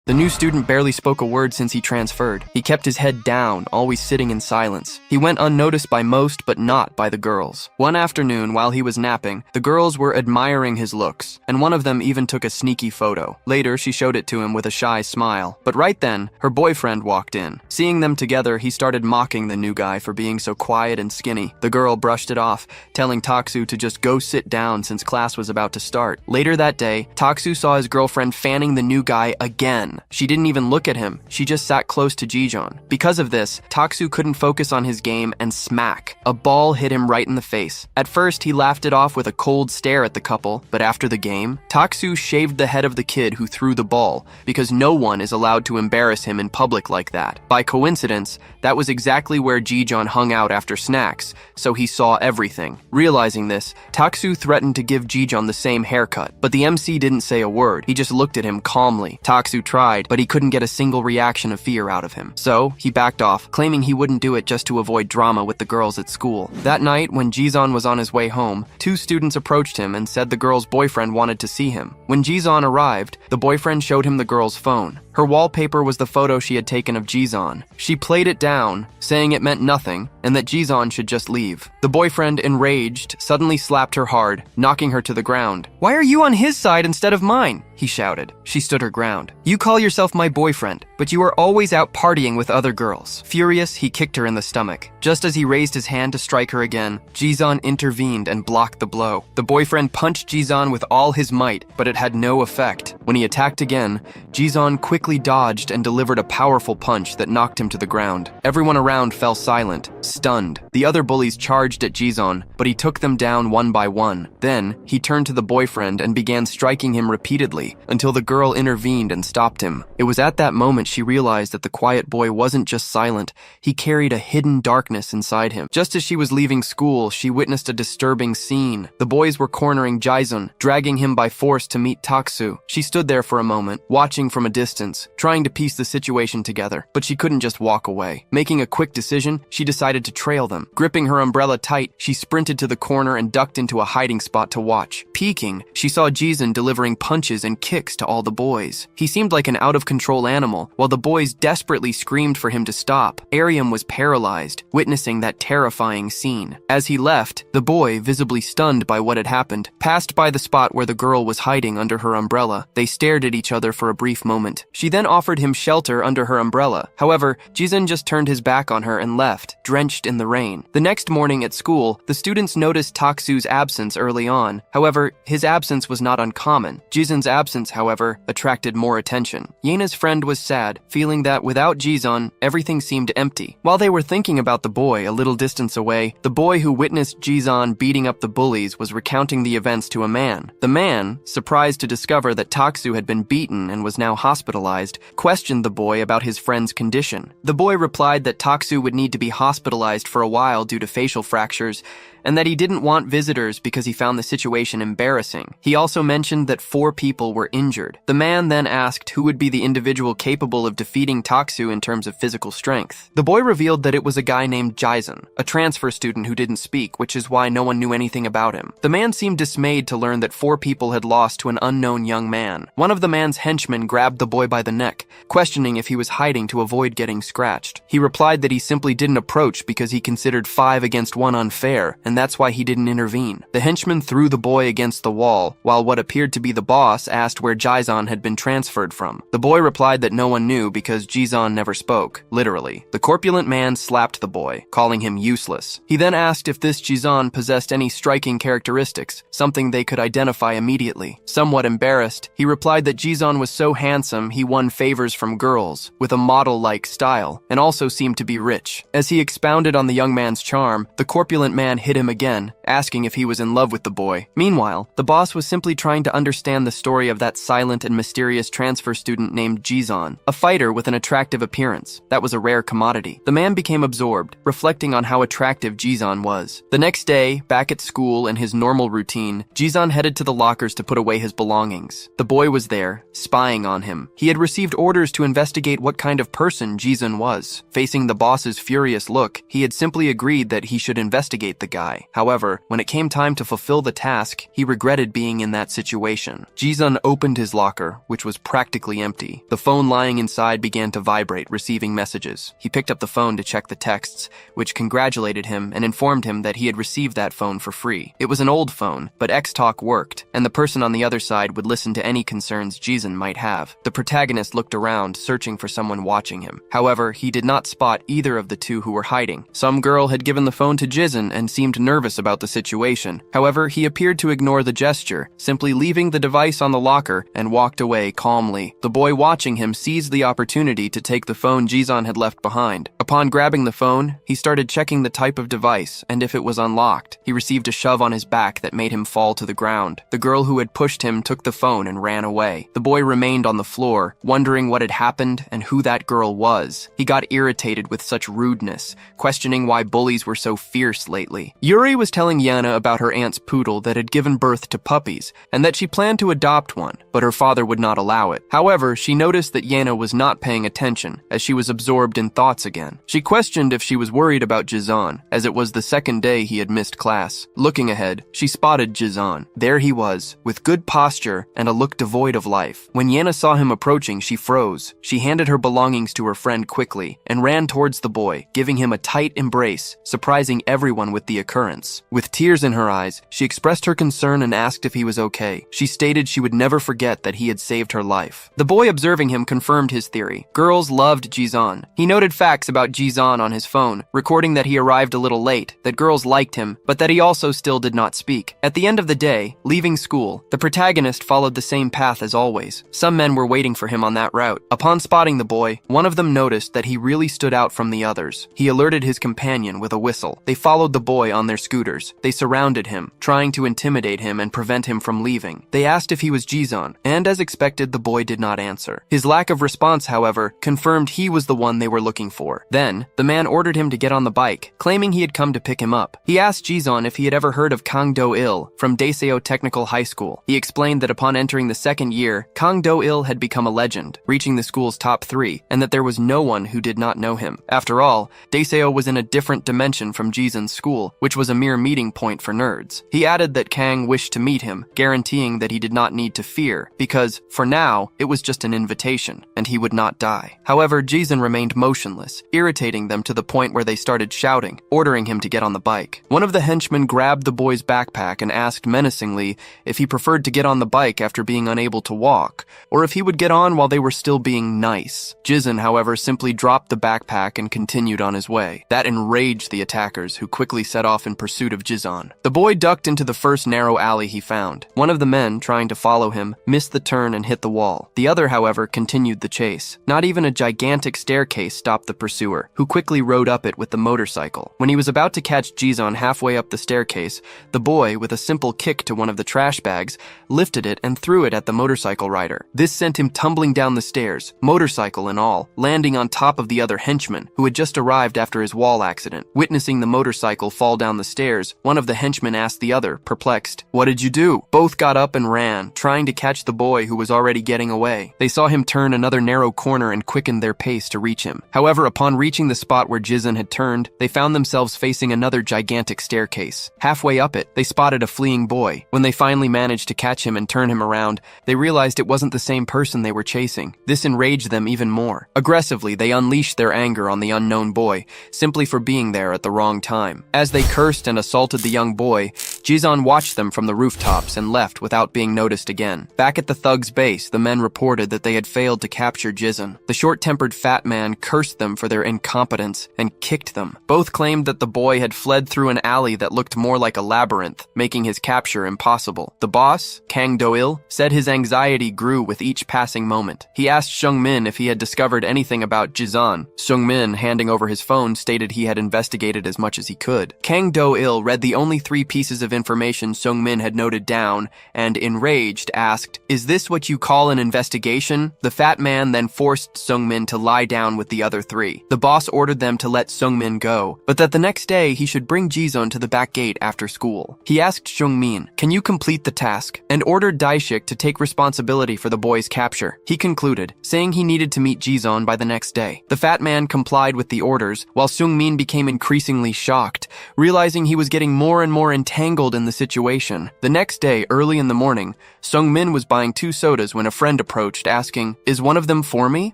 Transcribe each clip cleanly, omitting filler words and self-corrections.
The new student barely spoke a word since he transferred. He kept his head down, always sitting in silence. He went unnoticed by most, but not by the girls. One afternoon, while he was napping, the girls were admiring his looks, and one of them even took a sneaky photo. Later, she showed it to him with a shy smile. But right then, her boyfriend walked in. Seeing them together, he started mocking the new guy for being so quiet and skinny. The girl brushed it off, telling Taksu to just go sit down since class was about to start. Later that day, Taksu saw his girlfriend fanning the new guy again. She didn't even look at him. She just sat close to Jijeon. Because of this, Taksu couldn't focus on his game and smack. A ball hit him right in the face. At first, he laughed it off with a cold stare at the couple, but after the game, Taksu shaved the head of the kid who threw the ball because no one is allowed to embarrass him in public like that. By coincidence, that was exactly where Jijeon hung out after snacks, so he saw everything. Realizing this, Taksu threatened to give Jijeon the same haircut, but the MC didn't say a word. He just looked at him calmly. Taksu tried, but he couldn't get a single reaction of fear out of him. So, he backed off, claiming he wouldn't do it just to avoid drama with the girls at school. That night, when Jijeon was on his way home, two students approached him and said the girl's boyfriend wanted to see him. When Jijeon arrived, the boyfriend showed him the girl's phone. Her wallpaper was the photo she had taken of Jijeon. She played it down, saying it meant nothing, and that Jijeon should just leave. The boyfriend, enraged, suddenly slapped her hard, knocking her to the ground. "Why are you on his side instead of mine?" he shouted. She stood her ground. "You call yourself my boyfriend, but you are always out partying with other girls." Furious, he kicked her in the stomach. Just as he raised his hand to strike her again, Jijeon intervened and blocked the blow. The boyfriend punched Jijeon with all his might, but it had no effect. When he attacked again, Jijeon quickly dodged and delivered a powerful punch that knocked him to the ground. Everyone around fell silent, stunned. The other bullies charged at Jijeon, but he took them down one by one. Then, he turned to the boyfriend and began striking him repeatedly until the girl intervened and stopped him. It was at that moment she realized that the quiet boy wasn't just silent, he carried a hidden darkness inside him. Just as she was leaving school, she witnessed a disturbing scene. The boys were cornering Jijeon, dragging him by force to meet Taksu. She stood there for a moment, watching from a distance, trying to piece the situation together, but she couldn't just walk away. Making a quick decision, she decided to trail them. Gripping her umbrella tight, she sprinted to the corner and ducked into a hiding spot to watch. Peeking, she saw Jijeon delivering punches and kicks to all the boys. He seemed like an out-of-control animal, while the boys desperately screamed for him to stop. Aryam was paralyzed, witnessing that terrifying scene. As he left, the boy, visibly stunned by what had happened, passed by the spot where the girl was hiding under her umbrella. They stared at each other for a brief moment. She then offered him shelter under her umbrella. However, Jijeon just turned his back on her and left, drenched in the rain. The next morning at school, the students noticed Taksu's absence early on. However, his absence was not uncommon. Jijeon's absence, however, attracted more attention. Yena's friend was sad, feeling that without Jijeon, everything seemed empty. While they were thinking about the boy a little distance away, the boy who witnessed Jijeon beating up the bullies was recounting the events to a man. The man, surprised to discover that Taksu had been beaten and was now hospitalized, questioned the boy about his friend's condition. The boy replied that Taksu would need to be hospitalized for a while due to facial fractures, and that he didn't want visitors because he found the situation embarrassing. He also mentioned that 4 people were injured. The man then asked who would be the individual capable of defeating Taksu in terms of physical strength. The boy revealed that it was a guy named Jijeon, a transfer student who didn't speak, which is why no one knew anything about him. The man seemed dismayed to learn that 4 people had lost to an unknown young man. One of the man's henchmen grabbed the boy by the neck, questioning if he was hiding to avoid getting scratched. He replied that he simply didn't approach because he considered 5 against 1 unfair, and that's why he didn't intervene. The henchman threw the boy against the wall, while what appeared to be the boss asked where Jijeon had been transferred from. The boy replied that no one knew because Jijeon never spoke, literally. The corpulent man slapped the boy, calling him useless. He then asked if this Jijeon possessed any striking characteristics, something they could identify immediately. Somewhat embarrassed, he replied that Jijeon was so handsome he won favors from girls, with a model-like style, and also seemed to be rich. As he expounded on the young man's charm, the corpulent man hit him again, asking if he was in love with the boy. Meanwhile, the boss was simply trying to understand the story of that silent and mysterious transfer student named Jijeon, a fighter with an attractive appearance. That was a rare commodity. The man became absorbed, reflecting on how attractive Jijeon was. The next day, back at school in his normal routine, Jijeon headed to the lockers to put away his belongings. The boy was there, spying on him. He had received orders to investigate what kind of person Jijeon was. Facing the boss's furious look, he had simply agreed that he should investigate the guy. lie. However, when it came time to fulfill the task, he regretted being in that situation. Ji-sun opened his locker, which was practically empty. The phone lying inside began to vibrate, receiving messages. He picked up the phone to check the texts, which congratulated him and informed him that he had received that phone for free. It was an old phone, but X-Talk worked, and the person on the other side would listen to any concerns Ji-sun might have. The protagonist looked around, searching for someone watching him. However, he did not spot either of the two who were hiding. Some girl had given the phone to Ji-sun and seemed nervous about the situation. However, he appeared to ignore the gesture, simply leaving the device on the locker and walked away calmly. The boy watching him seized the opportunity to take the phone Ji-sun had left behind. Upon grabbing the phone, he started checking the type of device and if it was unlocked. He received a shove on his back that made him fall to the ground. The girl who had pushed him took the phone and ran away. The boy remained on the floor, wondering what had happened and who that girl was. He got irritated with such rudeness, questioning why bullies were so fierce lately. Yuri was telling Yana about her aunt's poodle that had given birth to puppies and that she planned to adopt one, but her father would not allow it. However, she noticed that Yana was not paying attention as she was absorbed in thoughts again. She questioned if she was worried about Ji-sun, as it was the second day he had missed class. Looking ahead, she spotted Ji-sun. There he was, with good posture and a look devoid of life. When Yana saw him approaching, she froze. She handed her belongings to her friend quickly and ran towards the boy, giving him a tight embrace, surprising everyone with the occurrence. With tears in her eyes, she expressed her concern and asked if he was okay. She stated she would never forget that he had saved her life. The boy observing him confirmed his theory. Girls loved Ji-sun. He noted facts about Ji-sun on his phone, recording that he arrived a little late, that girls liked him, but that he also still did not speak. At the end of the day, leaving school, the protagonist followed the same path as always. Some men were waiting for him on that route. Upon spotting the boy, one of them noticed that he really stood out from the others. He alerted his companion with a whistle. They followed the boy on their scooters. They surrounded him, trying to intimidate him and prevent him from leaving. They asked if he was Ji-sun, and as expected, the boy did not answer. His lack of response, however, confirmed he was the one they were looking for. Then, the man ordered him to get on the bike, claiming he had come to pick him up. He asked Ji-sun if he had ever heard of Kang Do-il from Daeseo Technical High School. He explained that upon entering the second year, Kang Do-il had become a legend, reaching the school's top 3, and that there was no one who did not know him. After all, Daeseo was in a different dimension from Ji-sun's school, which was a mere meeting point for nerds. He added that Kang wished to meet him, guaranteeing that he did not need to fear, because, for now, it was just an invitation, and he would not die. However, Ji-sun remained motionless, irritating them to the point where they started shouting, ordering him to get on the bike. One of the henchmen grabbed the boy's backpack and asked menacingly if he preferred to get on the bike after being unable to walk, or if he would get on while they were still being nice. Ji-sun, however, simply dropped the backpack and continued on his way. That enraged the attackers, who quickly set off in pursuit of Ji-sun. The boy ducked into the first narrow alley he found. One of the men, trying to follow him, missed the turn and hit the wall. The other, however, continued the chase. Not even a gigantic staircase stopped the pursuer, who quickly rode up it with the motorcycle. When he was about to catch Ji-sun halfway up the staircase, the boy, with a simple kick to one of the trash bags, lifted it and threw it at the motorcycle rider. This sent him tumbling down the stairs, motorcycle and all, landing on top of the other henchman, who had just arrived after his wall accident. Witnessing the motorcycle fall down the stairs, one of the henchmen asked the other, perplexed, "What did you do?" Both got up and ran, trying to catch the boy who was already getting away. They saw him turn another narrow corner and quickened their pace to reach him. However, upon reaching the spot where Ji-sun had turned, they found themselves facing another gigantic staircase. Halfway up it, they spotted a fleeing boy. When they finally managed to catch him and turn him around, they realized it wasn't the same person they were chasing. This enraged them even more. Aggressively, they unleashed their anger on the unknown boy, simply for being there at the wrong time. As they cursed and assaulted the young boy, Ji-sun watched them from the rooftops and left without being noticed again. Back at the thug's base, the men reported that they had failed to capture Ji-sun. The short-tempered fat man cursed them for their incompetence and kicked them. Both claimed that the boy had fled through an alley that looked more like a labyrinth, making his capture impossible. The boss, Kang Do-il, said his anxiety grew with each passing moment. He asked Seung-min if he had discovered anything about Ji-sun. Seung-min, handing over his phone, stated he had investigated as much as he could. Kang Do-il read the only 3 pieces of information Seung-min had noted down and, enraged, asked, "Is this what you call an investigation?" The fat man then forced Seung-min to lie down with the other 3. The boss ordered them to let Seung-min go, but that the next day he should bring Ji-sun to the back gate after school. He asked Seung-min, "Can you complete the task?" and ordered Daishik to take responsibility for the boy's capture. He concluded, saying he needed to meet Ji-sun by the next day. The fat man complied with the orders, while Seung-min became increasingly shocked, realizing realizing he was getting more and more entangled in the situation. The next day, early in the morning, Sung-min was buying 2 sodas when a friend approached asking, "Is one of them for me?"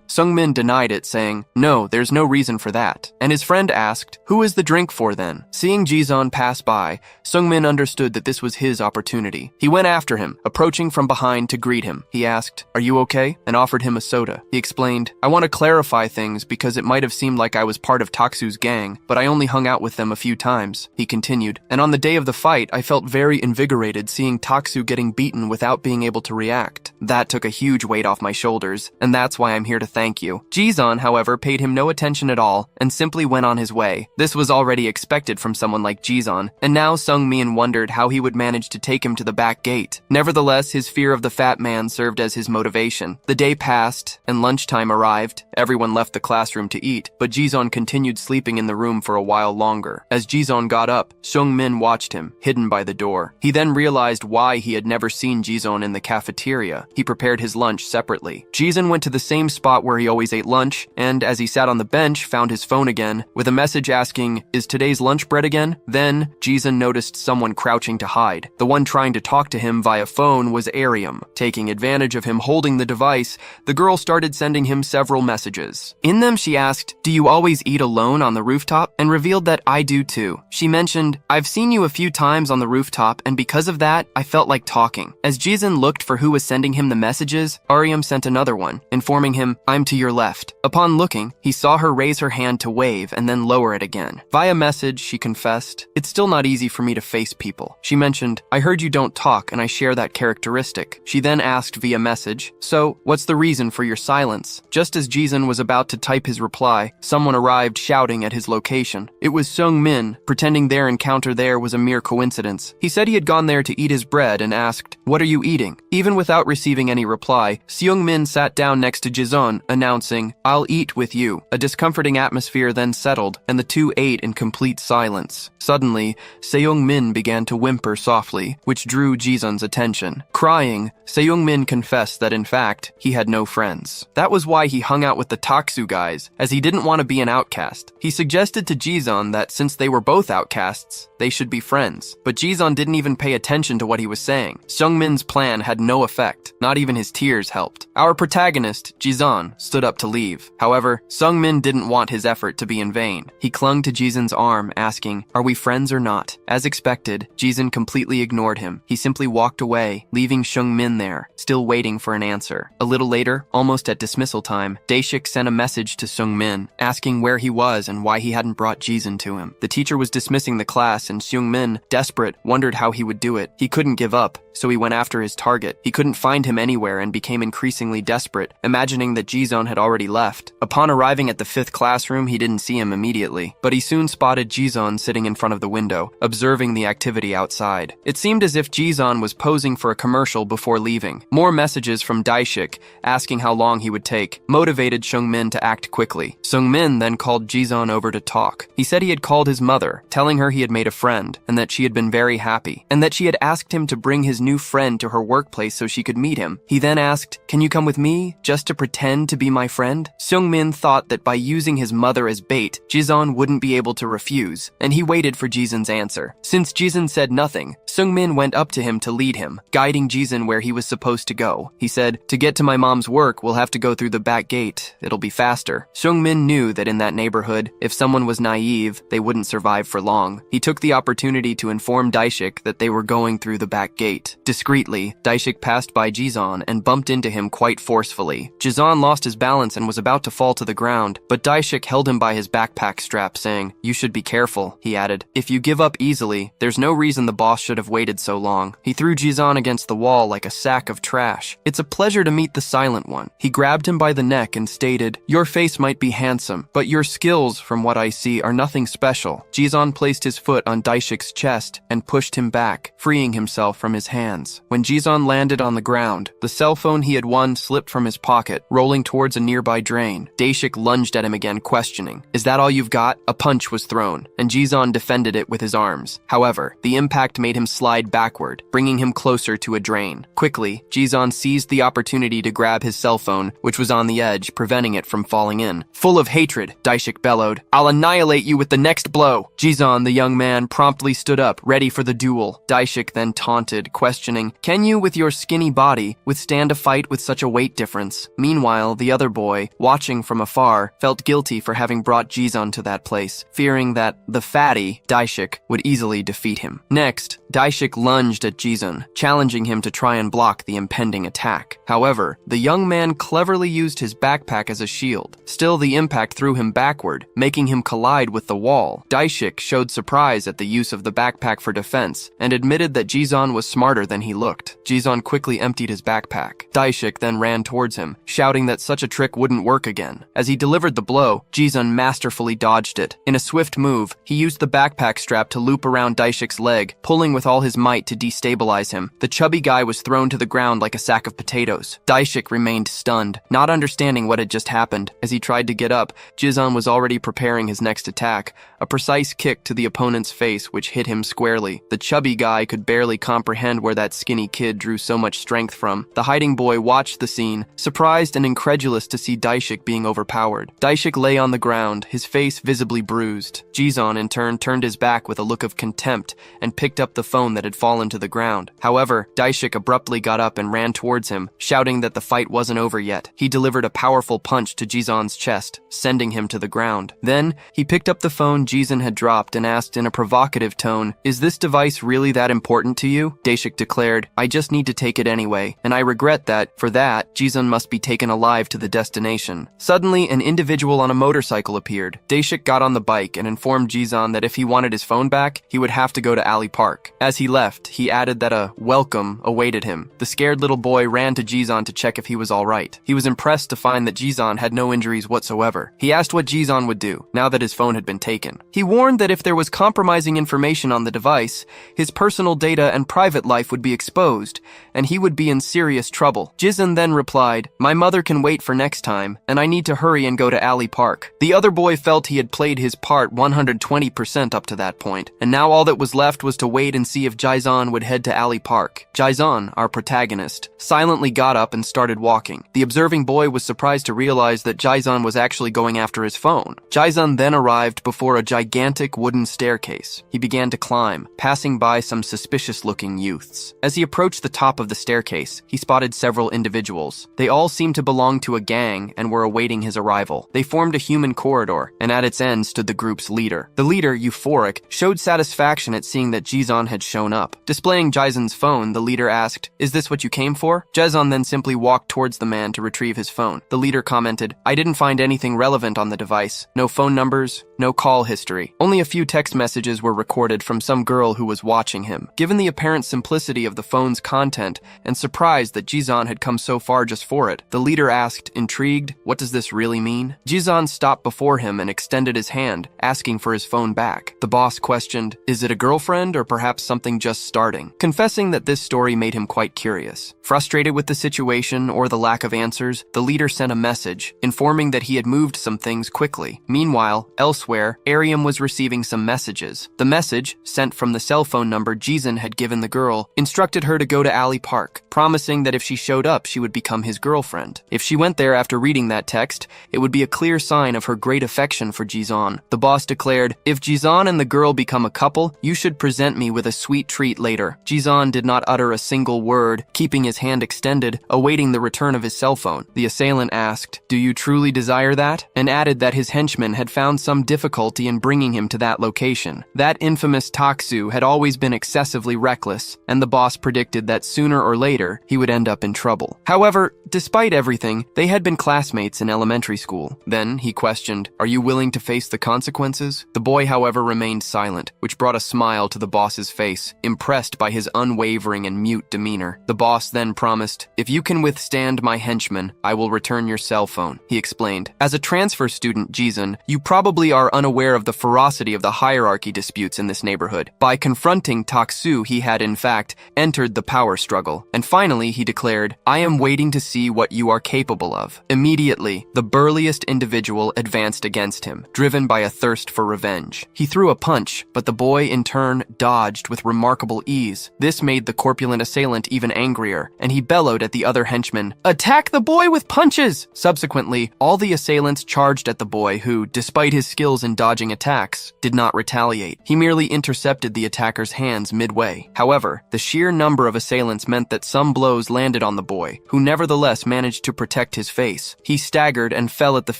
Sung-min denied it, saying, "No, there's no reason for that." And his friend asked, "Who is the drink for then?" Seeing Jisun pass by, Sung-min understood that this was his opportunity. He went after him, approaching from behind to greet him. He asked, "Are you okay?" and offered him a soda. He explained, "I want to clarify things because it might have seemed like I was part of Taksu's gang, but I only hung out with them a few times." He continued, "And on the day of the fight, I felt very invigorated seeing Taksu getting beaten without being able to react. That took a huge weight off my shoulders, and that's why I'm here to thank you." Jisun, however, paid him no attention at all and simply went on his way. This was already expected from someone like Jisun, and now Sung-min wondered how he would manage to take him to the back gate. Nevertheless, his fear of the fat man served as his motivation. The day passed, and lunchtime arrived. Everyone left the classroom to eat, but Jisun continued sleeping in the room for a while longer. As Jisun got up, Sung-min watched him, hidden by the door. He then realized why he had never seen Jisun in the cafeteria. He prepared his lunch separately. Jisun went to the same spot where he always ate lunch, and as he sat on the bench, found his phone again, with a message asking, "Is today's lunch bread again?" Then, Jisun noticed someone crouching to hide. The one trying to talk to him via phone was Ariam. Taking advantage of him holding the device, the girl started sending him several messages. In them, she asked, "Do you always eat alone on the rooftop?" and revealed that I do too. She mentioned, "I've seen you a few times on the rooftop, and because of that, I felt like talking." As Jisun looked for who was sending him the messages, Ariam sent another one, informing him, "I'm to your left." Upon looking, he saw her raise her hand to wave and then lower it again. Via message, she confessed, "It's still not easy for me to face people." She mentioned, "I heard you don't talk and I share that characteristic." She then asked via message, "So, what's the reason for your silence?" Just as Jisun was about to type his reply, someone arrived shouting at his location. It was Sung-min, pretending their encounter there was a mere coincidence. He said he had gone there to eat his bread and asked, "What are you eating?" Even without receiving any reply, Seung-min sat down next to Jisun, announcing, "I'll eat with you." A discomforting atmosphere then settled, and the two ate in complete silence. Suddenly, Seung-min began to whimper softly, which drew Jisun's attention. Crying, Seung-min confessed that in fact, he had no friends. That was why he hung out with the Taksu guys, as he didn't want to be an outcast. He suggested to Jisun that since they were both outcasts, they should be friends. But Jisun didn't even pay attention to what he was saying. Seung-min's plan had no effect. Not even his tears helped. Our protagonist, Jisun, stood up to leave. However, Sung-min didn't want his effort to be in vain. He clung to Jisun's arm, asking, "Are we friends or not?" As expected, Jisun completely ignored him. He simply walked away, leaving Sung-min there, still waiting for an answer. A little later, almost at dismissal time, Daeshik sent a message to Sung-min, asking where he was and why he hadn't brought Jisun to him. The teacher was dismissing the class, and Sung-min, desperate, wondered how he would do it. He couldn't give up, so he went after his target. He couldn't find him anywhere and became increasingly desperate, imagining that Jisun had already left. Upon arriving at the 5th classroom, he didn't see him immediately, but he soon spotted Jisun sitting in front of the window, observing the activity outside. It seemed as if Jisun was posing for a commercial before leaving. More messages from Daeshik, asking how long he would take, motivated Sung-min to act quickly. Sung-min then called Jisun over to talk. He said he had called his mother, telling her he had made a friend, and that she had been very happy, and that she had asked him to bring his new friend to her workplace so she could meet him. He then asked, "Can you come with me, just to pretend to be my friend?" Sung-min thought that by using his mother as bait, Jisun wouldn't be able to refuse, and he waited for Jisun's answer. Since Jisun said nothing, Sung-min went up to him to lead him, guiding Jisun where he was supposed to go. He said, "To get to my mom's work, we'll have to go through the back gate. It'll be faster." Sung-min knew that in that neighborhood, if someone was naive, they wouldn't survive for long. He took the opportunity to inform Daeshik that they were going through the back gate. Discreetly, Daeshik passed by Jisun and bumped into him quite forcefully. Jisun lost his balance and was about to fall to the ground, but Daeshik held him by his backpack strap, saying, "You should be careful," he added. "If you give up easily, there's no reason the boss should have waited so long." He threw Jisun against the wall like a sack of trash. "It's a pleasure to meet the silent one." He grabbed him by the neck and stated, "Your face might be handsome, but your skills, from what I see, are nothing special." Jisun placed his foot on Daeshik's chest and pushed him back, freeing himself from his hands. When Jisun landed on the ground, the cell phone he had won slipped from his pocket, rolling towards a nearby drain. Daeshik lunged at him again, questioning, "Is that all you've got?" A punch was thrown, and Jisun defended it with his arms. However, the impact made him slide backward, bringing him closer to a drain. Quickly, Jisun seized the opportunity to grab his cell phone, which was on the edge, preventing it from falling in. Full of hatred, Daeshik bellowed, "I'll annihilate you with the next blow." Jisun Jizon, the young man, promptly stood up, ready for the duel. Daishik then taunted, questioning, "Can you, with your skinny body, withstand a fight with such a weight difference?" Meanwhile, the other boy, watching from afar, felt guilty for having brought Jizon to that place, fearing that the fatty, Daishik, would easily defeat him. Next, Daishik lunged at Jizon, challenging him to try and block the impending attack. However, the young man cleverly used his backpack as a shield. Still, the impact threw him backward, making him collide with the wall. Daishik showed surprise at the use of the backpack for defense and admitted that Jizon was smarter than he looked. Jizon quickly emptied his backpack. Daishik then ran towards him, shouting that such a trick wouldn't work again. As he delivered the blow, Jizon masterfully dodged it. In a swift move, he used the backpack strap to loop around Daishik's leg, pulling with all his might to destabilize him. The chubby guy was thrown to the ground like a sack of potatoes. Daishik remained stunned, not understanding what had just happened. As he tried to get up, Jizon was already preparing his next attack, a precise kick to the opponent's face which hit him squarely. The chubby guy could barely comprehend where that skinny kid drew so much strength from. The hiding boy watched the scene, surprised and incredulous to see Daishik being overpowered. Daishik lay on the ground, his face visibly bruised. Jizon, in turn, turned his back with a look of contempt and picked up the phone that had fallen to the ground. However, Daishik abruptly got up and ran towards him, shouting that the fight wasn't over yet. He delivered a powerful punch to Jizon's chest, sending him to the ground. Then, he picked up the phone Jizon had dropped and asked in a provocative tone, "Is this device really that important to you?" Daishik declared, "I just need to take it anyway, and I regret that, for that, Jizon must be taken alive to the destination." Suddenly, an individual on a motorcycle appeared. Daishik got on the bike and informed Jizon that if he wanted his phone back, he would have to go to Alley Park. As he left, he added that a welcome awaited him. The scared little boy ran to Jizon to check if he was all right. He was impressed to find that Jizon had no injuries whatsoever. He asked what Jizon would do, now that his phone had been taken. He warned that if there was compromising information on the device, his personal data and private life would be exposed, and he would be in serious trouble. Jizon then replied, "My mother can wait for next time, and I need to hurry and go to Alley Park." The other boy felt he had played his part 120% up to that point, and now all that was left was to wait and see if Jizon would head to Alley Park. Jizon, our protagonist, silently got up and started walking. The observing boy was surprised to realize that Jizon was actually going after his phone. Jizon then arrived before a gigantic wooden staircase. He began to climb, passing by some suspicious-looking youths. As he approached the top of the staircase, he spotted several individuals. They all seemed to belong to a gang and were awaiting his arrival. They formed a human corridor, and at its end stood the group's leader. The leader, euphoric, showed satisfaction at seeing that Jizon had shown up. Displaying Jizon's phone, the leader asked, "Is this what you came for?" Jizon then simply walked towards the man to retrieve his phone. The leader commented, "I didn't find anything relevant on the device. No phone numbers, no call history. Only a few text messages were recorded from some girl who was watching him." Given the apparent simplicity of the phone's content and surprised that Jizon had come so far just for it, the leader asked, intrigued, "What does this really mean?" Jizon stopped before him and extended his hand, asking for his phone back. The boss questioned, "Is it a girlfriend or perhaps something just starting?" Confessing that this story made him quite curious. Frustrated with the situation or the lack of answers, the leader sent a message, informing that he had moved some things quickly. Meanwhile, elsewhere, Ariam was receiving some messages. The message, sent from the cell phone number Jizon had given the girl, instructed her to go to Alley Park, promising that if she showed up, she would become his girlfriend. If she went there after reading that text, it would be a clear sign of her great affection for Jizon. The boss declared, "If Jizon and the girl become a couple, you should present me with a sweet treat later." Jizon did not utter a single word, keeping his hand extended, awaiting the return of his cell phone. The assailant asked, "Do you truly desire that?" and added that his henchman had found some difficulty in bringing him to that location. That infamous Taksu had always been excessively reckless, and the boss predicted that sooner or later he would end up in trouble. However, despite everything, they had been classmates in elementary school. Then he questioned, "Are you willing to face the consequences?" The boy, however, remained silent, which brought a smile to the boss's face, impressed by his unwavering and mute demeanor. The boss then promised, "If you can withstand my henchman, I will return your cell phone," he explained. As a transfer student, Jizon, you probably are unaware of the ferocity of the hierarchy disputes in this neighborhood. By confronting Taksu, he had, in fact, entered the power struggle. And finally, he declared, "I am waiting to see what you are capable of." Immediately, the burliest individual advanced against him, driven by a thirst for revenge. He threw a punch, but the boy, in turn, dodged with remarkable ease. This made the corpulent assailant even angrier, and he bellowed at the other henchman, "Attack the boy with punches!" Subsequently, all the assailants charged at the boy who, despite his skills in dodging attacks, did not retaliate. He merely intercepted the attacker's hands midway. However, the sheer number of assailants meant that some blows landed on the boy, who nevertheless managed to protect his face. He staggered and fell at the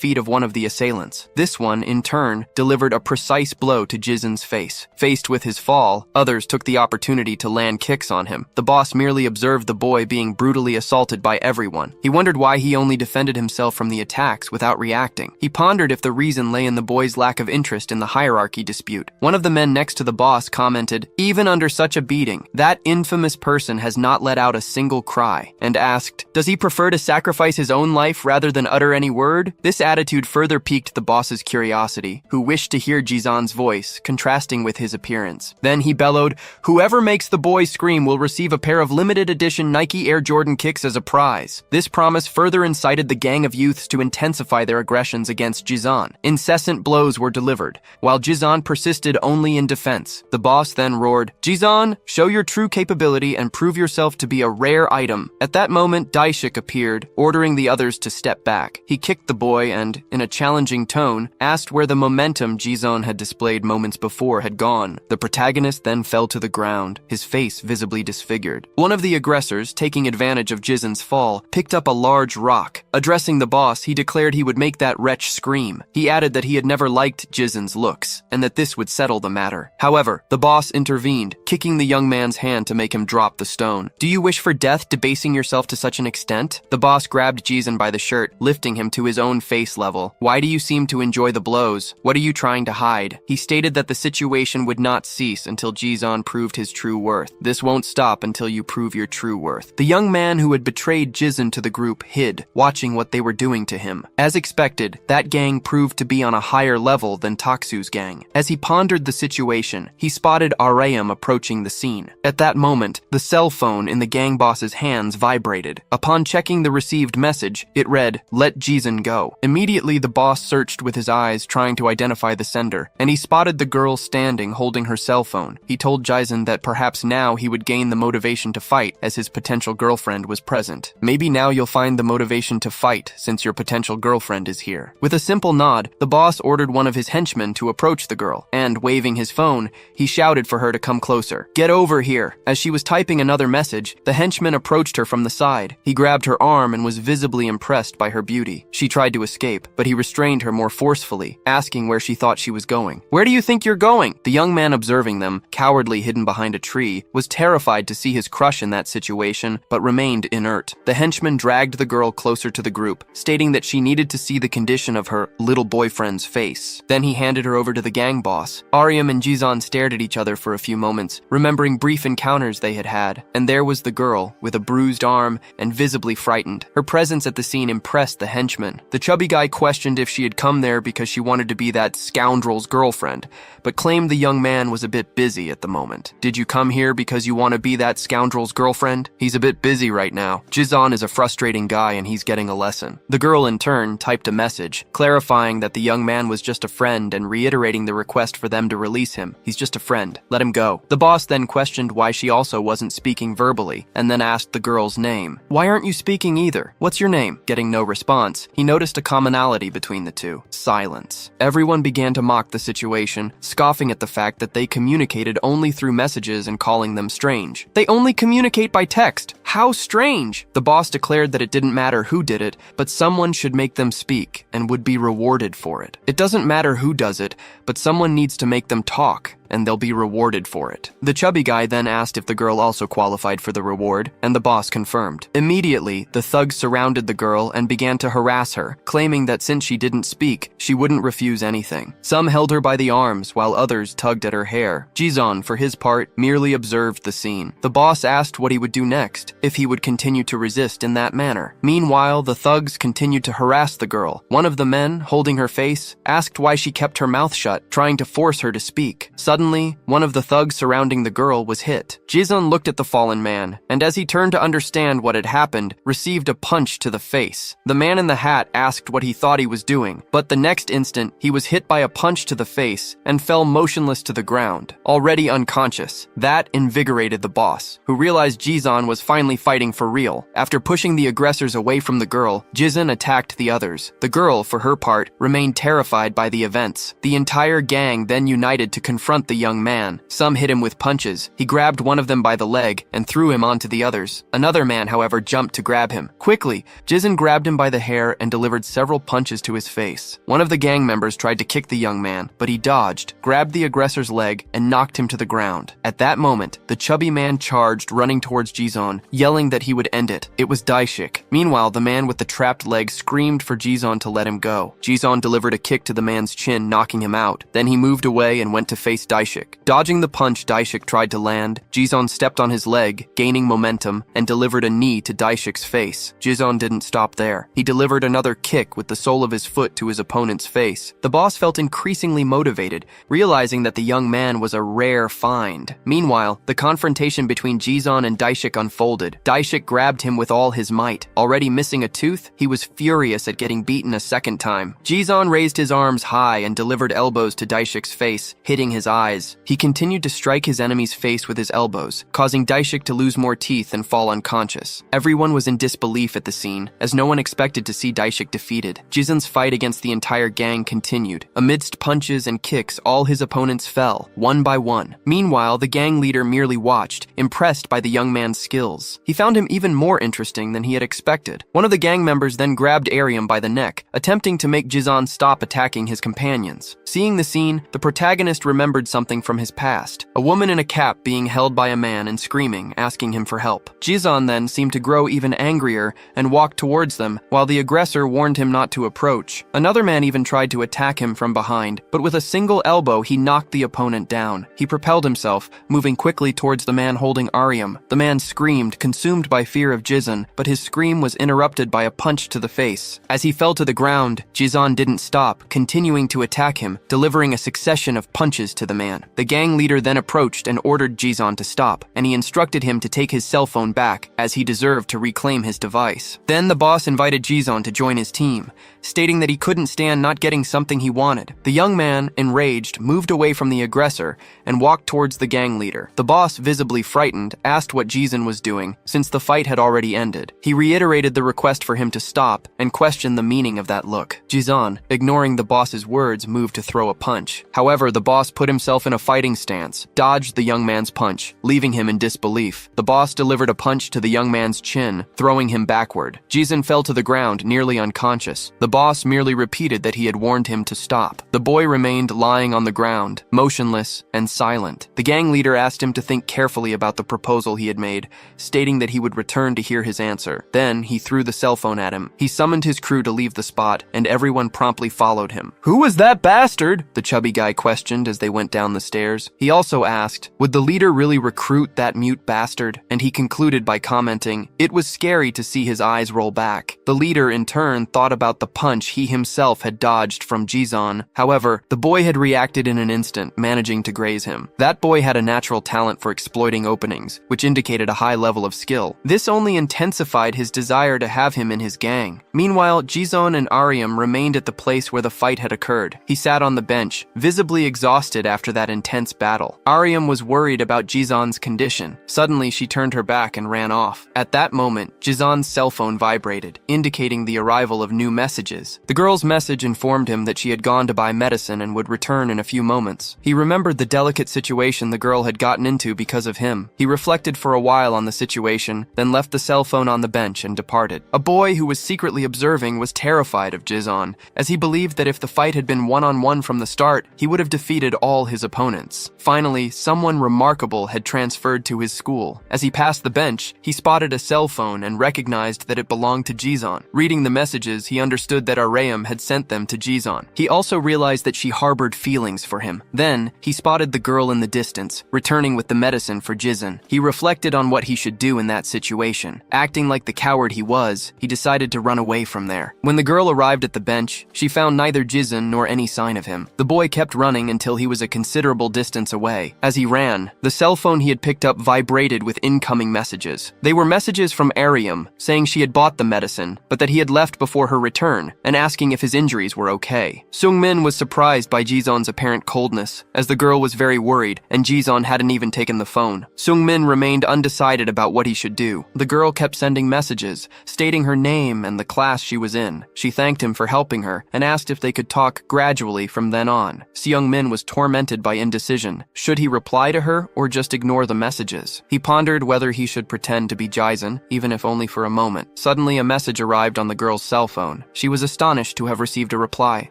feet of one of the assailants. This one, in turn, delivered a precise blow to Jisun's face. Faced with his fall, others took the opportunity to land kicks on him. The boss merely observed the boy being brutally assaulted by everyone. He wondered why he only defended himself from the attacks without reacting. He pondered if the reason lay in the boy's lack of interest in the hierarchy dispute. One of the men next to the boss commented, "Even under such a beating, that infamous person has not let out a single cry," and asked, "Does he prefer to sacrifice his own life rather than utter any word?" This attitude further piqued the boss's curiosity, who wished to hear Jisun's voice, contrasting with his appearance. Then he bellowed, "Whoever makes the boy scream will receive a pair of limited edition Nike Air Jordan kicks as a prize." This promise further incited the gang of youths to intensify their aggressions against Jisun. Incessant blows were delivered, while Jisun persisted only in defense. The boss then roared, "Jisun, show your true capability and prove yourself to be a rare item." At that moment, Daishik appeared, ordering the others to step back. He kicked the boy and, in a challenging tone, asked where the momentum Jisun had displayed moments before had gone. The protagonist then fell to the ground, his face visibly disfigured. One of the aggressors, taking advantage of Jisun's fall, picked up a large rock. Addressing the boss, he declared he would make that wretch scream. He added that he had never liked Jisun's looks, and that this would settle the matter. However, the boss intervened, kicking the young man's hand to make him drop the stone. "Do you wish for death, debasing yourself to such an extent?" The boss grabbed Jisun by the shirt, lifting him to his own face level. "Why do you seem to enjoy the blows? What are you trying to hide?" He stated that the situation would not cease until Jisun proved his true worth. "This won't stop until you prove your true worth." The young man who had betrayed Jisun to the group hid, watching what they were doing to him. As expected, that gang proved to be on a higher level than Taksu's gang. As he pondered the situation, he spotted Arayam approaching the scene. At that moment, the cell phone in the gang boss's hands vibrated. Upon checking the received message, it read, "Let Jisun go." Immediately, the boss searched with his eyes, trying to identify the sender, and he spotted the girl standing holding her cell phone. He told Jisun that perhaps now he would gain the motivation to fight as his potential girlfriend was present. "Maybe now you'll find the motivation to fight since your potential girlfriend is here." With a simple nod, the boss ordered one of his henchmen to approach the girl, and, waving his phone, he shouted for her to come closer. "Get over here." As she was typing another message, the henchman approached her from the side. He grabbed her arm and was visibly impressed by her beauty. She tried to escape, but he restrained her more forcefully, asking where she thought she was going. "Where do you think you're going?" The young man, observing them, cowardly hidden behind a tree, was terrified to see his crush in that situation, but remained inert. The henchman dragged the girl closer to the group, stating that she needed to see the condition of her little boyfriend's face. Then he handed her over to the gang boss. Aryam and Jisun stared at each other for a few moments, remembering brief encounters they had had, and there was the girl, with a bruised arm and visibly frightened. Her presence at the scene impressed the henchman. The chubby guy questioned if she had come there because she wanted to be that scoundrel's girlfriend, but claimed the young man was a bit busy at the moment. "Did you come here because you want to be that scoundrel's girlfriend? He's a bit busy right now. Jisun is a frustrating guy and he's getting a lesson." The girl in turn typed a message, clarifying that the young man was just a friend and reiterating the request for them to release him. "He's just a friend. Let him go." The boss then questioned why she also wasn't speaking verbally, and then asked the girl's name. "Why aren't you speaking either? What's your name?" Getting no response, he noticed a commonality between the two: silence. Everyone began to mock the situation, scoffing at the fact that they communicated only through messages and calling them strange. "They only communicate by text. How strange!" The boss declared that it didn't matter who did it, but someone should make them speak and would be rewarded for it. It doesn't matter who does it, but someone needs to make them talk, and they'll be rewarded for it. The chubby guy then asked if the girl also qualified for the reward, and the boss confirmed. Immediately, the thugs surrounded the girl and began to harass her, claiming that since she didn't speak, she wouldn't refuse anything. Some held her by the arms, while others tugged at her hair. Jisun, for his part, merely observed the scene. The boss asked what he would do next, if he would continue to resist in that manner. Meanwhile, the thugs continued to harass the girl. One of the men, holding her face, asked why she kept her mouth shut, trying to force her to speak. Suddenly, Suddenly, one of the thugs surrounding the girl was hit. Jizun looked at the fallen man, and as he turned to understand what had happened, received a punch to the face. The man in the hat asked what he thought he was doing, but the next instant, he was hit by a punch to the face and fell motionless to the ground, already unconscious. That invigorated the boss, who realized Jizun was finally fighting for real. After pushing the aggressors away from the girl, Jizun attacked the others. The girl, for her part, remained terrified by the events. The entire gang then united to confront the young man. Some hit him with punches. He grabbed one of them by the leg and threw him onto the others. Another man, however, jumped to grab him. Quickly, Jizun grabbed him by the hair and delivered several punches to his face. One of the gang members tried to kick the young man, but he dodged, grabbed the aggressor's leg, and knocked him to the ground. At that moment, the chubby man charged, running towards Jizun, yelling that he would end it. It was Daishik. Meanwhile, the man with the trapped leg screamed for Jizun to let him go. Jizun delivered a kick to the man's chin, knocking him out. Then he moved away and went to face Daishik. Dodging the punch Daishik tried to land, Jizun stepped on his leg, gaining momentum, and delivered a knee to Daishik's face. Jizun didn't stop there. He delivered another kick with the sole of his foot to his opponent's face. The boss felt increasingly motivated, realizing that the young man was a rare find. Meanwhile, the confrontation between Jizun and Daishik unfolded. Daishik grabbed him with all his might. Already missing a tooth, he was furious at getting beaten a second time. Jizun raised his arms high and delivered elbows to Daishik's face, hitting his eyes. He continued to strike his enemy's face with his elbows, causing Daishik to lose more teeth and fall unconscious. Everyone was in disbelief at the scene, as no one expected to see Daishik defeated. Jizun's fight against the entire gang continued. Amidst punches and kicks, all his opponents fell, one by one. Meanwhile, the gang leader merely watched, impressed by the young man's skills. He found him even more interesting than he had expected. One of the gang members then grabbed Ariam by the neck, attempting to make Jizun stop attacking his companions. Seeing the scene, the protagonist remembered something from his past. A woman in a cap being held by a man and screaming, asking him for help. Jizun then seemed to grow even angrier and walked towards them, while the aggressor warned him not to approach. Another man even tried to attack him from behind, but with a single elbow he knocked the opponent down. He propelled himself, moving quickly towards the man holding Ariam. The man screamed, consumed by fear of Jizun, but his scream was interrupted by a punch to the face. As he fell to the ground, Jizun didn't stop, continuing to attack him, delivering a succession of punches to the man. The gang leader then approached and ordered Jizun to stop, and he instructed him to take his cell phone back, as he deserved to reclaim his device. Then the boss invited Jizun to join his team, stating that he couldn't stand not getting something he wanted. The young man, enraged, moved away from the aggressor and walked towards the gang leader. The boss, visibly frightened, asked what Jizun was doing, since the fight had already ended. He reiterated the request for him to stop and questioned the meaning of that look. Jizun, ignoring the boss's words, moved to throw a punch. However, the boss put himself in a fighting stance, dodged the young man's punch, leaving him in disbelief. The boss delivered a punch to the young man's chin, throwing him backward. Jizun fell to the ground, nearly unconscious. The boss merely repeated that he had warned him to stop. The boy remained lying on the ground, motionless and silent. The gang leader asked him to think carefully about the proposal he had made, stating that he would return to hear his answer. Then he threw the cell phone at him. He summoned his crew to leave the spot, and everyone promptly followed him. "Who was that bastard?" the chubby guy questioned as they went down the stairs. He also asked, would the leader really recruit that mute bastard? And he concluded by commenting, it was scary to see his eyes roll back. The leader, in turn, thought about the punch he himself had dodged from Jizun. However, the boy had reacted in an instant, managing to graze him. That boy had a natural talent for exploiting openings, which indicated a high level of skill. This only intensified his desire to have him in his gang. Meanwhile, Jizun and Ariam remained at the place where the fight had occurred. He sat on the bench, visibly exhausted after that intense battle. Ariam was worried about Jizun's condition. Suddenly, she turned her back and ran off. At that moment, Jizun's cell phone vibrated, indicating the arrival of new messages. The girl's message informed him that she had gone to buy medicine and would return in a few moments. He remembered the delicate situation the girl had gotten into because of him. He reflected for a while on the situation, then left the cell phone on the bench and departed. A boy who was secretly observing was terrified of Jizun, as he believed that if the fight had been one-on-one from the start, he would have defeated all his opponents. Finally, someone remarkable had transferred to his school. As he passed the bench, he spotted a cell phone and recognized that it belonged to Jizun. Reading the messages, he understood that Arayam had sent them to Jizun. He also realized that she harbored feelings for him. Then, he spotted the girl in the distance, returning with the medicine for Jizun. He reflected on what he should do in that situation. Acting like the coward he was, he decided to run away from there. When the girl arrived at the bench, she found neither Jizun nor any sign of him. The boy kept running until he was a considerable considerable distance away. As he ran, the cell phone he had picked up vibrated with incoming messages. They were messages from Ariam, saying she had bought the medicine, but that he had left before her return, and asking if his injuries were okay. Seung-min was surprised by Jison's apparent coldness, as the girl was very worried, and Jison hadn't even taken the phone. Seung-min remained undecided about what he should do. The girl kept sending messages, stating her name and the class she was in. She thanked him for helping her, and asked if they could talk gradually from then on. Seung-min was tormented by indecision. Should he reply to her, or just ignore the messages? He pondered whether he should pretend to be Jison, even if only for a moment. Suddenly, a message arrived on the girl's cell phone. She was astonished to have received a reply.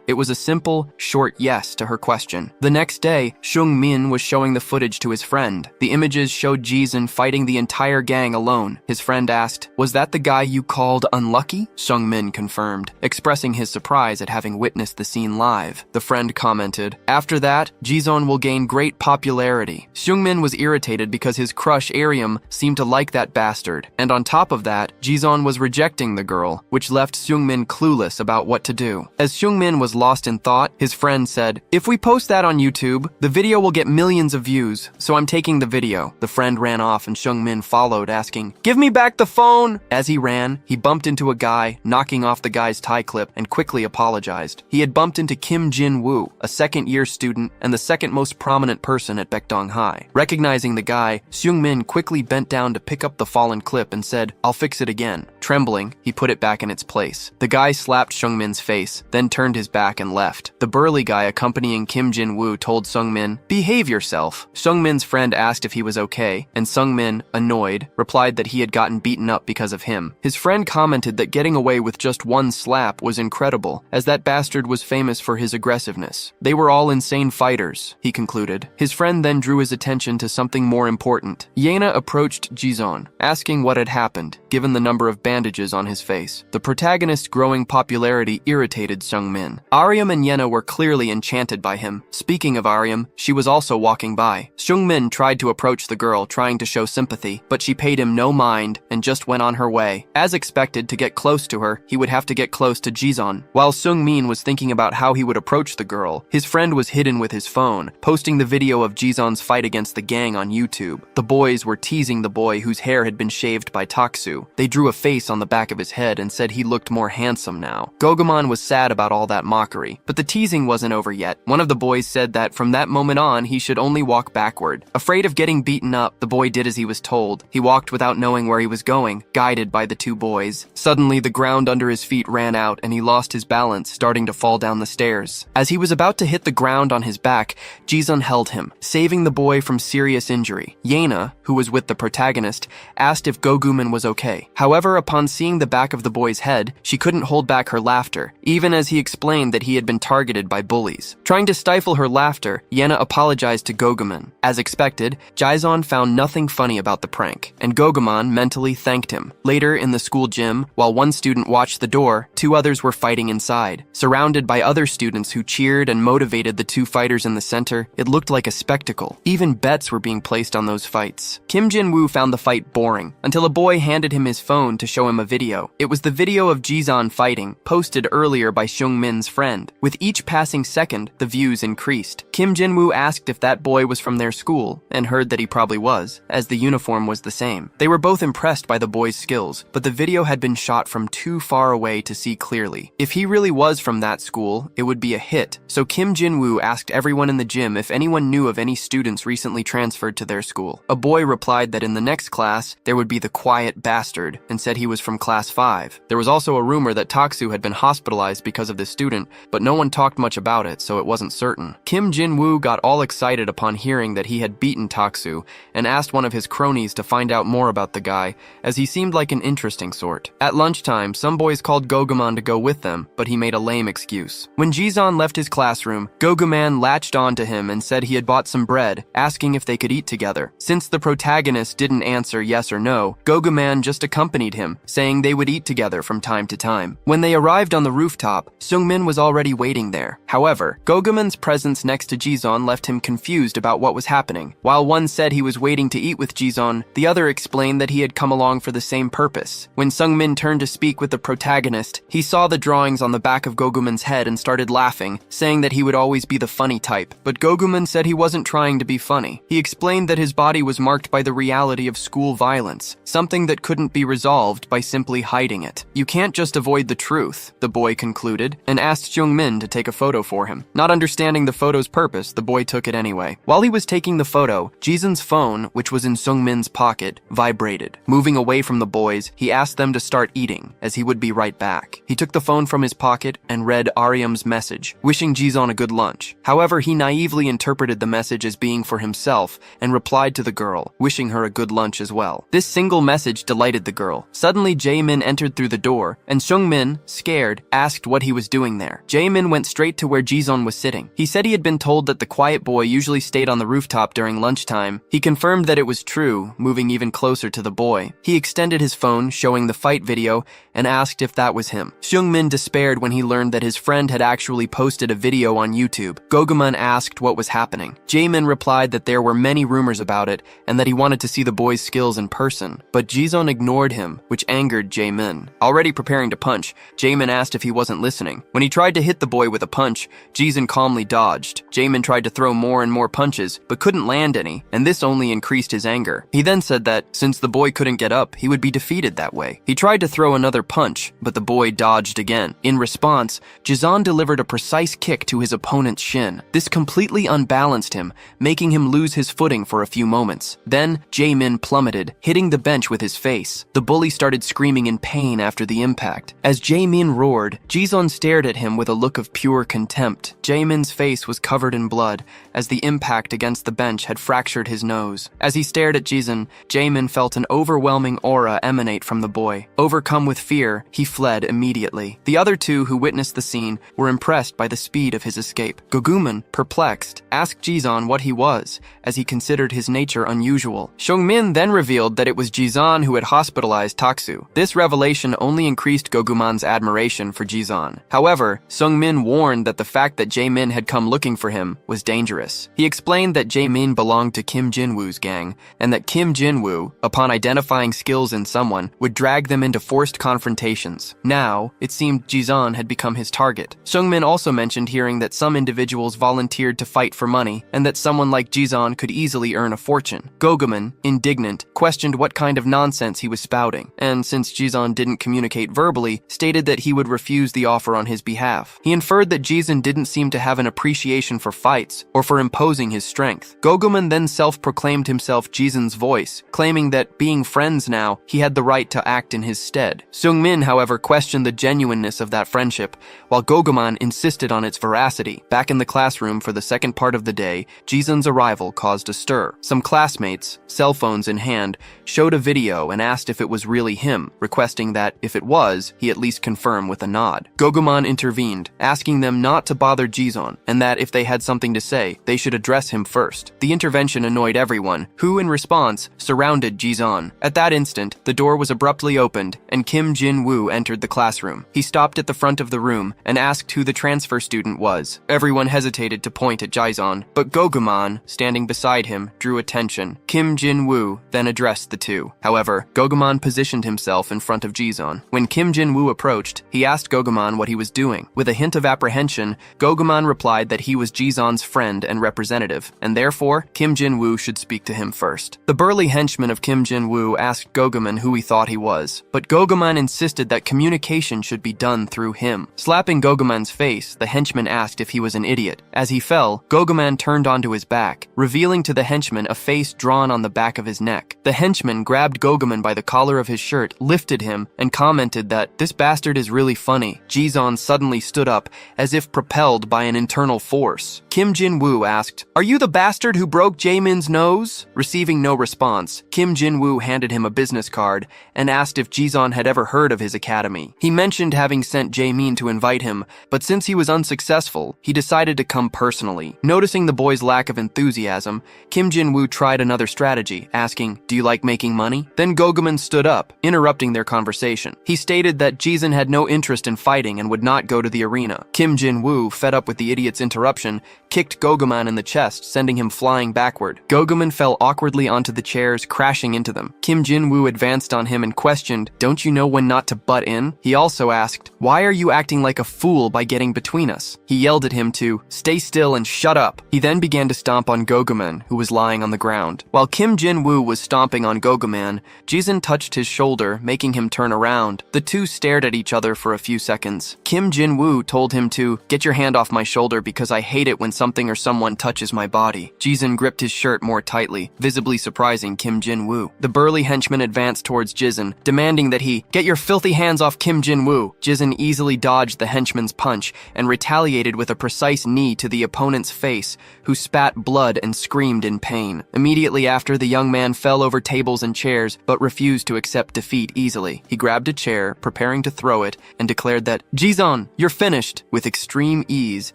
It was a simple, short yes to her question. The next day, Seung-min was showing the footage to his friend. The images showed Jison fighting the entire gang alone. His friend asked, "Was that the guy you called unlucky?" Seung-min confirmed, expressing his surprise at having witnessed the scene live. The friend commented, "After that, Jison will gain great popularity." Seung-min was irritated because his crush Ariam seemed to like that bastard, and on top of that, Jison was rejecting the girl, which left Seung-min clueless about what to do. As Seung-min was lost in thought, his friend said, "If we post that on YouTube, the video will get millions of views, so I'm taking the video." The friend ran off and Seung-min followed, asking, "Give me back the phone!" As he ran, he bumped into a guy, knocking off the guy's tie clip, and quickly apologized. He had bumped into Kim Jin-woo, a second-year student and the second most prominent person at Baekdong High. Recognizing the guy, Seung-min quickly bent down to pick up the fallen clip and said, "I'll fix it again." Trembling, he put it back in its place. The guy slapped Seung-min's face, then turned his back and left. The burly guy accompanying Kim Jin-woo told Seung-min, "Behave yourself." Seung-min's friend asked if he was okay, and Seung-min, annoyed, replied that he had gotten beaten up because of him. His friend commented that getting away with just one slap was incredible, as that bastard was famous for his aggressiveness. They were all insane fighters, he concluded. His friend then drew his attention to something more important. Yena approached Jison, asking what had happened, given the number of bandages on his face. The protagonist's growing popularity irritated Seung-min. Ariam and Yena were clearly enchanted by him. Speaking of Ariam, she was also walking by. Seung-min tried to approach the girl, trying to show sympathy, but she paid him no mind and just went on her way. As expected, to get close to her, he would have to get close to Jison. While Seung-min was thinking about how he would approach the girl, his friend was hidden with his phone, posting the video of Jison's fight against the gang on YouTube. The boys were teasing the boy whose hair had been shaved by Taksu. They drew a face on the back of his head and said he looked more handsome now. Gogumon was sad about all that mockery, but the teasing wasn't over yet. One of the boys said that from that moment on, he should only walk backward. Afraid of getting beaten up, the boy did as he was told. He walked without knowing where he was going, guided by the two boys. Suddenly, the ground under his feet ran out and he lost his balance, starting to fall down the stairs. As he was about to hit the ground on his back, Jison held him, saving the boy from serious injury. Yena, who was with the protagonist, asked if Gogumon was okay. However, upon seeing the back of the boy's head, she couldn't hold back her laughter, even as he explained that he had been targeted by bullies. Trying to stifle her laughter, Yena apologized to Gogumon. As expected, Jison found nothing funny about the prank, and Gogumon mentally thanked him. Later, in the school gym, while one student watched the door, two others were fighting inside. Surrounded by other students who cheered and motivated the two fighters in the center, it looked like a spectacle. Even bets were being placed on those fights. Kim Jin-woo found the fight boring, until a boy handed him his phone to show him a video. It was the video of Jison fighting, posted earlier by Seung-min's friend. With each passing second, the views increased. Kim Jin-woo asked if that boy was from their school, and heard that he probably was, as the uniform was the same. They were both impressed by the boy's skills, but the video had been shot from too far away to see clearly. If he really was from that school, it would be a hit. So Kim Jin-woo asked everyone in the gym if anyone knew of any students recently transferred to their school. A boy replied that in the next class, there would be the quiet bastard, and said he was from class 5. There was also a rumor that Taksu had been hospitalized because of this student, but no one talked much about it, so it wasn't certain. Kim Jin-woo got all excited upon hearing that he had beaten Taksu, and asked one of his cronies to find out more about the guy, as he seemed like an interesting sort. At lunchtime, some boys called Gogumon to go with them, but he made a lame excuse. When Jison left his classroom, Gogumon latched onto him and said he had bought some bread, asking if they could eat together. Since the protagonist didn't answer yes or no, Gogumon just accompanied him, saying they would eat together from time to time. When they arrived on the rooftop, Seung-min was already waiting there. However, Goguman's presence next to Jizon left him confused about what was happening. While one said he was waiting to eat with Jizon, the other explained that he had come along for the same purpose. When Sungmin turned to speak with the protagonist, he saw the drawings on the back of Goguman's head and started laughing, saying that he would always be the funny type. But Goguman said he wasn't trying to be funny. He explained that his body was marked by the reality of school violence, something that couldn't be resolved by simply hiding it. You can't just avoid the truth, the boy concluded, and asked Jungmin to take a photo for him. Not understanding the photo's purpose, the boy took it anyway. While he was taking the photo, Jison's phone, which was in Sungmin's pocket, vibrated. Moving away from the boys, he asked them to start eating, as he would be right back. He took the phone from his pocket and read Aryam's message, wishing Jison a good lunch. However, he naively interpreted the message as being for himself and replied to the girl, wishing her a good lunch as well. This single message delighted the girl. Suddenly, Jaemin entered through the door, and Sungmin, scared, asked what he was doing there. Jaemin went straight to where Jison was sitting. He said he had been told that the quiet boy usually stayed on the rooftop during lunchtime. He confirmed that it was true, moving even closer to the boy. He extended his phone, showing the fight video, and asked if that was him. Sungmin despaired when he learned that his friend had actually posted a video on YouTube. Goguman asked what was happening. Jaemin replied that there were many rumors about it, and that he wanted to see the boy's skills in person. But Jison ignored him, which angered Jaemin. Already preparing to punch, Jaemin asked if he wasn't listening. When he tried to hit the boy with a punch, Jison calmly dodged. Jaemin tried to throw more and more punches, but couldn't land any, and this only increased his anger. He then said that, since the boy couldn't get up, he would be defeated that way. He tried to throw another punch, but the boy dodged again. In response, Jison delivered a precise kick to his opponent's shin. This completely unbalanced him, making him lose his footing for a few moments. Then, Jaemin plummeted, hitting the bench with his face. The bully started screaming in pain after the impact. As Jaemin roared, Jison stared at him with a look of pure contempt. Jaemin's face was covered in blood, as the impact against the bench had fractured his nose. As he stared at Jison, Jaemin felt an overwhelming aura emanate from the boy. Overcome with fear, he fled immediately. The other two who witnessed the scene were impressed by the speed of his escape. Goguman, perplexed, asked Jison what he was, as he considered his nature unusual. Sungmin then revealed that it was Jison who had hospitalized Taksu. This revelation only increased Goguman's admiration for Jison. However, Sungmin warned that the fact that Jaemin had come looking for him was dangerous. He explained that Jaemin belonged to Kim Jinwoo's gang, and that Kim Jinwoo, upon identifying skills in someone, would drag them into forced confrontations. Now, it seemed Jison had become his target. Sungmin also mentioned hearing that some individuals volunteered to fight for money, and that someone like Jison could easily earn a fortune. Goguman, indignant, questioned what kind of nonsense he was spouting, and since Jison didn't communicate verbally, stated that he would refuse the offer on his behalf. He inferred that Jison didn't seem to have an appreciation for fights, or for imposing his strength. Goguman then self-proclaimed himself Jison's voice, claiming that, being friends now, he had the right to act in his stead. Sungmin, however, questioned the genuineness of that friendship, while Goguman insisted on its veracity. Back in the classroom for the second part of the day, Jison's arrival caused a stir. Some classmates, cell phones in hand, showed a video and asked if it was really him, requesting that, if it was, he at least confirm with a nod. Goguman intervened, asking them not to bother Jison, and that if they had something to say, they should address him first. The intervention annoyed everyone, who, in response, surrounded Jison. At that instant, the door was abruptly opened, and Kim Jin-woo entered the classroom. He stopped at the front of the room and asked who the transfer student was. Everyone hesitated to point at Jison, but Goguman, standing beside him, drew attention. Kim Jin-woo then addressed the two. However, Goguman positioned himself in front of Jison. When Kim Jin-woo approached, he asked Goguman what he was doing. With a hint of apprehension, Goguman replied that he was Jison's friend and representative, and therefore, Kim Jin-woo should speak to him first. The burly henchman of Kim Jin-woo asked Goguman who he thought he was, but Goguman insisted that communication should be done through him. Slapping Goguman's face, the henchman asked if he was an idiot. As he fell, Goguman turned onto his back, revealing to the henchman a face drawn on the back of his neck. The henchman grabbed Goguman by the collar of his shirt, lifted him, and commented that, "This bastard is really funny." Jison suddenly stood up, as if propelled by an internal force. Kim Jin-woo asked, "Are you the bastard who broke Jaemin's nose?" Receiving no response, Kim Jin-woo handed him a business card and asked if Jison had ever heard of his academy. He mentioned having sent Jaemin to invite him, but since he was unsuccessful, he decided to come personally. Noticing the boy's lack of enthusiasm, Kim Jin-woo tried another strategy, asking, "Do you like making money?" Then Goguman stood up, interrupting their conversation. He stated that Jison had no interest in fighting and would not go to the arena. Kim Jin-woo Jin-woo, fed up with the idiot's interruption, kicked Goguman in the chest, sending him flying backward. Goguman fell awkwardly onto the chairs, crashing into them. Kim Jin-woo advanced on him and questioned, "Don't you know when not to butt in?" He also asked, "Why are you acting like a fool by getting between us?" He yelled at him to stay still and shut up. He then began to stomp on Goguman, who was lying on the ground. While Kim Jin-woo was stomping on Goguman, Jizun touched his shoulder, making him turn around. The two stared at each other for a few seconds. Kim Jin-woo told him to get your hand off my shoulder because I hate it when something or someone touches my body. Jizun gripped his shirt more tightly, visibly surprising Kim Jin-woo. The burly henchman advanced towards Jizun, demanding that he get your filthy hands off Kim Jin-woo. Jizun easily dodged the henchman's punch and retaliated with a precise knee to the opponent's face, who spat blood and screamed in pain. Immediately after, the young man fell over tables and chairs, but refused to accept defeat easily. He grabbed a chair, preparing to throw it, and declared that, "Jizun, you're finished." With extreme ease,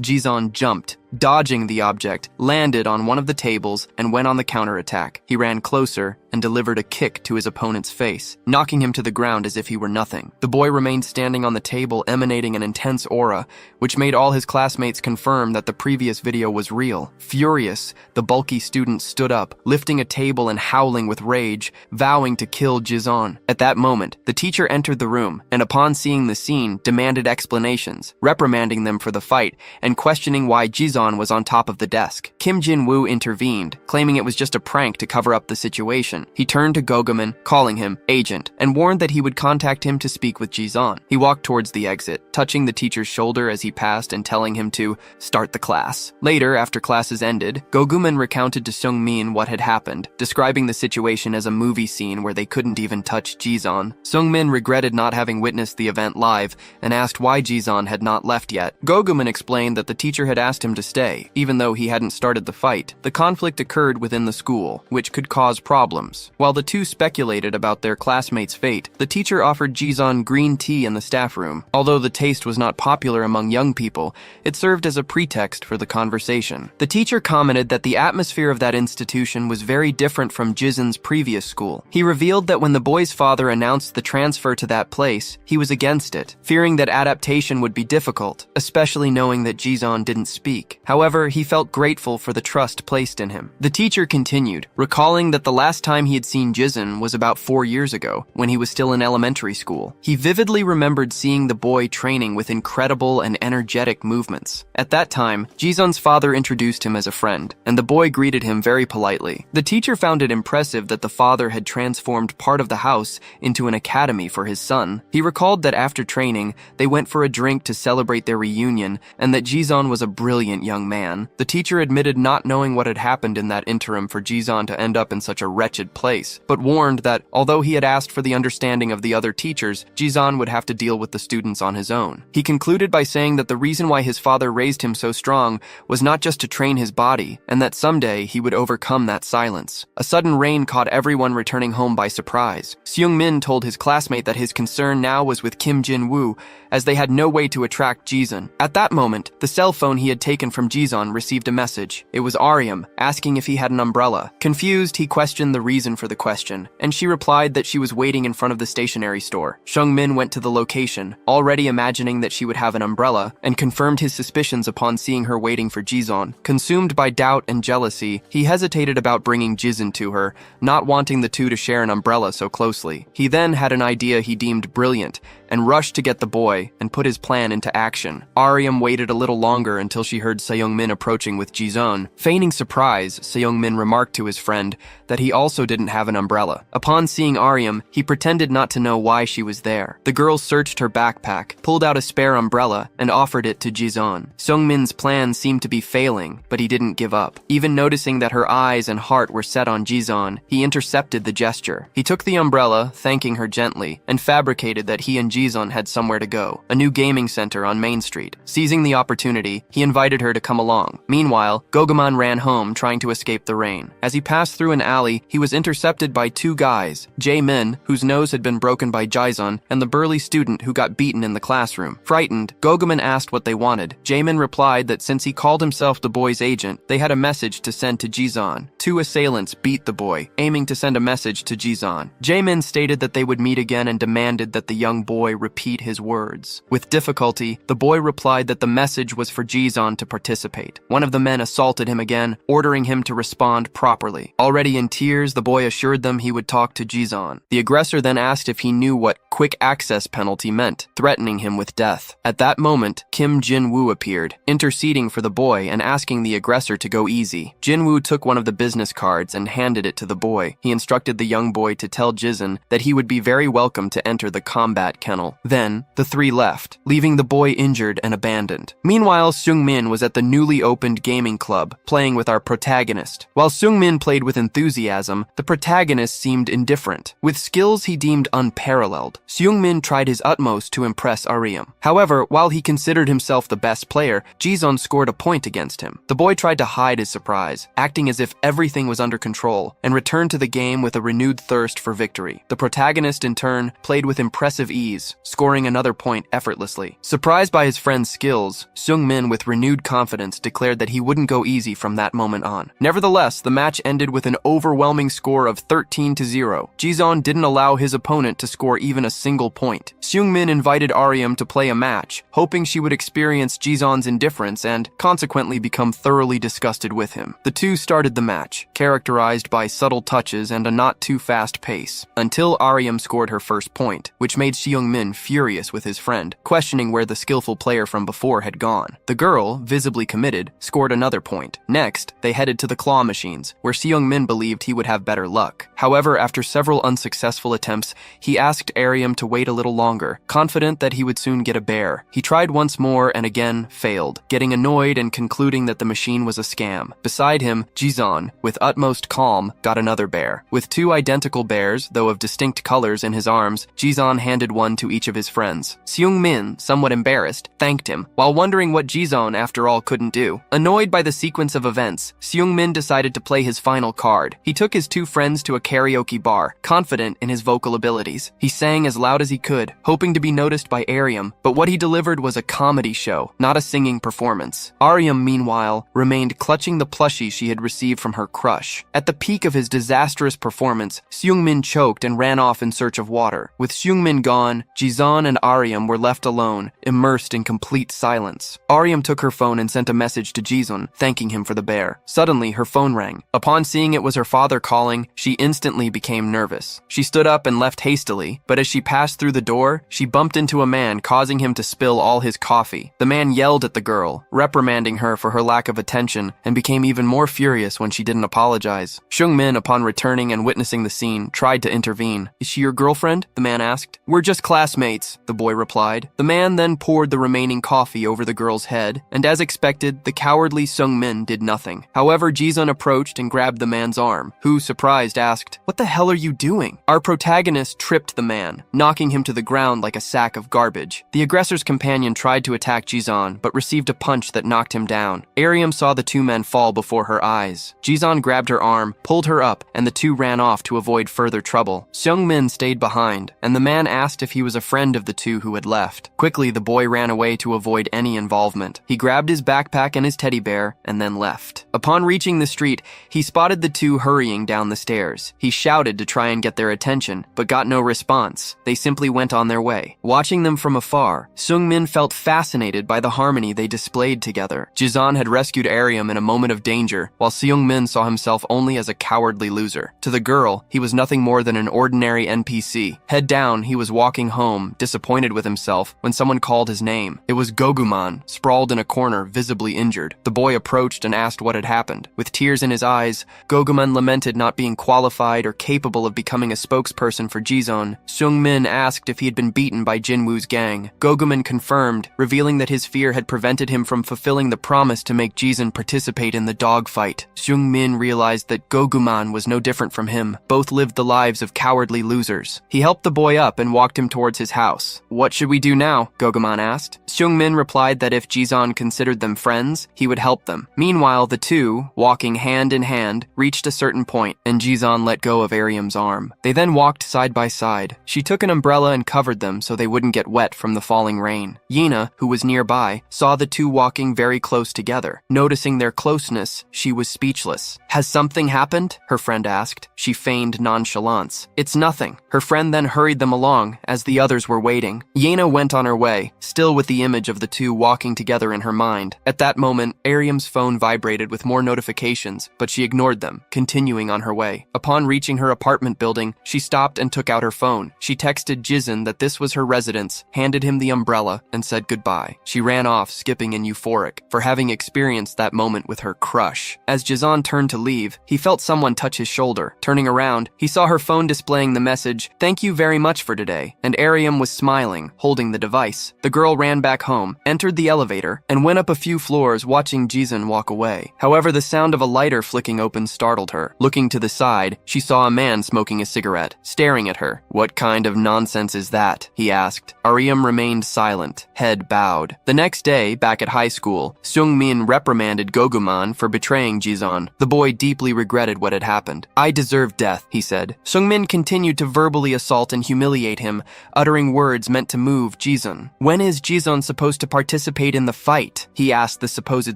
Jizun jumped, dodging the object, landed on one of the tables, and went on the counterattack. He ran closer and delivered a kick to his opponent's face, knocking him to the ground as if he were nothing. The boy remained standing on the table, emanating an intense aura, which made all his classmates confirm that the previous video was real. Furious, the bulky student stood up, lifting a table and howling with rage, vowing to kill Jizun. At that moment, the teacher entered the room, and upon seeing the scene, demanded explanations, reprimanding them for the fight, and questioning why Jizun was on top of the desk. Kim Jin-woo intervened, claiming it was just a prank to cover up the situation. He turned to Goguman, calling him agent, and warned that he would contact him to speak with Jizun. He walked towards the exit, touching the teacher's shoulder as he passed and telling him to start the class. Later, after classes ended, Goguman recounted to Seung-min what had happened, describing the situation as a movie scene where they couldn't even touch Jizun. Seung-min regretted not having witnessed the event live and asked why Jizun had not left yet. Goguman explained that the teacher had asked him to stay, even though he hadn't started the fight. The conflict occurred within the school, which could cause problems. While the two speculated about their classmates' fate, the teacher offered Jizun green tea in the staff room. Although the taste was not popular among young people, it served as a pretext for the conversation. The teacher commented that the atmosphere of that institution was very different from Jizun's previous school. He revealed that when the boy's father announced the transfer to that place, he was against it, fearing that adaptation would be difficult, especially knowing that Jizun didn't speak. However, he felt grateful for the trust placed in him. The teacher continued, recalling that the last time he had seen Jizun was about 4 years ago, when he was still in elementary school. He vividly remembered seeing the boy training with incredible and energetic movements. At that time, Jizun's father introduced him as a friend, and the boy greeted him very politely. The teacher found it impressive that the father had transformed part of the house into an academy for his son. He recalled that after training, they went for a drink to celebrate their reunion, and that Jizun was a brilliant young man. The teacher admitted not knowing what had happened in that interim for Jizun to end up in such a wretched place, but warned that although he had asked for the understanding of the other teachers, Jizun would have to deal with the students on his own. He concluded by saying that the reason why his father raised him so strong was not just to train his body, and that someday he would overcome that silence. A sudden rain caught everyone returning home by surprise. Seung-min told his classmate that his concern now was with Kim Jin-woo, as they had no way to attract Jizun. At that moment, the cell phone he had taken from Jizun received a message. It was Aryam, asking if he had an umbrella. Confused, he questioned the reason for the question, and she replied that she was waiting in front of the stationery store. Seung-min went to the location, already imagining that she would have an umbrella, and confirmed his suspicions upon seeing her waiting for Jizun. Consumed by doubt and jealousy, he hesitated about bringing Jizun to her, not wanting the two to share an umbrella so closely. He then had an idea he deemed brilliant, and rushed to get the boy and put his plan into action. Aryam waited a little longer until she heard Seung-min approaching with Jizun. Feigning surprise, Seung-min remarked to his friend that he also didn't have an umbrella. Upon seeing Aryam, he pretended not to know why she was there. The girl searched her backpack, pulled out a spare umbrella, and offered it to Jizun. Seung-min's plan seemed to be failing, but he didn't give up. Even noticing that her eyes and heart were set on Jizun, he intercepted the gesture. He took the umbrella, thanking her gently, and fabricated that he and Jizun had somewhere to go, a new gaming center on Main Street. Seizing the opportunity, he invited her to to come along. Meanwhile, Gogumon ran home trying to escape the rain. As he passed through an alley, he was intercepted by two guys, Jae-min, whose nose had been broken by Jae-sun, and the burly student who got beaten in the classroom. Frightened, Gogumon asked what they wanted. Jae-min replied that since he called himself the boy's agent, they had a message to send to Jae-sun. Two assailants beat the boy, aiming to send a message to Jae-sun. Jae-min stated that they would meet again and demanded that the young boy repeat his words. With difficulty, the boy replied that the message was for Jae-sun to participate. One of the men assaulted him again, ordering him to respond properly. Already in tears, the boy assured them he would talk to Jae-sun. The aggressor then asked if he knew what quick access penalty meant, threatening him with death. At that moment, Kim Jin-woo appeared, interceding for the boy and asking the aggressor to go easy. Jin-woo took one of the business cards and handed it to the boy. He instructed the young boy to tell Jizun that he would be very welcome to enter the combat kennel. Then, the three left, leaving the boy injured and abandoned. Meanwhile, Seung-min was at the newly opened gaming club, playing with our protagonist. While Seung-min played with enthusiasm, the protagonist seemed indifferent. With skills he deemed unparalleled, Seung-min tried his utmost to impress Aryum. However, while he considered himself the best player, Jae-sun scored a point against him. The boy tried to hide his surprise, acting as if everything was under control, and returned to the game with a renewed thirst for victory. The protagonist, in turn, played with impressive ease, scoring another point effortlessly. Surprised by his friend's skills, Seung-min with renewed confidence declared that he wouldn't go easy from that moment on. Nevertheless, the match ended with an overwhelming score of 13-0. Jae-sun didn't allow his opponent to score even a single point. Seung-min invited Aryum to play a match, hoping she would experience Jae-sun's indifference and, consequently, become thoroughly disgusted with him. The two started the match, characterized by subtle touches and a not-too-fast pace, until Aryum scored her first point, which made Seung-min furious with his friend, questioning where the skillful player from before had gone. The girl, visibly committed, scored another point. Next, they headed to the claw machines, where Seung-min believed he would have better luck. However, after several unsuccessful attempts, he asked Aryum to wait a little longer, confident that he would soon get a bear. He tried once more and again failed, getting annoyed and concluding that the machine was a scam. Beside him, Jae-sun, with utmost calm, got another bear. With two identical bears, though of distinct colors, in his arms, Jae-sun handed one to each of his friends. Seung-min, somewhat embarrassed, thanked him, while wondering what Jae-sun, after all, couldn't do. Annoyed by the sequence of events, Seung-min decided to play his final card. He took his two friends to a karaoke bar, confident in his vocal abilities. He sang as loud as he could, hoping to be noticed by Aryum, but what he delivered was a comedy show, not a singing performance. Aryum, meanwhile, remained clutching the plushie she had received from her crush. At the peak of his disastrous performance, Seung-min choked and ran off in search of water. With Seung-min gone, Jae-sun and Aryum were left alone, immersed in complete silence. Aryum took her phone and sent a message to Jae-sun, thanking him for the bear. Suddenly, her phone rang. Upon seeing it was her father calling, she instantly became nervous. She stood up and left hastily, but as she passed through the door, she bumped into a man, causing him to spill all his coffee. The man yelled at the girl, reprimanding her for her lack of attention, and became even more furious when she didn't apologize. Seung-min, upon returning and witnessing the scene, tried to intervene. "Is she your girlfriend?" the man asked. "We're just classmates," the boy replied. The man then poured the remaining coffee over the girl's head, and as expected, the cowardly Seung-min did nothing. However, Jae-sun approached and grabbed the man's arm, who, surprised, asked, "What the hell are you doing?" Our protagonist tripped the man, knocking him to the ground like a sack of garbage. The aggressor's companion tried to attack Jae-sun, but received a punch that knocked him down. Aryum saw the two men fall before her eyes. Jae-sun grabbed her arm, pulled her up, and the two ran off to avoid further trouble. Seung-min stayed behind, and the man asked if he was a friend of the two who had left. Quickly, the boy ran away to avoid any involvement. He grabbed his backpack and his teddy bear, and then left. Upon reaching the street, he spotted the two hurrying down the stairs. He shouted to try and get their attention, but got no response. They simply went on their way. Watching them from afar, Seung-min felt fascinated by the harmony they displayed together. Jae-sun had rescued Aryum in a moment of danger, while Seung-min saw himself only as a cowardly loser. To the girl, he was nothing more than an ordinary NPC. Head down, he was walking home, disappointed with himself, when someone called his name. It was Gogumon, sprawled in a corner, visibly injured. The boy approached and asked what had happened. With tears in his eyes, Gogumon lamented not being qualified or capable of becoming a spokesperson for Jae-sun. Seung-min asked if he had been beaten by Jinwoo's gang. Gogumon confirmed, revealing that his fear had prevented him from fulfilling the promise to make Jae-sun participate in the dogfight. Seung-min realized that Gogumon was no different from him. Both lived the lives of cowardly losers. He helped the boy up and walked him towards his house. "What should we do now?" Gogumon asked. Seung-min replied that if Jae-sun considered the them friends, he would help them. Meanwhile, the two, walking hand in hand, reached a certain point, and Jizon let go of Aryam's arm. They then walked side by side. She took an umbrella and covered them so they wouldn't get wet from the falling rain. Yina, who was nearby, saw the two walking very close together. Noticing their closeness, she was speechless. "Has something happened?" her friend asked. She feigned nonchalance. "It's nothing." Her friend then hurried them along as the others were waiting. Yena went on her way, still with the image of the two walking together in her mind. At that moment, Aryam's phone vibrated with more notifications, but she ignored them, continuing on her way. Upon reaching her apartment building, she stopped and took out her phone. She texted Jizon that this was her residence, handed him the umbrella, and said goodbye. She ran off, skipping and euphoric, for having experienced that moment with her crush. As Jizon turned to leave, he felt someone touch his shoulder. Turning around, he saw her phone displaying the message, "Thank you very much for today," and Aryam was smiling, holding the device. The girl ran back home, entered the elevator, and went up a few floors watching Jizon walk away. However, the sound of a lighter flicking open startled her. Looking to the side, she saw a man smoking a cigarette, staring at her. "What kind of nonsense is that?" he asked. Aryam remained silent, head bowed. The next day, back at high school, Seung-min reprimanded Goguman for betraying Jizon. The boy deeply regretted what had happened. "I deserve death," he said. Seung-min continued to verbally assault and humiliate him, uttering words meant to move Jizon. "When is Jizon supposed to participate in the fight?" he asked the supposed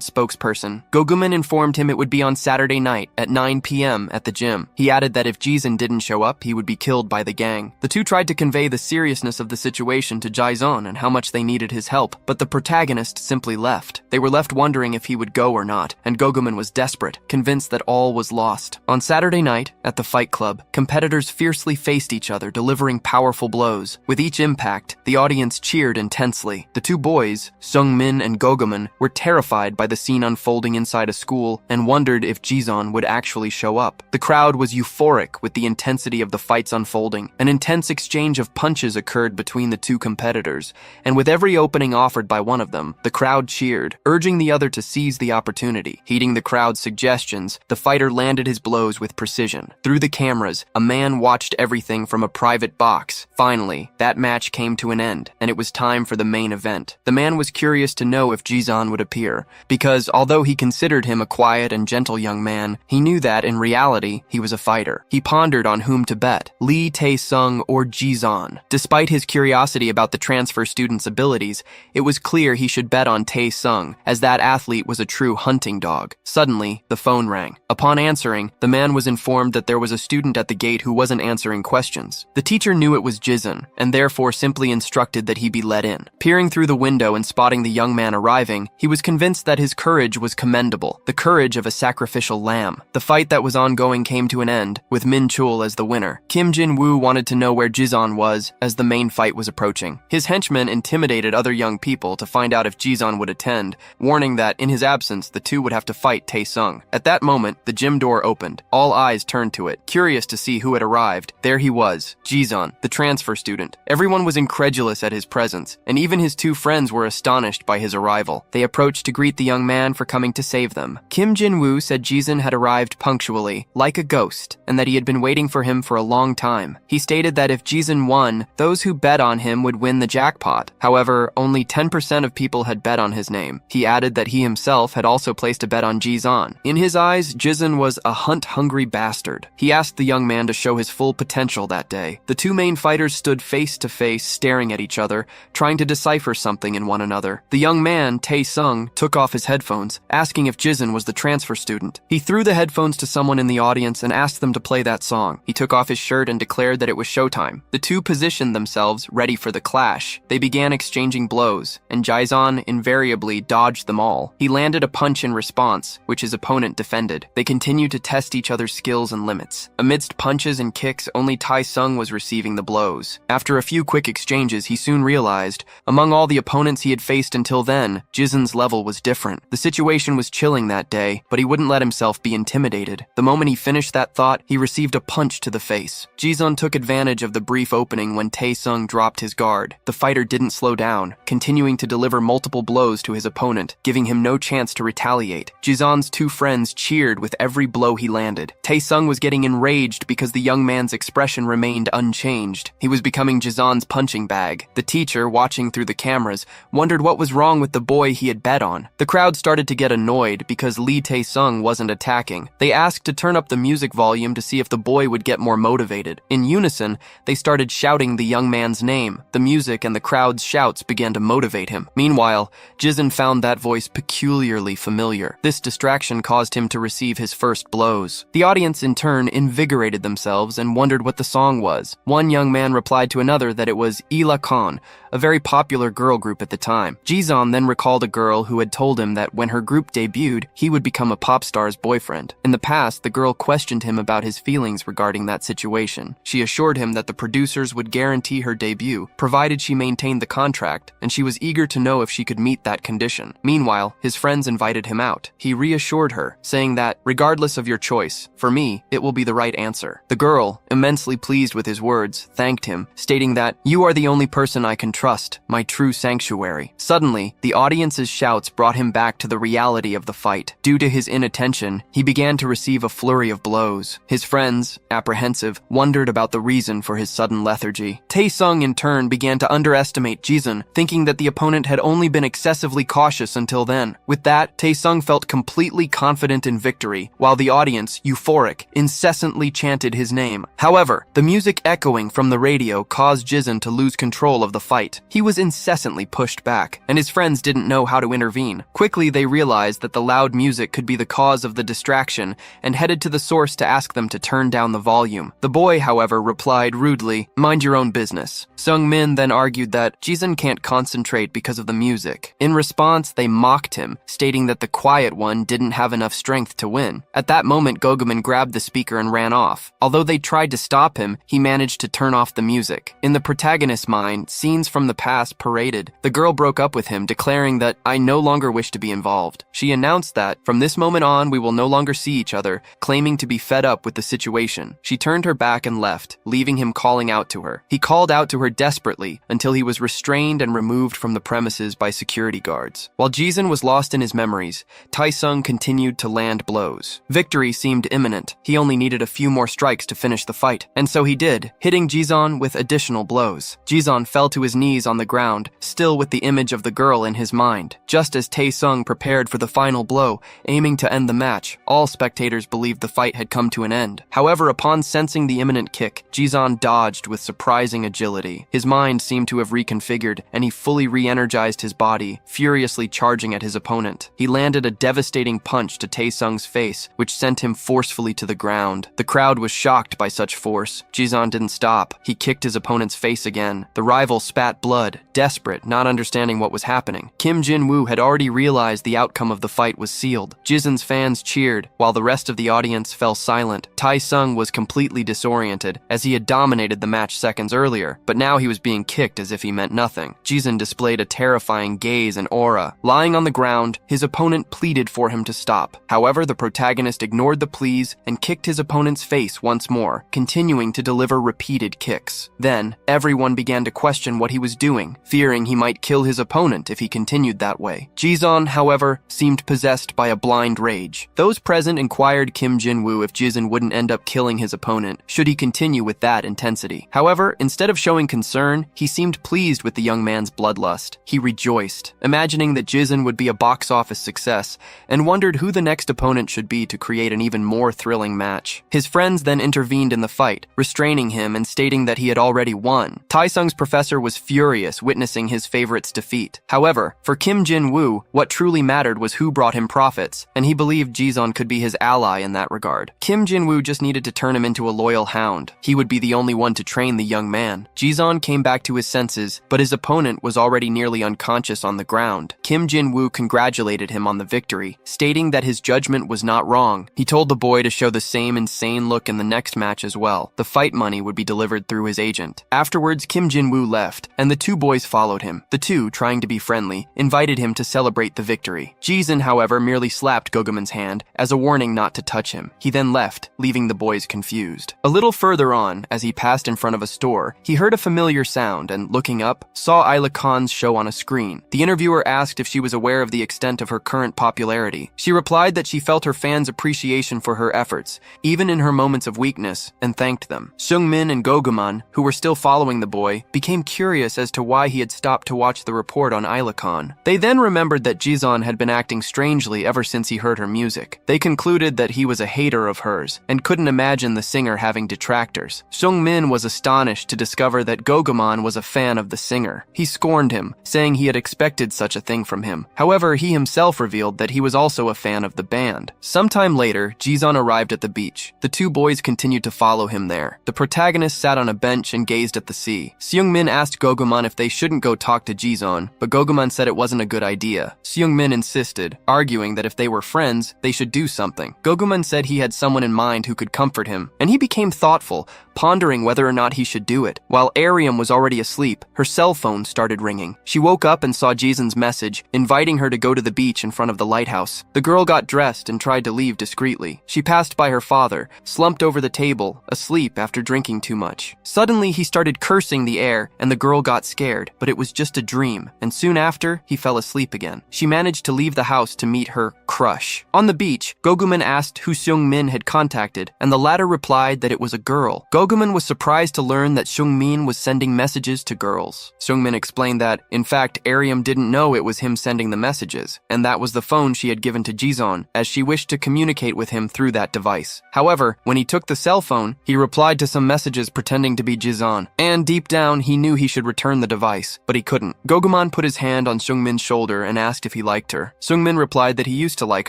spokesperson. Goguman informed him it would be on Saturday night at 9 p.m. at the gym. He added that if Jizon didn't show up, he would be killed by the gang. The two tried to convey the seriousness of the situation to Jizon and how much they needed his help, but the protagonist simply left. They were left wondering if he would go or not, and Goguman was desperate, convinced that all was lost. On Saturday night, at the fight club, competitors fiercely faced each other, delivering powerful blows. With each impact, the audience cheered intensely. The two boys, Seung-min and Goguman, were terrified by the scene unfolding inside a school and wondered if Jizon would actually show up. The crowd was euphoric with the intensity of the fights unfolding. An intense exchange of punches occurred between the two competitors, and with every opening offered by one of them, the crowd cheered, urging the other to seize the opportunity. Heeding the crowd's suggestions, the fighter landed his blows with precision. Through the cameras, a man watched everything from a private box. Finally, that match came to an end, and it was time for the main event. The man was curious to know if Jizon would appear, because although he considered him a quiet and gentle young man, he knew that in reality, he was a fighter. He pondered on whom to bet, Lee Tae-sung or Jizon. Despite his curiosity about the transfer student's abilities, it was clear he should bet on Tae-sung, as that athlete was a true hunting dog. Suddenly, the phone rang. Upon answering, the man was informed that there was a student at the gate who wasn't answering questions. The teacher knew it was Jizon, and therefore simply instructed that he be let in. Peering through the window and spotting the young man arriving, he was convinced that his courage was commendable, the courage of a sacrificial lamb. The fight that was ongoing came to an end, with Min Chul as the winner. Kim Jin-woo wanted to know where Jizon was as the main fight was approaching. His henchmen intimidated other young people to find out if Jizon would attend, warning that in his absence, the two would have to fight Tae-sung. At that moment, the gym door opened. All eyes turned to it, curious to see who had arrived. There he was, Jizon, the transfer student. Everyone was incredulous at his presence, and even his two friends were astonished by his arrival. They approached to greet the young man for coming to save them. Kim Jin-woo said Jizon had arrived punctually, like a ghost, and that he had been waiting for him for a long time. He stated that if Jizon won, those who bet on him would win the jackpot. However, only 10% of people had bet on his name. He added that he himself had also placed a bet on Jizon. In his eyes, Jizon was a hunt-hungry bastard. He asked the young man to show his full potential that day. The two main fighters stood face to face, staring at each other, trying to decipher something in one another. The young man, Tae-sung, took off his headphones, asking if Jizon was the transfer student. He threw the headphones to someone in the audience and asked them to play that song. He took off his shirt and declared that it was showtime. The two positioned themselves, ready for the clash. They began exchanging blows, and Jizon invariably dodged them all. He landed a punch in response, which his opponent defended. They continued to test each other's skills and limits. Amidst punches and kicks, only Tae-sung was receiving the blows. After a few quick exchanges, he soon realized, among all the opponents he had faced until then, Jizon's level was different. The situation was chilling that day, but he wouldn't let himself be intimidated. The moment he finished that thought, he received a punch to the face. Jizon took advantage of the brief opening when Tae-sung dropped his guard. The fighter didn't slow down, continuing to deliver multiple blows to his opponent, giving him no chance to retaliate. Jizon's two friends cheered with every blow he landed. Tae-sung was getting enraged because the young man's expression remained unchanged. He was becoming Jizon's punching bag. The teacher, watching through the cameras, wondered what was wrong with the boy he had bet on. The crowd started to get annoyed because Lee Tae-sung wasn't attacking. They asked to turn up the music volume to see if the boy would get more motivated. In unison, they started shouting the young man's name. The music and the crowd's shouts began to motivate him. Meanwhile, Jizun found that voice peculiarly familiar. This distraction caused him to receive his first blows. The audience in turn invigorated themselves and wondered what the song was. One young man replied to another that it was Ila Khan, a very popular girl group at the time. Jizon then recalled a girl who had told him that when her group debuted, he would become a pop star's boyfriend. In the past, the girl questioned him about his feelings regarding that situation. She assured him that the producers would guarantee her debut, provided she maintained the contract, and she was eager to know if she could meet that condition. Meanwhile, his friends invited him out. He reassured her, saying that, regardless of your choice, for me, it will be the right answer. The girl, immensely pleased with his words, thanked him, stating that, "You are the only person I can trust, my true sanctuary." Suddenly, the audience's shouts brought him back to the reality of the fight. Due to his inattention, he began to receive a flurry of blows. His friends, apprehensive, wondered about the reason for his sudden lethargy. Tae-sung, in turn, began to underestimate Jizun, thinking that the opponent had only been excessively cautious until then. With that, Tae-sung felt completely confident in victory, while the audience, euphoric, incessantly chanted his name. However, the music echoing from the radio caused Jizun to lose control of the fight. He was incessantly pushed back, and his friends didn't know how to intervene. Quickly, they realized that the loud music could be the cause of the distraction and headed to the source to ask them to turn down the volume. The boy, however, replied rudely, "Mind your own business." Sung-min then argued that Jizun can't concentrate because of the music. In response, they mocked him, stating that the quiet one didn't have enough strength to win. At that moment, Gogumin grabbed the speaker and ran off. Although they tried to stop him, he managed to turn off the music. In the protagonist's mind, scenes from the past paraded. The girl broke up with him, declaring that, "I no longer wish to be involved." She announced that, "From this moment on, we will no longer see each other," claiming to be fed up with the situation. She turned her back and left, leaving him calling out to her. He called out to her desperately until he was restrained and removed from the premises by security guards. While Jizun was lost in his memories, Tae-sung continued to land blows. Victory seemed imminent. He only needed a few more strikes to finish the fight, and so he did, hitting Jizun with additional blows. Jizun fell to his knees on the ground, still with the image of the girl in his mind. Just as Tae-sung prepared for the final blow, aiming to end the match, all spectators believed the fight had come to an end. However, upon sensing the imminent kick, Jizun dodged with surprising agility. His mind seemed to have reconfigured, and he fully re-energized his body, furiously charging at his opponent. He landed a devastating punch to Tae-sung's face, which sent him forcefully to the ground. The crowd was shocked by such force. Jizun didn't stop. He kicked his opponent's face again. The rival spat blood, desperate, not understanding what was happening. Kim Jin-woo had already realized the outcome of the fight was sealed. Jizun's fans cheered, while the rest of the audience fell silent. Tae-sung was completely disoriented, as he had dominated the match seconds earlier, but now he was being kicked as if he meant nothing. Jizun displayed a terrifying gaze and aura. Lying on the ground, his opponent pleaded for him to stop. However, the protagonist ignored the pleas and kicked his opponent's face once more, continuing to deliver repeated kicks. Then, everyone began to question what he was doing, fearing he might kill his opponent if he continued that way. Jizun, however, seemed possessed by a blind rage. Those present inquired Kim Jin-woo if Jizun wouldn't end up killing his opponent, should he continue with that intensity. However, instead of showing concern, he seemed pleased with the young man's bloodlust. He rejoiced, imagining that Jizun would be a box office success, and wondered who the next opponent should be to create an even more thrilling match. His friends then intervened in the fight, restraining him and stating that he had already won. Tae-sung's professor was furious witnessing his favorite's defeat. However, for Kim Jin-woo, what truly mattered was who brought him profits, and he believed Jizun could be his ally in that regard. Kim Jin-woo just needed to turn him into a loyal hound. He would be the only one to train the young man. Jizun came back to his senses, but his opponent was already nearly unconscious on the ground. Kim Jin-woo congratulated him on the victory, stating that his judgment was not wrong. He told the boy to show the same insane look in the next match as well. The fight money would be delivered through his agent. Afterwards, Kim Jin-woo left, and the two boys followed him. The two, trying to be friendly, invited him to celebrate the victory. Jizun, however, merely slapped Gogumin's hand as a warning not to touch him. He then left, leaving the boys confused. A little further on, as he passed in front of a store, he heard a familiar sound and, looking up, saw Ila Khan's show on a screen. The interviewer asked if she was aware of the extent of her current popularity. She replied that she felt her fans' appreciation for her efforts, even in her moments of weakness, and thanked them. Sung-min and Gogumin, who were still following the boy, became curious curious as to why he had stopped to watch the report on Ilacon. They then remembered that Jizon had been acting strangely ever since he heard her music. They concluded that he was a hater of hers and couldn't imagine the singer having detractors. Seung-min was astonished to discover that Gogumon was a fan of the singer. He scorned him, saying he had expected such a thing from him. However, he himself revealed that he was also a fan of the band. Sometime later, Jizon arrived at the beach. The two boys continued to follow him there. The protagonist sat on a bench and gazed at the sea. Seung-min asked Gogumon if they shouldn't go talk to Jizon, but Gogumon said it wasn't a good idea. Seung-min insisted, arguing that if they were friends, they should do something. Gogumon said he had someone in mind who could comfort him, and he became thoughtful, pondering whether or not he should do it. While Ariam was already asleep, her cell phone started ringing. She woke up and saw Jizon's message, inviting her to go to the beach in front of the lighthouse. The girl got dressed and tried to leave discreetly. She passed by her father, slumped over the table, asleep after drinking too much. Suddenly, he started cursing the air, and the girl got scared, but it was just a dream, and soon after, he fell asleep again. She managed to leave the house to meet her crush. On the beach, Gogumon asked who Seung-min had contacted, and the latter replied that it was a girl. Gogumon was surprised to learn that Seung-min was sending messages to girls. Seung-min explained that, in fact, Ariam didn't know it was him sending the messages, and that was the phone she had given to Jizon, as she wished to communicate with him through that device. However, when he took the cell phone, he replied to some messages pretending to be Jizon, and deep down, he knew he should return the device, but he couldn't. Gogumon put his hand on Seung-min's shoulder and asked if he liked her. Seung-min replied that he used to like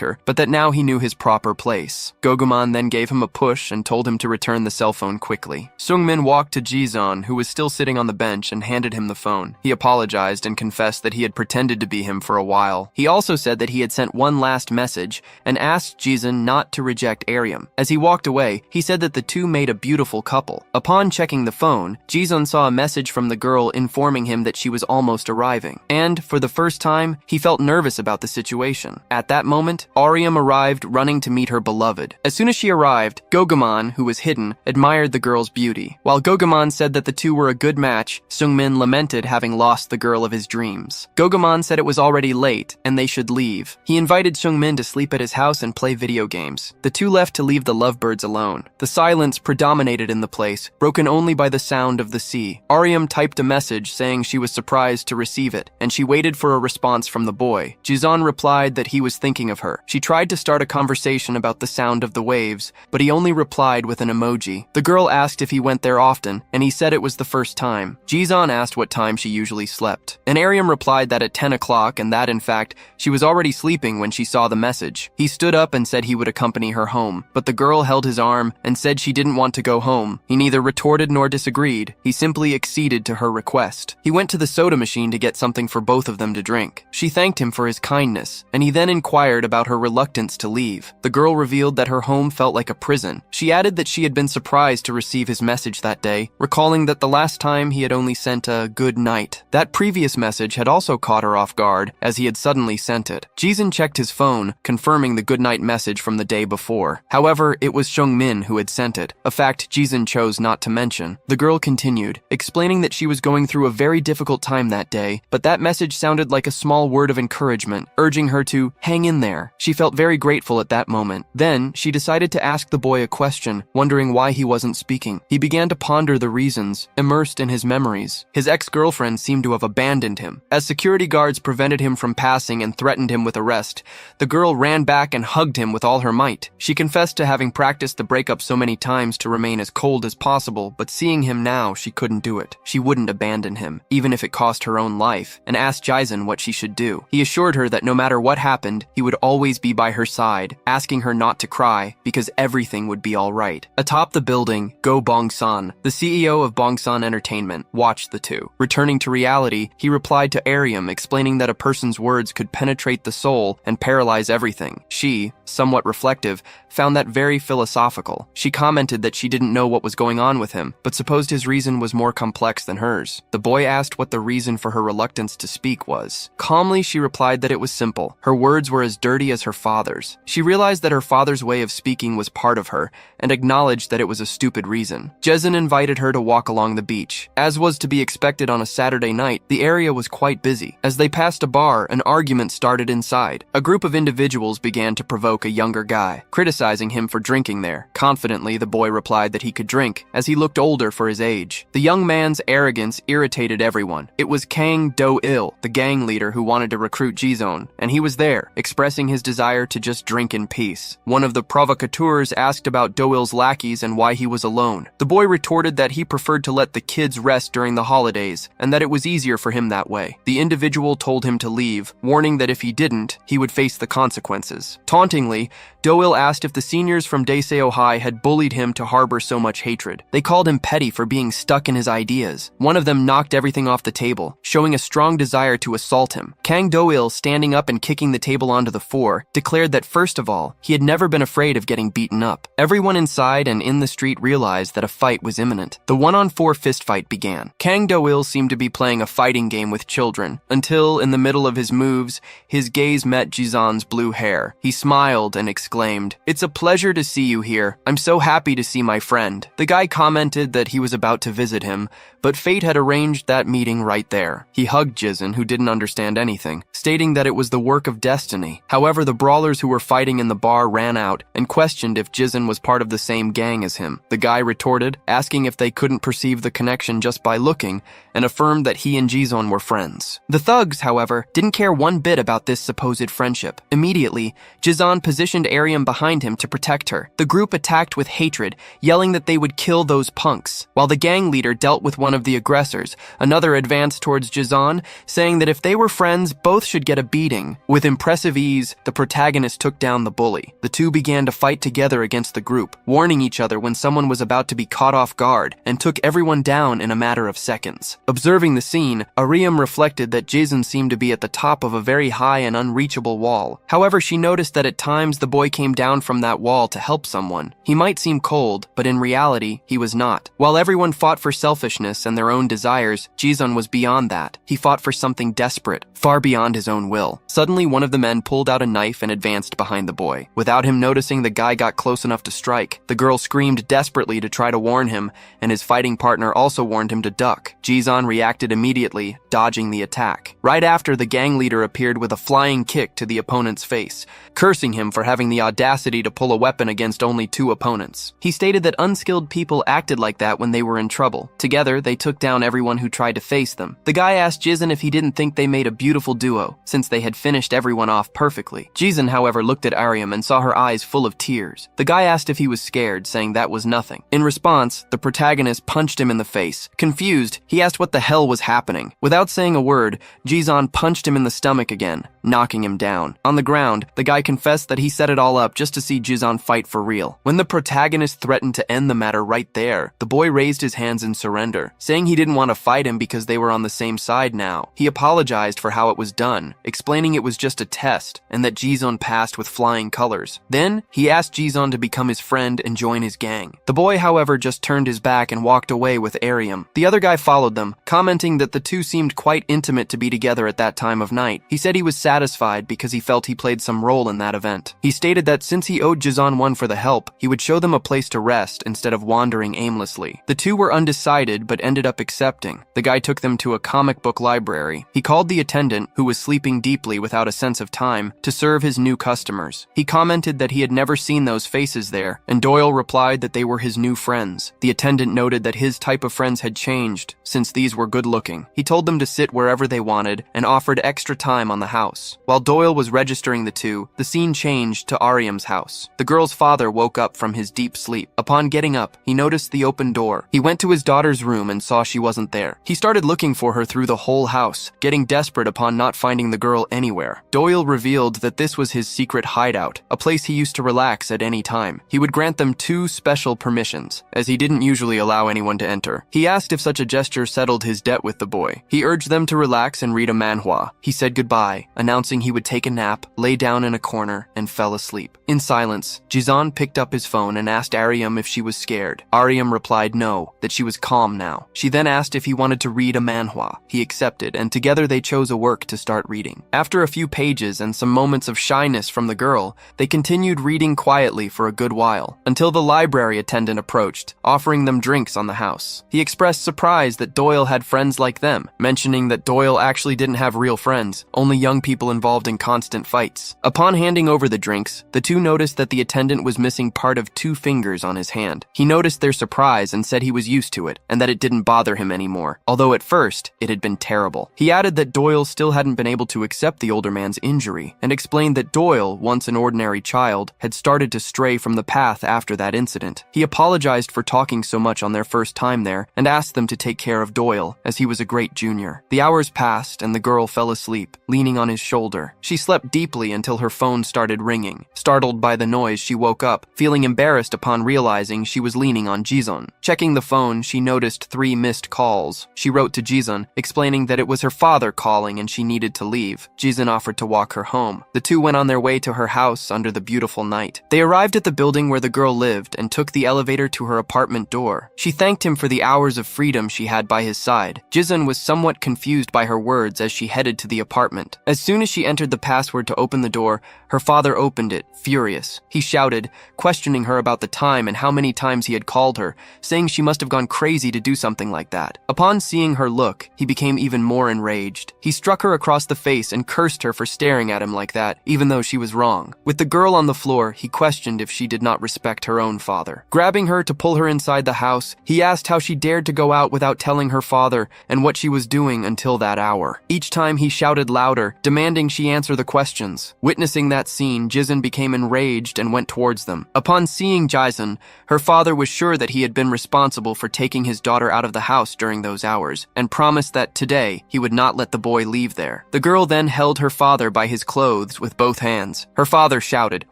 her, but that now he knew his proper place. Gogumon then gave him a push and told him to return the cell phone quickly. Seung-min walked to Jizon, who was still sitting on the bench, and handed him the phone. He apologized and confessed that he had pretended to be him for a while. He also said that he had sent one last message and asked Jizon not to reject Ariam. As he walked away, he said that the two made a beautiful couple. Upon checking the phone, Jizon saw a message from the girl informing him that she was almost arriving. And, for the first time, he felt nervous about the situation. At that moment, Ariam arrived running to meet her beloved. As soon as she arrived, Gogumon, who was hidden, admired the girl's beauty. While Gogumon said that the two were a good match, Seung-min lamented having lost the girl of his dreams. Gogumon said it was already late, and they should leave. He invited Seung-min to sleep at his house and play video games. The two left to leave the lovebirds alone. The silence predominated in the place, broken only by the sound of the sea. Ariam typed a message saying she was surprised to receive it, and she waited for a response from the boy. Jizon replied that he was thinking of her. She tried to start a conversation about the sound of the waves, but he only replied with an emoji. The girl asked if he went there often, and he said it was the first time. Jizon asked what time she usually slept, and Ariam replied that at 10 o'clock and that, in fact, she was already sleeping when she saw the message. He stood up and said he would accompany her home, but the girl held his arm and said she didn't want to go home. He neither retorted nor disagreed. He simply acceded to her request. He went to the soda machine to get something for both of them to drink. She thanked him for his kindness, and he then inquired about her reluctance to leave. The girl revealed that her home felt like a prison. She added that she had been surprised to receive his message that day, recalling that the last time he had only sent a good night. That previous message had also caught her off guard, as he had suddenly sent it. Jizon checked his phone, confirming the goodnight message from the day before. However, it was Seung-min who had sent it, a fact Jizon chose not to mention. The girl continued, explaining that she was going through a very difficult time that day, but that message sounded like a small word of encouragement, urging her to hang in there. She felt very grateful at that moment. Then, she decided to ask the boy a question, wondering why he wasn't speaking. He began to ponder the reasons, immersed in his memories. His ex-girlfriend seemed to have abandoned him. As security guards prevented him from passing and threatened him with arrest, the girl ran back and hugged him with all her might. She confessed to having practiced the breakup so many times to remain as cold as possible, but seeing him now, she couldn't do it. She wouldn't abandon him, even if it cost her own life, and asked Jizon what she should do. He assured her that no matter what happened, he would always be by her side, asking her not to cry because everything would be all right. Atop the building, Go Bong-san, the CEO of Bong-san Entertainment, watched the two. Returning to reality, he replied to Ariam, explaining that a person's words could penetrate the soul and paralyze everything. She, somewhat reflective, found that very philosophical. She commented that she didn't know what was going on with him, but supposed his reason was more complex than hers. The boy asked what the reason for her reluctance to speak was. Calmly, she replied that it was simple. Her words were as dirty as her father's. She realized that her father's way of speaking was part of her, and acknowledged that it was a stupid reason. reason. Jizun invited her to walk along the beach. As was to be expected on a Saturday night, the area was quite busy. As they passed a bar, an argument started inside. A group of individuals began to provoke a younger guy, criticizing him for drinking there. Confidently, the boy replied that he could drink, as he looked older for his age. The young man's arrogance irritated everyone. It was Kang Do-il, the gang leader who wanted to recruit Jizun, and he was there, expressing his desire to just drink in peace. One of the provocateurs asked about Do-il's lackeys and why he was alone. The boy retorted that he preferred to let the kids rest during the holidays, and that it was easier for him that way. The individual told him to leave, warning that if he didn't, he would face the consequences. Tauntingly, Do-il asked if the seniors from Daeseo High had bullied him to harbor so much hatred. They called him petty for being stuck in his ideas. One of them knocked everything off the table, showing a strong desire to assault him. Kang Do-il, standing up and kicking the table onto the floor, declared that first of all, he had never been afraid of getting beaten up. Everyone inside and in the street realized that a fight was imminent. The 1-on-4 fistfight began. Kang Do-il seemed to be playing a fighting game with children, until, in the middle of his moves, his gaze met Jizun's blue hair. He smiled and exclaimed, "It's a pleasure to see you here. I'm so happy to see my friend." The guy commented that he was about to visit him, but fate had arranged that meeting right there. He hugged Jizun, who didn't understand anything, stating that it was the work of destiny. However, the brawlers who were fighting in the bar ran out and questioned if Jizun was part of the same gang as him. The guy retorted, asking if they couldn't perceive the connection just by looking, and affirmed that he and Jizun were friends. The thugs, however, didn't care one bit about this supposed friendship. Immediately, Jizun positioned Aryam behind him to protect her. The group attacked with hatred, yelling that they would kill those punks. While the gang leader dealt with one of the aggressors, another advanced towards Jizun, saying that if they were friends, both should get a beating. With impressive ease, the protagonist took down the bully. The two began to fight together against the group, warning each other when someone was about to be caught off guard, and took everyone down in a matter of seconds. Observing the scene, Aryam reflected that Jizun seemed to be at the top of a very high and unreachable wall. However, she noticed that at times the boy came down from that wall to help someone. He might seem cold, but in reality, he was not. While everyone fought for selfishness and their own desires, Jizun was beyond that. He fought for something desperate, far beyond his own will. Suddenly, one of the men pulled out a knife and advanced behind the boy. Without him noticing, the guy got close enough to strike. The girl screamed desperately to try to warn him, and his fighting partner also warned him to duck. Jizun reacted immediately, dodging the attack. Right after, the gang leader appeared with a flying kick to the opponent's face, cursing him for having the audacity to pull a weapon against only two opponents. He stated that unskilled people acted like that when they were in trouble. Together, they took down everyone who tried to face them. The guy asked Jizun if he didn't think they made a beautiful duo, since they had finished everyone off perfectly. Jizun, however, looked at Aryam and saw her eyes full of tears. The guy asked if he was scared, saying that was nothing. In response, the protagonist punched him in the face. Confused, he asked what the hell was happening. Without saying a word, Jizun punched him in the stomach again, knocking him down. On the ground, the guy confessed that he set it all up just to see Jizun fight for real. When the protagonist threatened to end the matter right there, the boy raised his hands in surrender, saying he didn't want to fight him because they were on the same side now. He apologized for how it was done, explaining it was just a test and that Jizun passed with flying colors. Then, he asked Jizun to become his friend and join his gang. The boy, however, just turned his back and walked away with Aryam. The other guy followed them, commenting that the two seemed quite intimate to be together at that time of night. He said he was satisfied because he felt he played some role in that event. He stated that since he owed Jizun one for the help, he would show them a place to rest instead of wandering aimlessly. The two were undecided but ended up accepting. The guy took them to a comic book library. He called the attendant, who was sleeping deeply without a sense of time, to serve his new customers. He commented that he had never seen those faces there, and Doyle replied that they were his new friends. The attendant noted that his type of friends had changed, since these were good-looking. He told them to sit wherever they wanted and offered extra time on the house. While Doyle was registering the two, the scene changed to Aryam's house. The girl's father woke up from his deep sleep. Upon getting up, he noticed the open door. He went to his daughter's room and saw she wasn't there. He started looking for her through the whole house, getting desperate upon not finding the girl anywhere. Doyle revealed that this was his secret hideout, a place he used to relax at any time. He would grant them two special permissions, as he didn't usually allow anyone to enter. He asked if such a gesture settled his debt with the boy. He urged them to relax and read a manhwa. He said goodbye, announcing he would take a nap, lay down in a corner, and fell asleep. In silence, Jizun picked up his phone and asked Aryam if she was scared. Aryam replied no, that she was calm now. She then asked if he wanted to read a manhwa. He accepted, and together they chose a work to start reading. After a few pages and some moments of shyness from the girl, they continued reading quietly for a good while, until the library attendant approached, offering them drinks on the house. He expressed surprise that Doyle had friends like them, mentioning that Doyle actually didn't have real friends, only young people involved in constant fights. Upon handing over the drinks, the two noticed that the attendant was missing part of 2 fingers on his hand. He noticed their surprise and said he was used to it, and that it didn't bother him anymore, although at first, it had been terrible. He added that Doyle still hadn't been able to accept the older man's injury, and explained that Doyle, once an ordinary child, had started to stray from the path after that incident. He apologized for talking so much on their first time there, and asked them to take care of Doyle, as he was a great junior. The hours passed, and the girl fell asleep, leaning on his shoulder. She slept deeply until her phone started ringing. Startled by the noise, she woke up, feeling embarrassed upon realizing she was leaning on Jizun. Checking the phone, she noticed 3 missed calls. She wrote to Jizun, explaining that it was her father calling and she needed to leave. Jizun offered to walk her home. The two went on their way to her house under the beautiful night. They arrived at the building where the girl lived and took the elevator to her apartment door. She thanked him for the hours of freedom she had by his side. Jizun was somewhat confused by her words as she headed to the apartment. As soon as she entered the password to open the door, her father opened it, furious. He shouted, questioning her about the time and how many times he had called her, saying she must have gone crazy to do something like that. Upon seeing her look, he became even more enraged. He struck her across the face and cursed her for staring at him like that, even though she was wrong. With the girl on the floor, he questioned if she did not respect her own father. Grabbing her to pull her inside the house, he asked how she dared to go out without telling her father and what she was doing until that hour. Each time he shouted louder, demanding she answer the questions. Witnessing that scene, Jizun became enraged and went towards them. Upon seeing Jizun, her father was sure that he had been responsible for taking his daughter out of the house during those hours, and promised that today he would not let the boy leave there. The girl then held her father by his clothes with both hands. Her father shouted,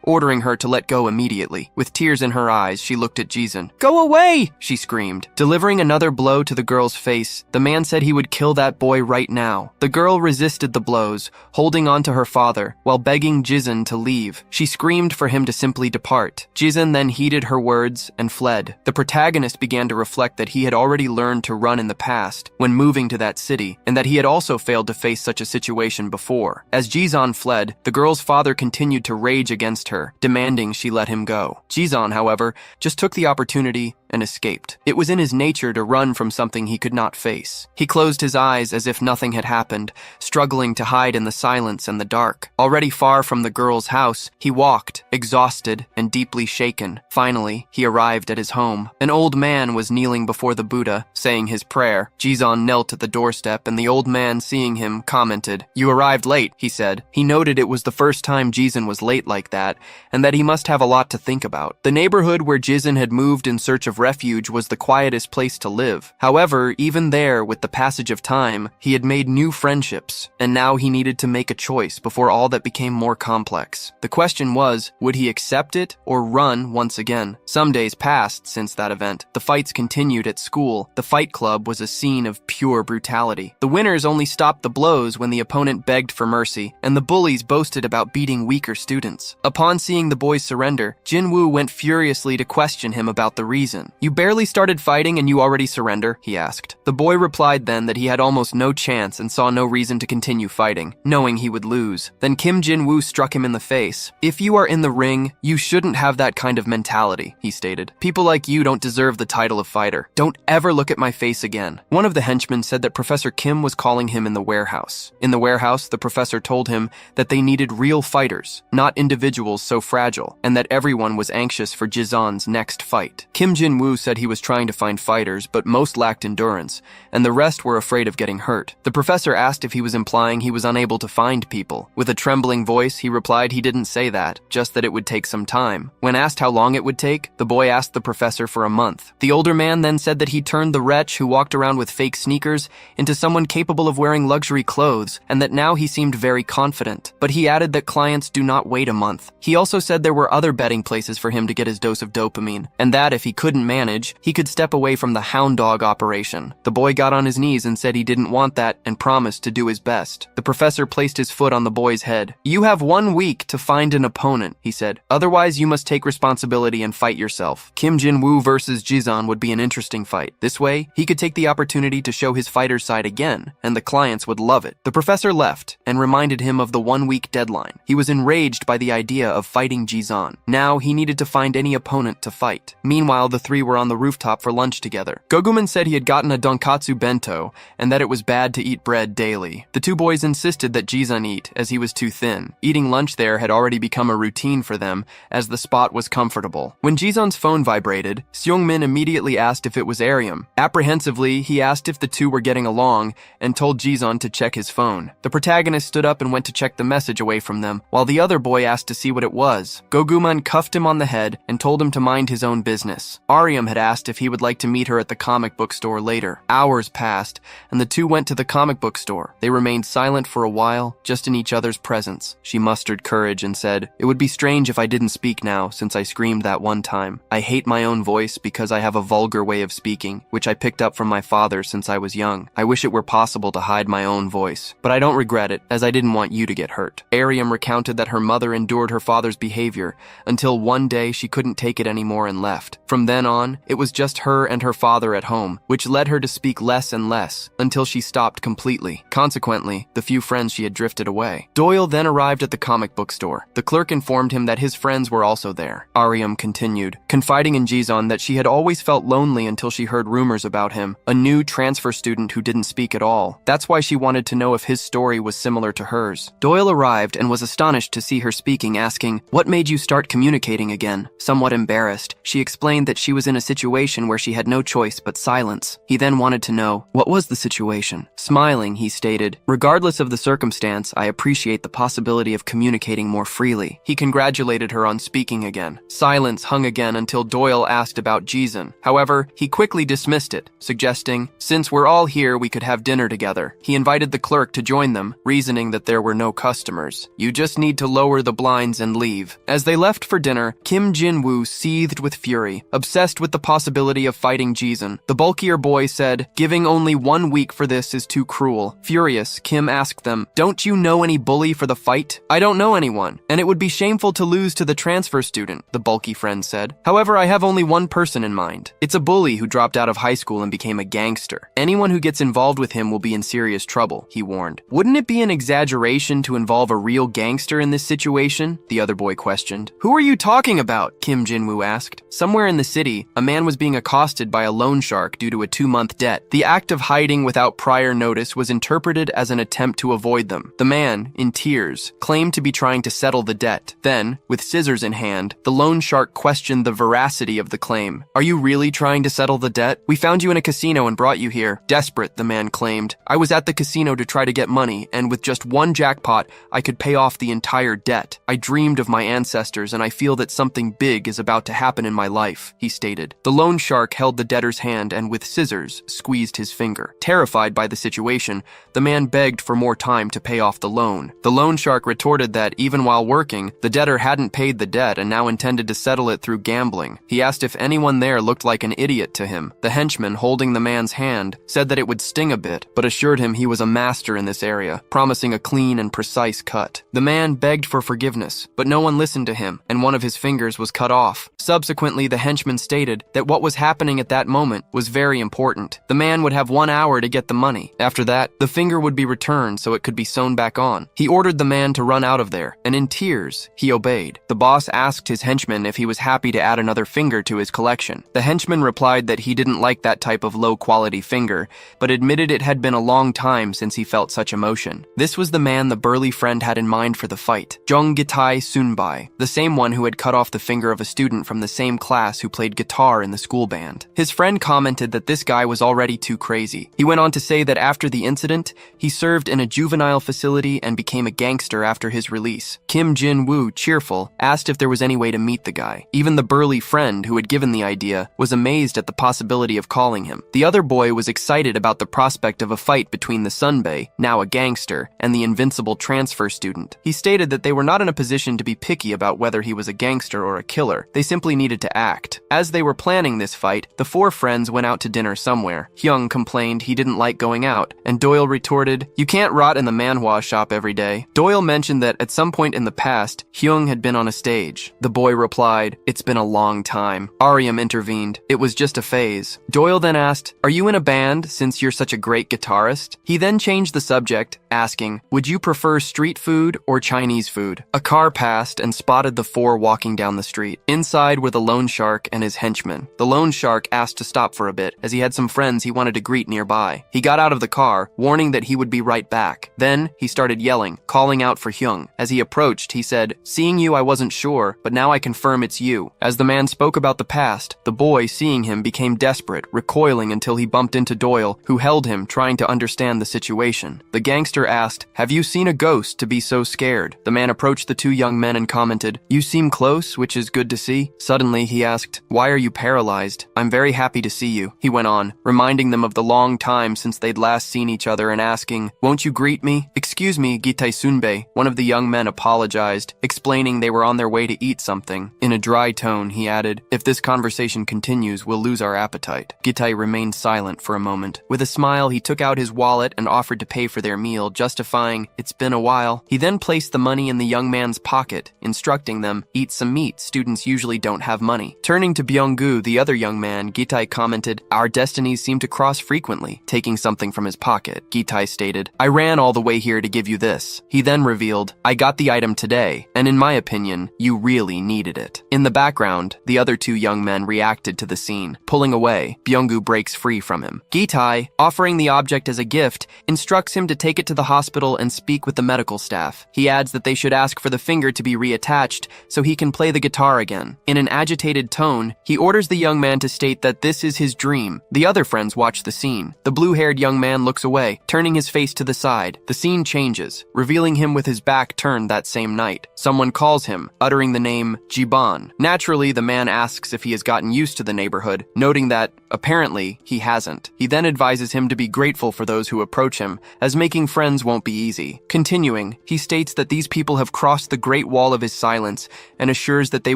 ordering her to let go immediately. With tears in her eyes, she looked at Jizun. "Go away!" she screamed. Delivering another blow to the girl's face, the man said he would kill that boy right now. The girl resisted the blows, holding on to her father, while begging Jizun to leave. She screamed for him to simply depart. Jizun then heeded her words and fled. The protagonist began to reflect that he had already learned to run in the past when moving to that city, and that he had also failed to face such a situation before. As Jizun fled, the girl's father continued to rage against her, demanding she let him go. Jizun, however, just took the opportunity and escaped. It was in his nature to run from something he could not face. He closed his eyes as if nothing had happened, struggling to hide in the silence and the dark. Already far from the girl's house, he walked, exhausted and deeply shaken. Finally, he arrived at his home. An old man was kneeling before the Buddha, saying his prayer. Jizun knelt at the doorstep, and the old man, seeing him, commented. "You arrived late," he said. He noted it was the first time Jizun was late like that, and that he must have a lot to think about. The neighborhood where Jizun had moved in search of refuge was the quietest place to live. However, even there, with the passage of time, he had made new friendships, and now he needed to make a choice before all that became more complex. The question was, would he accept it or run once again? Some days passed since that event. The fights continued at school. The fight club was a scene of pure brutality. The winners only stopped the blows when the opponent begged for mercy, and the bullies boasted about beating weaker students. Upon seeing the boys surrender, Jinwoo went furiously to question him about the reason. "You barely started fighting and you already surrender?" he asked. The boy replied then that he had almost no chance and saw no reason to continue fighting, knowing he would lose. Then Kim Jin-woo struck him in the face. "If you are in the ring, you shouldn't have that kind of mentality," he stated. "People like you don't deserve the title of fighter. Don't ever look at my face again." One of the henchmen said that Professor Kim was calling him in the warehouse. In the warehouse, the professor told him that they needed real fighters, not individuals so fragile, and that everyone was anxious for Jizun's next fight. Kim Jin-woo said he was trying to find fighters, but most lacked endurance, and the rest were afraid of getting hurt. The professor asked if he was implying he was unable to find people. With a trembling voice, he replied he didn't say that, just that it would take some time. When asked how long it would take, the boy asked the professor for a month. The older man then said that he turned the wretch who walked around with fake sneakers into someone capable of wearing luxury clothes, and that now he seemed very confident. But he added that clients do not wait a month. He also said there were other betting places for him to get his dose of dopamine, and that if he couldn't manage, he could step away from the hound dog operation. The boy got on his knees and said he didn't want that and promised to do his best. The professor placed his foot on the boy's head. "You have 1 week to find an opponent," he said. "Otherwise, you must take responsibility and fight yourself." Kim Jin-woo versus Jizun would be an interesting fight. This way, he could take the opportunity to show his fighter side again, and the clients would love it. The professor left and reminded him of the 1-week deadline. He was enraged by the idea of fighting Jizun. Now, he needed to find any opponent to fight. Meanwhile, the 3 three were on the rooftop for lunch together. Goguman said he had gotten a donkatsu bento and that it was bad to eat bread daily. The two boys insisted that Jizun eat, as he was too thin. Eating lunch there had already become a routine for them, as the spot was comfortable. When Jizun's phone vibrated, Seungmin immediately asked if it was Aryum. Apprehensively, he asked if the two were getting along and told Jizun to check his phone. The protagonist stood up and went to check the message away from them, while the other boy asked to see what it was. Goguman cuffed him on the head and told him to mind his own business. Aryum had asked if he would like to meet her at the comic book store later. Hours passed, and the two went to the comic book store. They remained silent for a while, just in each other's presence. She mustered courage and said, "It would be strange if I didn't speak now, since I screamed that one time. I hate my own voice because I have a vulgar way of speaking, which I picked up from my father since I was young. I wish it were possible to hide my own voice, but I don't regret it, as I didn't want you to get hurt." Aryum recounted that her mother endured her father's behavior until one day she couldn't take it anymore and left. From then on, it was just her and her father at home, which led her to speak less and less, until she stopped completely. Consequently, the few friends she had drifted away. Doyle then arrived at the comic book store. The clerk informed him that his friends were also there. Aryum continued, confiding in Jizun that she had always felt lonely until she heard rumors about him, a new transfer student who didn't speak at all. That's why she wanted to know if his story was similar to hers. Doyle arrived and was astonished to see her speaking, asking, "What made you start communicating again?" Somewhat embarrassed, she explained that she was in a situation where she had no choice but silence. He then wanted to know, what was the situation? Smiling, he stated, "Regardless of the circumstance, I appreciate the possibility of communicating more freely." He congratulated her on speaking again. Silence hung again until Doyle asked about Jizun. However, he quickly dismissed it, suggesting, "Since we're all here, we could have dinner together." He invited the clerk to join them, reasoning that there were no customers. "You just need to lower the blinds and leave." As they left for dinner, Kim Jin-woo seethed with fury, obsessed with the possibility of fighting Jizun. The bulkier boy said, "Giving only 1 week for this is too cruel." Furious, Kim asked them, "Don't you know any bully for the fight?" "I don't know anyone, and it would be shameful to lose to the transfer student," the bulky friend said. "However, I have only one person in mind. It's a bully who dropped out of high school and became a gangster. Anyone who gets involved with him will be in serious trouble," he warned. "Wouldn't it be an exaggeration to involve a real gangster in this situation?" the other boy questioned. "Who are you talking about?" Kim Jin-woo asked. Somewhere in the city, a man was being accosted by a loan shark due to a 2-month debt. The act of hiding without prior notice was interpreted as an attempt to avoid them. The man, in tears, claimed to be trying to settle the debt. Then, with scissors in hand, the loan shark questioned the veracity of the claim. "Are you really trying to settle the debt? We found you in a casino and brought you here." "Desperate," the man claimed. "I was at the casino to try to get money, and with just one jackpot, I could pay off the entire debt. I dreamed of my ancestors, and I feel that something big is about to happen in my life," he stated. The loan shark held the debtor's hand and with scissors squeezed his finger. Terrified by the situation, the man begged for more time to pay off the loan. The loan shark retorted that, even while working, the debtor hadn't paid the debt and now intended to settle it through gambling. He asked if anyone there looked like an idiot to him. The henchman, holding the man's hand, said that it would sting a bit, but assured him he was a master in this area, promising a clean and precise cut. The man begged for forgiveness, but no one listened to him, and one of his fingers was cut off. Subsequently, the henchman stated that what was happening at that moment was very important. The man would have 1 hour to get the money. After that, the finger would be returned so it could be sewn back on. He ordered the man to run out of there, and in tears, he obeyed. The boss asked his henchman if he was happy to add another finger to his collection. The henchman replied that he didn't like that type of low-quality finger, but admitted it had been a long time since he felt such emotion. This was the man the burly friend had in mind for the fight, Jung Gitai Sunbai, the same one who had cut off the finger of a student from the same class who played guitar in the school band. His friend commented that this guy was already too crazy. He went on to say that after the incident, he served in a juvenile facility and became a gangster after his release. Kim Jin-woo, cheerful, asked if there was any way to meet the guy. Even the burly friend who had given the idea was amazed at the possibility of calling him. The other boy was excited about the prospect of a fight between the Sunbae, now a gangster, and the invincible transfer student. He stated that they were not in a position to be picky about whether he was a gangster or a killer. They simply needed to act. As they were planning this fight, the four friends went out to dinner somewhere. Hyung complained he didn't like going out, and Doyle retorted, "You can't rot in the Manhwa shop every day." Doyle mentioned that at some point in the past, Hyung had been on a stage. The boy replied, "It's been a long time." Aryum intervened, "It was just a phase." Doyle then asked, "Are you in a band since you're such a great guitarist?" He then changed the subject, asking, "Would you prefer street food or Chinese food?" A car passed and spotted the four walking down the street. Inside were the loan shark shark and his henchmen. The loan shark asked to stop for a bit, as he had some friends he wanted to greet nearby. He got out of the car, warning that he would be right back. Then, he started yelling, calling out for Hyung. As he approached, he said, "Seeing you I wasn't sure, but now I confirm it's you." As the man spoke about the past, the boy, seeing him, became desperate, recoiling until he bumped into Doyle, who held him, trying to understand the situation. The gangster asked, "Have you seen a ghost to be so scared?" The man approached the two young men and commented, "You seem close, which is good to see." Suddenly, he asked, "Why are you paralyzed?" "I'm very happy to see you," he went on, reminding them of the long time since they'd last seen each other and asking, "Won't you greet me?" "Excuse me, Gitai Sunbei." One of the young men apologized, explaining they were on their way to eat something. In a dry tone, he added, "If this conversation continues, we'll lose our appetite." Gitai remained silent for a moment. With a smile, he took out his wallet and offered to pay for their meal, justifying, "It's been a while." He then placed the money in the young man's pocket, instructing them, "Eat some meat, students usually don't have money." Turning to Byung-gu, the other young man, Gitai commented, "Our destinies seem to cross frequently." Taking something from his pocket, Gitai stated, "I ran all the way here to give you this." He then revealed, "I got the item today, and in my opinion, you really needed it." In the background, the other two young men reacted to the scene. Pulling away, Byung-gu breaks free from him. Gitai, offering the object as a gift, instructs him to take it to the hospital and speak with the medical staff. He adds that they should ask for the finger to be reattached so he can play the guitar again. In an agitated tone, he orders the young man to state that this is his dream. The other friends watch the scene. The blue-haired young man looks away, turning his face to the side. The scene changes, revealing him with his back turned that same night. Someone calls him, uttering the name Jiban. Naturally, the man asks if he has gotten used to the neighborhood, noting that, apparently, he hasn't. He then advises him to be grateful for those who approach him, as making friends won't be easy. Continuing, he states that these people have crossed the great wall of his silence and assures that they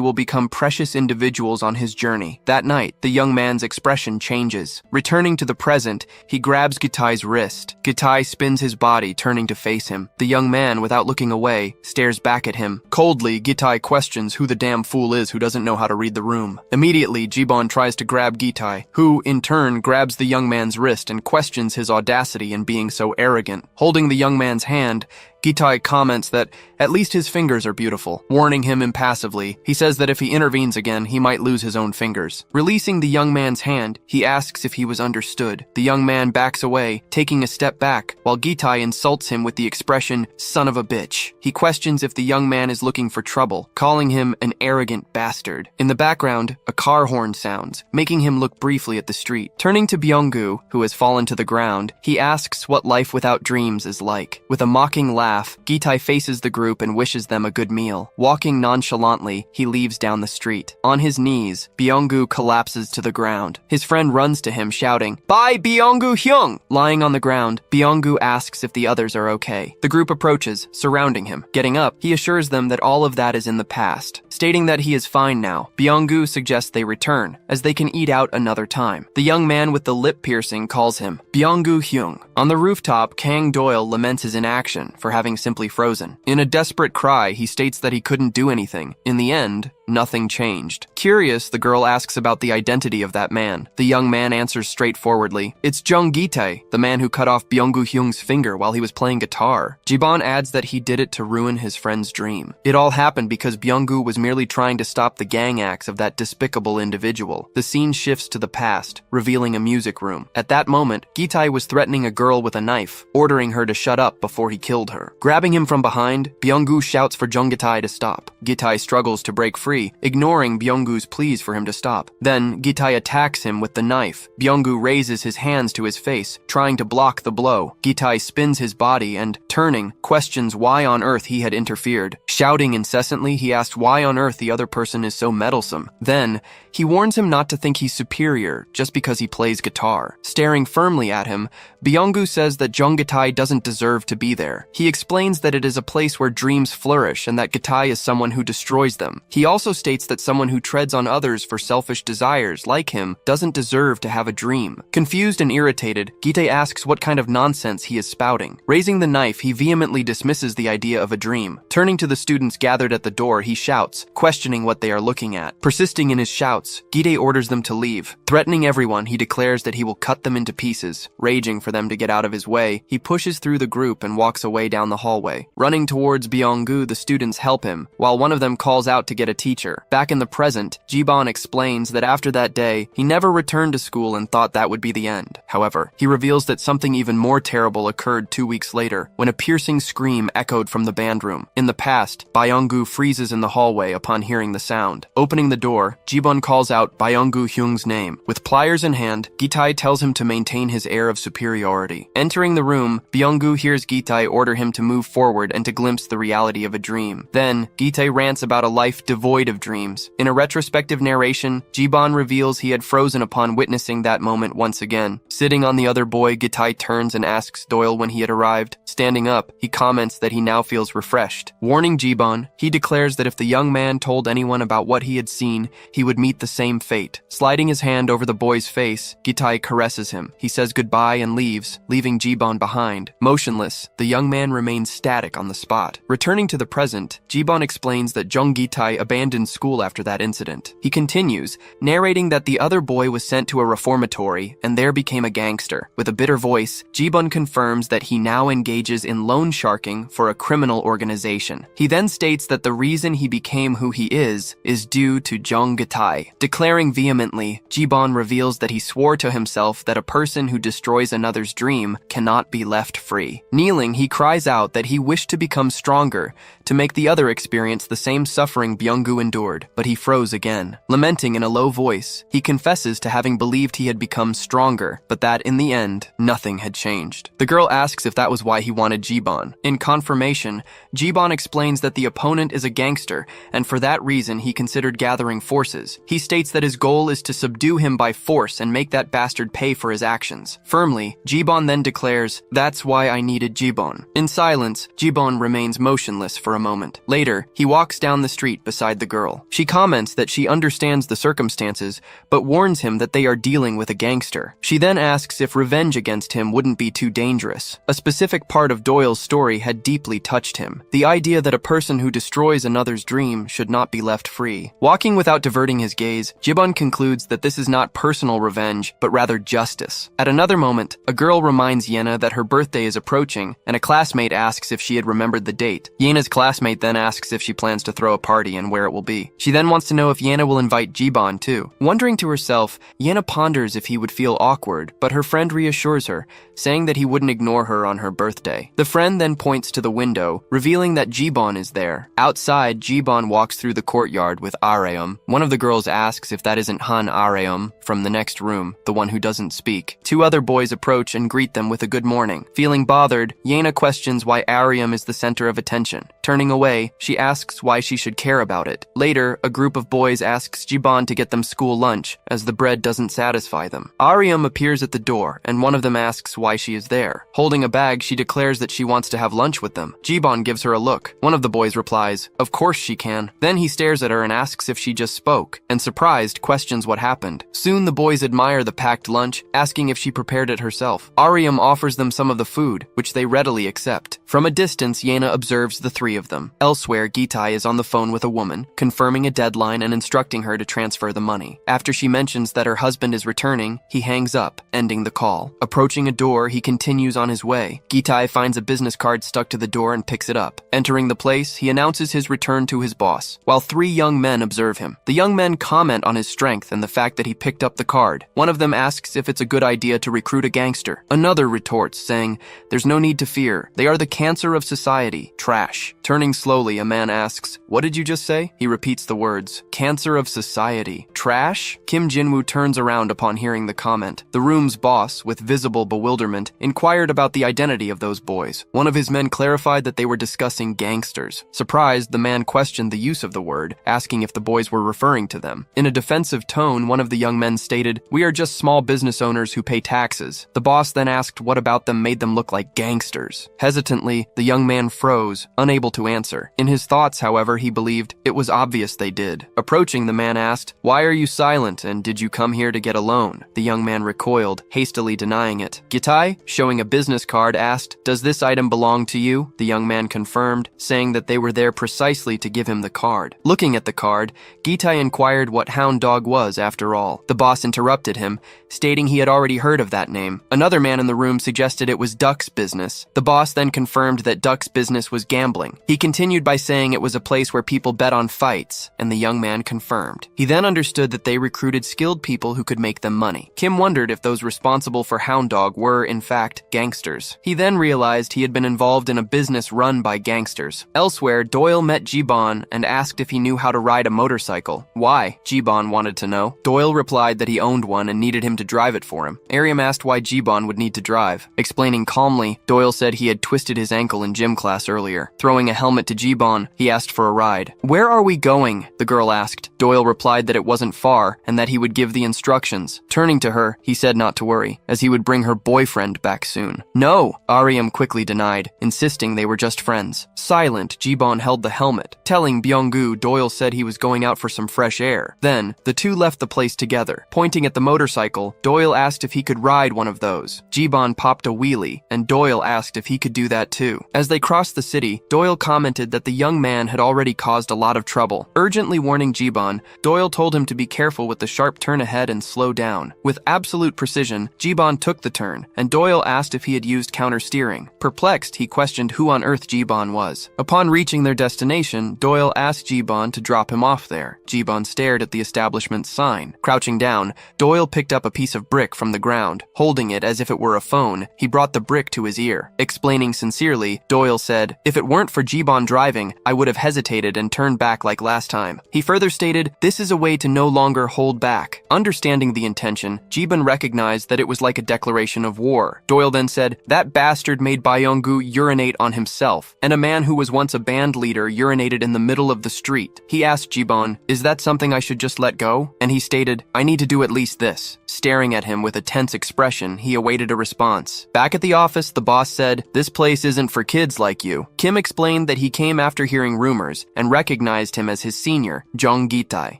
will become precious individuals on his journey. That night, the young man's expression changes. Returning to the present, he grabs Gitai's wrist. Gitai spins his body, turning to face him. The young man, without looking away, stares back at him. Coldly, Gitai questions who the damn fool is who doesn't know how to read the room. Immediately, Jibon tries to grab Gitai, who, in turn, grabs the young man's wrist and questions his audacity in being so arrogant. Holding the young man's hand, Gitai comments that at least his fingers are beautiful, warning him impassively. He says that if he intervenes again, he might lose his own fingers. Releasing the young man's hand, he asks if he was understood. The young man backs away, taking a step back, while Gitai insults him with the expression, "son of a bitch." He questions if the young man is looking for trouble, calling him an arrogant bastard. In the background, a car horn sounds, making him look briefly at the street. Turning to Byung-gu, who has fallen to the ground, he asks what life without dreams is like. With a mocking laugh, Gitai faces the group and wishes them a good meal. Walking nonchalantly, he leaves down the street. On his knees, Byung-gu collapses to the ground. His friend runs to him, shouting, "Bye, Byung-gu Hyung!" Lying on the ground, Byung-gu asks if the others are okay. The group approaches, surrounding him. Getting up, he assures them that all of that is in the past. Stating that he is fine now, Byung-gu suggests they return, as they can eat out another time. The young man with the lip piercing calls him Byung-gu Hyung. On the rooftop, Kang Doyle laments his inaction for having simply frozen. In a desperate cry, he states that he couldn't do anything. In the end, nothing changed. Curious, the girl asks about the identity of that man. The young man answers straightforwardly, "It's Jung Gitae, the man who cut off Byung-gu Hyung's finger while he was playing guitar." Jiban adds that he did it to ruin his friend's dream. It all happened because Byung-gu was merely trying to stop the gang acts of that despicable individual. The scene shifts to the past, revealing a music room. At that moment, Gitae was threatening a girl with a knife, ordering her to shut up before he killed her. Grabbing him from behind, Byung-gu shouts for Jung Gitae to stop. Gitae struggles to break free, ignoring Byung-gu's pleas for him to stop. Then, Gitae attacks him with the knife. Byung-gu raises his hands to his face, trying to block the blow. Gitae spins his body and, turning, questions why on earth he had interfered. Shouting incessantly, he asks why on earth the other person is so meddlesome. Then, he warns him not to think he's superior just because he plays guitar. Staring firmly at him, Byung-gu says that Jung Gitae doesn't deserve to be there. He explains that it is a place where dreams flourish and that Gitae is someone who destroys them. He also states that someone who treads on others for selfish desires like him doesn't deserve to have a dream. Confused and irritated, Gitae asks what kind of nonsense he is spouting. Raising the knife, he vehemently dismisses the idea of a dream. Turning to the students gathered at the door, he shouts, questioning what they are looking at. Persisting in his shouts, Gitae orders them to leave. Threatening everyone, he declares that he will cut them into pieces. Raging for them to get out of his way, he pushes through the group and walks away down the hallway. Running towards Byung-gu, the students help him, while one of them calls out to get a teacher. Back in the present, present, Jibon explains that after that day, he never returned to school and thought that would be the end. However, he reveals that something even more terrible occurred 2 weeks later, when a piercing scream echoed from the band room. In the past, Byung-gu freezes in the hallway upon hearing the sound. Opening the door, Jibon calls out Byung-gu Hyung's name. With pliers in hand, Gitai tells him to maintain his air of superiority. Entering the room, Byung-gu hears Gitai order him to move forward and to glimpse the reality of a dream. Then, Gitai rants about a life devoid of dreams. In a retrospective narration, Jibon reveals he had frozen upon witnessing that moment once again. Sitting on the other boy, Gitai turns and asks Doyle when he had arrived. Standing up, he comments that he now feels refreshed. Warning Jibon, he declares that if the young man told anyone about what he had seen, he would meet the same fate. Sliding his hand over the boy's face, Gitai caresses him. He says goodbye and leaves, leaving Jibon behind. Motionless, the young man remains static on the spot. Returning to the present, Jibon explains that Jung Gitai abandoned school after that incident. He continues, narrating that the other boy was sent to a reformatory and there became a gangster. With a bitter voice, Jibon confirms that he now engages in loan sharking for a criminal organization. He then states that the reason he became who he is due to Jung Gitai. Declaring vehemently, Jibon reveals that he swore to himself that a person who destroys another's dream cannot be left free. Kneeling, he cries out that he wished to become stronger, to make the other experience the same suffering Byung-gu endured, but he froze again. Lamenting in a low voice, he confesses to having believed he had become stronger, but that in the end, nothing had changed. The girl asks if that was why he wanted Jibon. In confirmation, Jibon explains that the opponent is a gangster, and for that reason he considered gathering forces. He states that his goal is to subdue him by force and make that bastard pay for his actions. Firmly, Jibon then declares, "That's why I needed Jibon." In silence, Jibon remains motionless for a moment. Later, he walks down the street beside the girl. She comments that she understands the circumstances, but warns him that they are dealing with a gangster. She then asks if revenge against him wouldn't be too dangerous. A specific part of Doyle's story had deeply touched him. The idea that a person who destroys another's dream should not be left free. Walking without diverting his gaze, Jibon concludes that this is not personal revenge, but rather justice. At another moment, a girl reminds Yena that her birthday is approaching, and a classmate asks if she had remembered the date. Yena's classmate then asks if she plans to throw a party and where it will be. She then wants to know if Yena will invite Jibon too. Wondering to herself, Yena ponders if he would feel awkward, but her friend reassures her, saying that he wouldn't ignore her on her birthday. The friend then points to the window, revealing that Jibon is there. Outside, Jibon walks through the courtyard with Areum. One of the girls asks if that isn't Han Areum from the next room, the one who doesn't speak. Two other boys approach and greet them with a good morning. Feeling bothered, Yena questions why Areum is the center of attention. Turning away, she asks why she should care about it. Later, a group of boys asks Jibon to get them school lunch, as the bread doesn't satisfy them. Areum appears at the door, and one of them asks why she is there. Holding a bag, she declares that she wants to have lunch with them. Jibon gives her a look. One of the boys replies, "Of course she can." Then he stares at her and asks if she just spoke, and surprised, questions what happened. Soon the boys admire the packed lunch, asking if she prepared it herself. Areum offers them some of the food, which they readily accept. From a distance, Yena observes the three of them. Elsewhere, Gitai is on the phone with a woman, confirming a deadline and instructing her to transfer the money. After she mentions that her husband is returning, he hangs up, ending the call. Approaching a door, he continues on his way. Gitai finds a business card stuck to the door and picks it up. Entering the place, he announces his return to his boss, while three young men observe him. The young men comment on his strength and the fact that he picked up the card. One of them asks if it's a good idea to recruit a gangster. Another retorts, saying, "There's no need to fear. They are the cancer of society. Trash." Turning slowly, a man asks, "What did you just say?" He repeats the words, "Cancer of society. Trash?" Kim Jinwoo turns around upon hearing the comment. The room's boss, with visible bewilderment, inquired about the identity of those boys. One of his men clarified that they were discussing gangsters. Surprised, the man questioned the use of the word, asking if the boys were referring to them. In a defensive tone, one of the young men stated, "We are just small business owners who pay taxes." The boss then asked what about them made them look like gangsters. Hesitantly, the young man froze, unable to answer. In his thoughts, however, he believed it was obvious they did. Approaching, the man asked, "Why are you silent, and did you come here to get a loan?" The young man recoiled, hastily denying it. Gitai, showing a business card, asked, "Does this item belong to you?" The young man confirmed, saying that they were there precisely to give him the card. Looking at the card, Gitai inquired what hound dog was after all. The boss interrupted him, stating he had already heard of that name. Another man in the room suggested it was Duck's business. The boss then confirmed that Duck's business was gambling. He continued by saying it was a place where people bet on fights, and the young man man confirmed. He then understood that they recruited skilled people who could make them money. Kim wondered if those responsible for Hound Dog were, in fact, gangsters. He then realized he had been involved in a business run by gangsters. Elsewhere, Doyle met Jibon and asked if he knew how to ride a motorcycle. Why? Jibon wanted to know. Doyle replied that he owned one and needed him to drive it for him. Ariam asked why Jibon would need to drive. Explaining calmly, Doyle said he had twisted his ankle in gym class earlier. Throwing a helmet to Jibon, he asked for a ride. "Where are we going?" the girl asked. Doyle replied that it wasn't far and that he would give the instructions. Turning to her, he said not to worry, as he would bring her boyfriend back soon. "No," Ariam quickly denied, insisting they were just friends. Silent, Jibon held the helmet. Telling Byung-gu Doyle said he was going out for some fresh air. Then, the two left the place together. Pointing at the motorcycle, Doyle asked if he could ride one of those. Jibon popped a wheelie, and Doyle asked if he could do that too. As they crossed the city, Doyle commented that the young man had already caused a lot of trouble. Urgently warning Jibon, Doyle told him to be careful with the sharp turn ahead and slow down. With absolute precision, Jibon took the turn, and Doyle asked if he had used counter-steering. Perplexed, he questioned who on earth Jibon was. Upon reaching their destination, Doyle asked Jibon to drop him off there. Jibon stared at the establishment's sign. Crouching down, Doyle picked up a piece of brick from the ground. Holding it as if it were a phone, he brought the brick to his ear. Explaining sincerely, Doyle said, "If it weren't for Jibon driving, I would have hesitated and turned back like last time." He further stated, "This is a way to no longer hold back." Understanding the intention, Jibon recognized that it was like a declaration of war. Doyle then said, "That bastard made Byung-gu urinate on himself, and a man who was once a band leader urinated in the middle of the street." He asked Jibon, "Is that something I should just let go?" And he stated, "I need to do at least this." Staring at him with a tense expression, he awaited a response. Back at the office, the boss said, "This place isn't for kids like you." Kim explained that he came after hearing rumors and recognized him as his senior, Jung Gitai.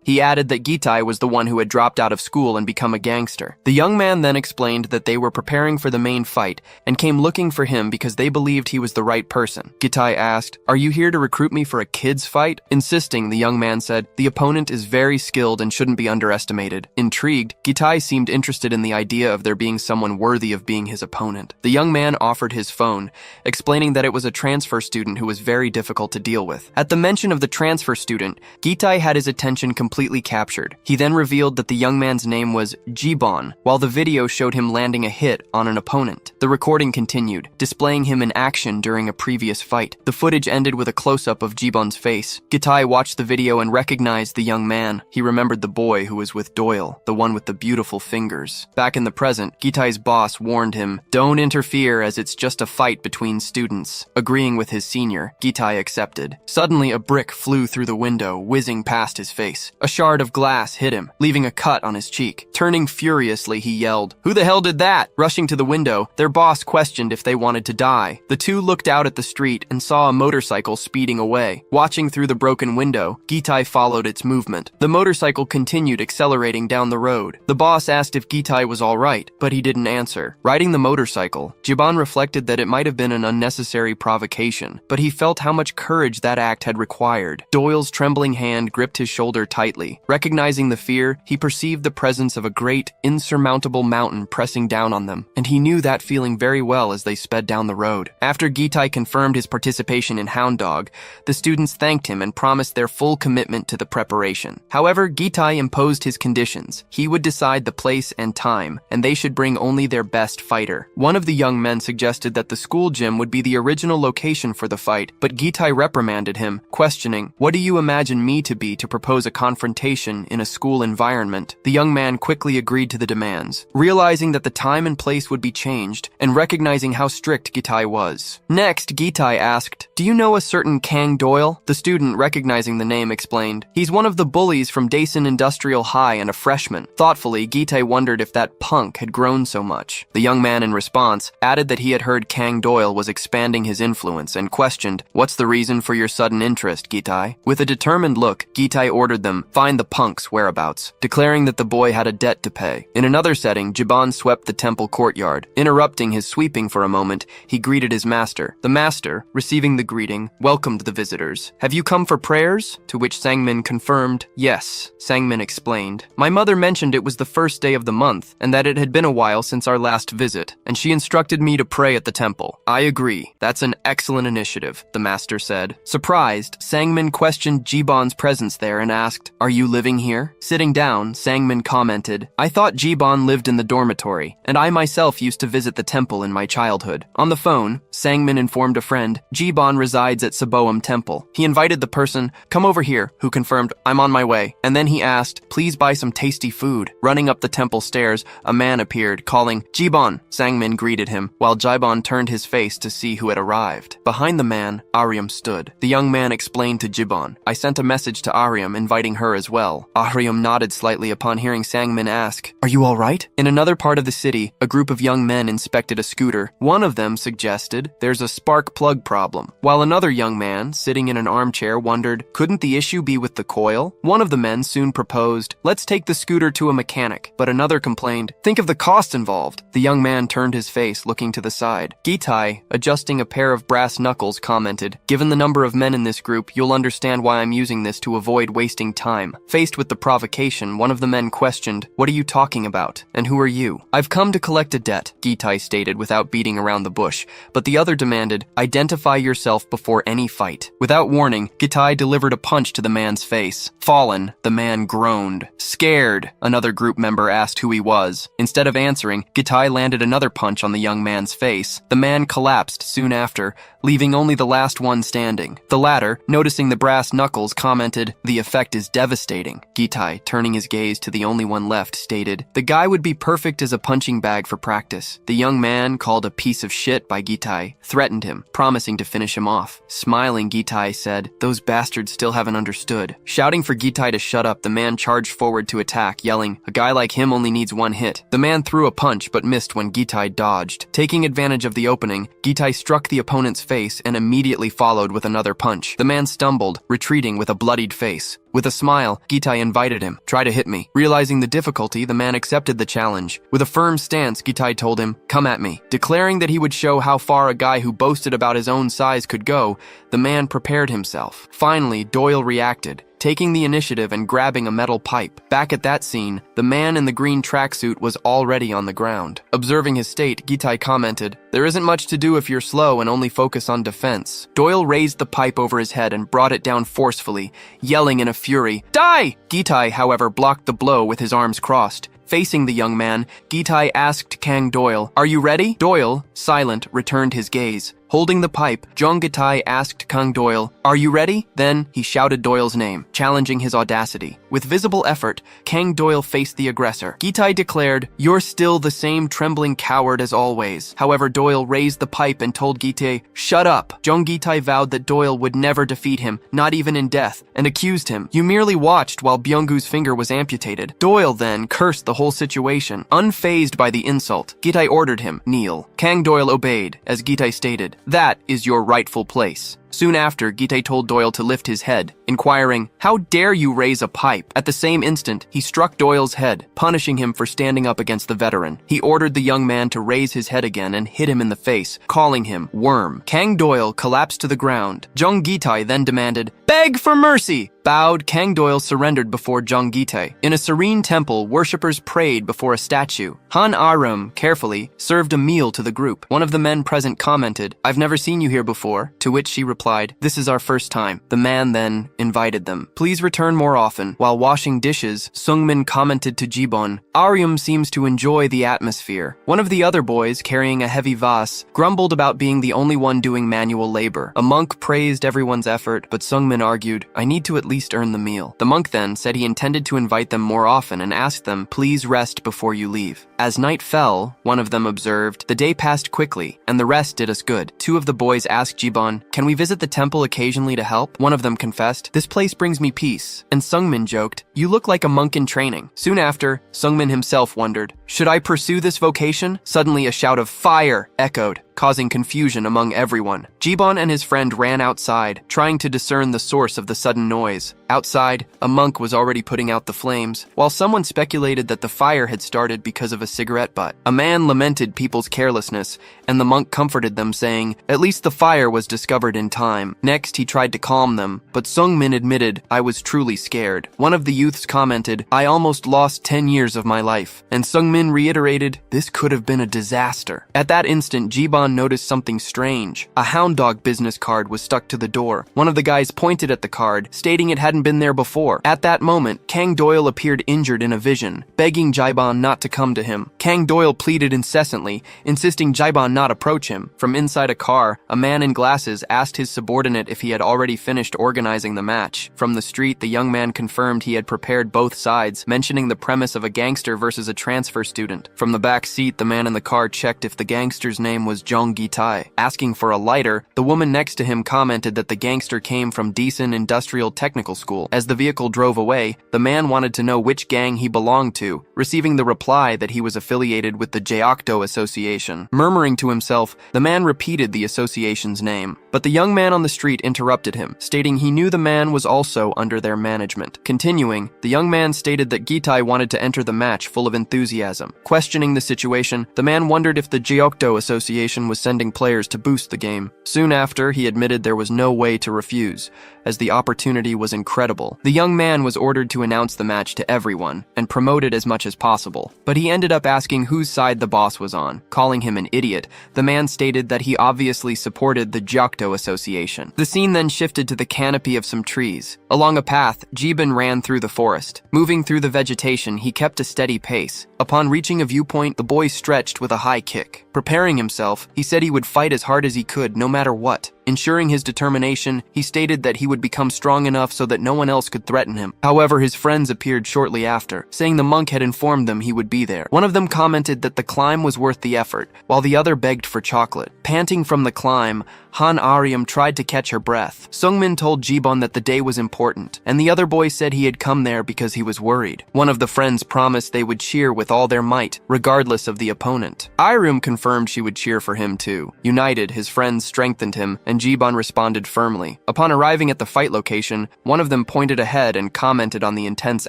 He added that Gitai was the one who had dropped out of school and become a gangster. The young man then explained that they were preparing for the main fight and came looking for him because they believed he was the right person. Gitai asked, "Are you here to recruit me for a kids fight?" Insisting, the young man said, "The opponent is very skilled and shouldn't be underestimated." Intrigued, Gitai seemed interested in the idea of there being someone worthy of being his opponent. The young man offered his phone, explaining that it was a transfer student who was very difficult to deal with. At the mention of the transfer student, Gitai had his attention completely captured. He then revealed that the young man's name was Jibon, while the video showed him landing a hit on an opponent. The recording continued, displaying him in action during a previous fight. The footage ended with a close-up of Jibon's face. Gitai watched the video and recognized the young man. He remembered the boy who was with Doyle, the one with the beautiful fingers. Back in the present, Gitai's boss warned him, "Don't interfere as it's just a fight between students." Agreeing with his senior, Gitai accepted. Suddenly, a brick flew through the window, whizzing past his face. A shard of glass hit him, leaving a cut on his cheek. Turning furiously, he yelled, "Who the hell did that?" Rushing to the window, their boss questioned if they wanted to die. The two looked out at the street and saw a motorcycle speeding away. Watching through the broken window, Gitai followed its movement. The motorcycle continued accelerating down the road. The boss asked if Gitai was all right, but he didn't answer. Riding the motorcycle, Jibon reflected that it might have been an unnecessary provocation, but he felt how much courage that act had required. Doyle's trembling hand gripped his shoulder tightly. Recognizing the fear, he perceived the presence of a great, insurmountable mountain pressing down on them, and he knew that feeling very well as they sped down the road. After Gitai confirmed his participation in Hound Dog, the students thanked him and promised their full commitment to the preparation. However, Gitai imposed his conditions. He would decide the place and time, and they should bring only their best fighter. One of the young men suggested that the school gym would be the original location for the fight, but Gitai reprimanded him, questioning, "What do you imagine me to be to propose a confrontation in a school environment?" The young man quickly agreed to the demands, realizing that the time and place would be changed, and recognizing how strict Gitai was. Next, Gitai asked, "Do you know a certain Kang Doyle?" The student, recognizing the name, explained, "He's one of the bullies from Daesun Industrial High and a freshman." Thoughtfully, Gitai wondered if that punk had grown so much. The young man, in response, added that he had heard Kang Doyle was expanding his influence and questioned, "What's the reason for your sudden interest, Gitai?" With a determined look, Gitai ordered them, "Find the punk's whereabouts," declaring that the boy had a debt to pay. In another setting, Jibon swept the temple courtyard. Interrupting his sweeping for a moment, he greeted his master. The master, receiving the greeting, welcomed the visitors. "Have you come for prayers?" To which Sangmin confirmed, "Yes." Sangmin explained, "My mother mentioned it was the first day of the month, and that it had been a while since our last visit, and she instructed me to pray at the temple." "I agree. That's an excellent initiative," the master said. Surprised, Sangmin questioned Jibon's presence there and asked, "Are you living here?" Sitting down, Sangmin commented, "I thought Jibon lived in the dormitory, and I myself used to visit the temple in my childhood." On the phone, Sangmin informed a friend, Jibon resides at Saboam Temple. He invited the person, "Come over here," who confirmed, "I'm on my way." And then he asked, "Please buy some tasty food." Running up the temple stairs, a man appeared, calling, "Jibon." Sangmin greeted him, while Jibon turned his face to see who had arrived. Behind the man, Aryam stood. The young man explained to Jibon, "I sent a message to Aryam inviting her as well." Aryam nodded slightly upon hearing Sangmin ask, "Are you all right?" In another part of the city, a group of young men inspected a scooter. One of them suggested, "There's a spark plug problem," while another young man, sitting in an armchair, wondered, couldn't the issue be with the coil? One of the men soon proposed, "Let's take the scooter to a mechanic," but another complained, "Think of the cost involved." The young man turned his face, looking to the side. Gitai, adjusting a pair of brass knuckles, commented, "Given the number of men in this group, you'll understand why I'm using this to avoid wasting time." Faced with the provocation, one of the men questioned, "What are you talking about? And who are you?" "I've come to collect a debt," Gitai stated without beating around the bush, but the other demanded, "Identify yourself before any fight." Without warning, Gitai delivered a punch to the man's face. Fallen, the man groaned. "Scared," another group member asked who he was. Instead of answering, Gitai landed another punch on the young man's face. The man collapsed soon after, leaving only the last one standing. The latter, noticing the brass knuckles, commented, "The effect is devastating." Gitai, turning his gaze to the only one left, stated, "The guy would be perfect as a punching bag for practice." The young man, called a piece of shit by Gitai, threatened him, promising to finish him off. Smiling, Gitai said, "Those bastards still haven't understood." Shouting for Gitai to shut up, the man charged forward to attack, yelling, "A guy like him only needs one hit." The man threw a punch but missed when Gitai dodged. Taking advantage of the opening, Gitai struck the opponent's face and immediately followed with another punch. The man stumbled, retreating with a bloodied face. With a smile, Gitai invited him, "Try to hit me." Realizing the difficulty, the man accepted the challenge. With a firm stance, Gitai told him, "Come at me." Declaring that he would show how far a guy who boasted about his own size could go, the man prepared himself. Finally, Doyle reacted, taking the initiative and grabbing a metal pipe. Back at that scene, the man in the green tracksuit was already on the ground. Observing his state, Gitai commented, "There isn't much to do if you're slow and only focus on defense." Doyle raised the pipe over his head and brought it down forcefully, yelling in a fury, "Die!" Gitai, however, blocked the blow with his arms crossed. Facing the young man, Gitai asked Kang Doyle, "Are you ready?" Doyle, silent, returned his gaze. Holding the pipe, Jong Gitai asked Kang Doyle, "Are you ready?" Then he shouted Doyle's name, challenging his audacity. With visible effort, Kang Doyle faced the aggressor. Gitai declared, "You're still the same trembling coward as always." However, Doyle raised the pipe and told Gitai, "Shut up." Jong Gitai vowed that Doyle would never defeat him, not even in death, and accused him. "You merely watched while Byung-gu's finger was amputated." Doyle then cursed the whole situation. Unfazed by the insult, Gitai ordered him, "Kneel." Kang Doyle obeyed, as Gitai stated, "That is your rightful place." Soon after, Gitai told Doyle to lift his head, inquiring, "How dare you raise a pipe?" At the same instant, he struck Doyle's head, punishing him for standing up against the veteran. He ordered the young man to raise his head again and hit him in the face, calling him worm. Kang Doyle collapsed to the ground. Jung Gitai then demanded, "Beg for mercy!" Bowed, Kang Doyle surrendered before Jung Gitai. In a serene temple, worshippers prayed before a statue. Han Arum, carefully, served a meal to the group. One of the men present commented, "I've never seen you here before," to which she replied, "This is our first time." The man then invited them, "Please return more often." While washing dishes, Sungmin commented to Jibon, "Aryum seems to enjoy the atmosphere." One of the other boys, carrying a heavy vase, grumbled about being the only one doing manual labor. A monk praised everyone's effort, but Sungmin argued, "I need to at least earn the meal." The monk then said he intended to invite them more often and asked them, "Please rest before you leave." As night fell, one of them observed, "The day passed quickly, and the rest did us good." Two of the boys asked Jibon, "Can we visit the temple occasionally to help?" One of them confessed, "This place brings me peace." And Sungmin joked, "You look like a monk in training." Soon after, Sungmin himself wondered, "Should I pursue this vocation?" Suddenly a shout of "Fire!" echoed, causing confusion among everyone. Jibon and his friend ran outside, trying to discern the source of the sudden noise. Outside, a monk was already putting out the flames, while someone speculated that the fire had started because of a cigarette butt. A man lamented people's carelessness, and the monk comforted them, saying, "At least the fire was discovered in time." Next, he tried to calm them, but Sungmin admitted, "I was truly scared." One of the youths commented, "I almost lost 10 years of my life." And Sungmin reiterated, "This could have been a disaster." At that instant, Jibon Jibon noticed something strange. A hound dog business card was stuck to the door. One of the guys pointed at the card, stating it hadn't been there before. At that moment, Kang Doyle appeared injured in a vision, begging Jibon not to come to him. Kang Doyle pleaded incessantly, insisting Jibon not approach him. From inside a car, a man in glasses asked his subordinate if he had already finished organizing the match. From the street, the young man confirmed he had prepared both sides, mentioning the premise of a gangster versus a transfer student. From the back seat, the man in the car checked if the gangster's name was Jong Gi-tae. Asking for a lighter, the woman next to him commented that the gangster came from Decent Industrial Technical School. As the vehicle drove away, the man wanted to know which gang he belonged to, receiving the reply that he was affiliated with the Jeokdo Association. Murmuring to himself, the man repeated the association's name. But the young man on the street interrupted him, stating he knew the man was also under their management. Continuing, the young man stated that Gi-tae wanted to enter the match full of enthusiasm. Questioning the situation, the man wondered if the Jeokdo Association was sending players to boost the game. Soon after, he admitted there was no way to refuse, as the opportunity was incredible. The young man was ordered to announce the match to everyone, and promote it as much as possible. But he ended up asking whose side the boss was on. Calling him an idiot, the man stated that he obviously supported the Jeokdo Association. The scene then shifted to the canopy of some trees. Along a path, Jibon ran through the forest. Moving through the vegetation, he kept a steady pace. Upon reaching a viewpoint, the boy stretched with a high kick. Preparing himself, he said he would fight as hard as he could, no matter what. Ensuring his determination, he stated that he would become strong enough so that no one else could threaten him. However, his friends appeared shortly after, saying the monk had informed them he would be there. One of them commented that the climb was worth the effort, while the other begged for chocolate. Panting from the climb, Han Aryum tried to catch her breath. Sungmin told Jibon that the day was important, and the other boy said he had come there because he was worried. One of the friends promised they would cheer with all their might, regardless of the opponent. Aryum confirmed she would cheer for him too. United, his friends strengthened him, and Jibon responded firmly. Upon arriving at the fight location, one of them pointed ahead and commented on the intense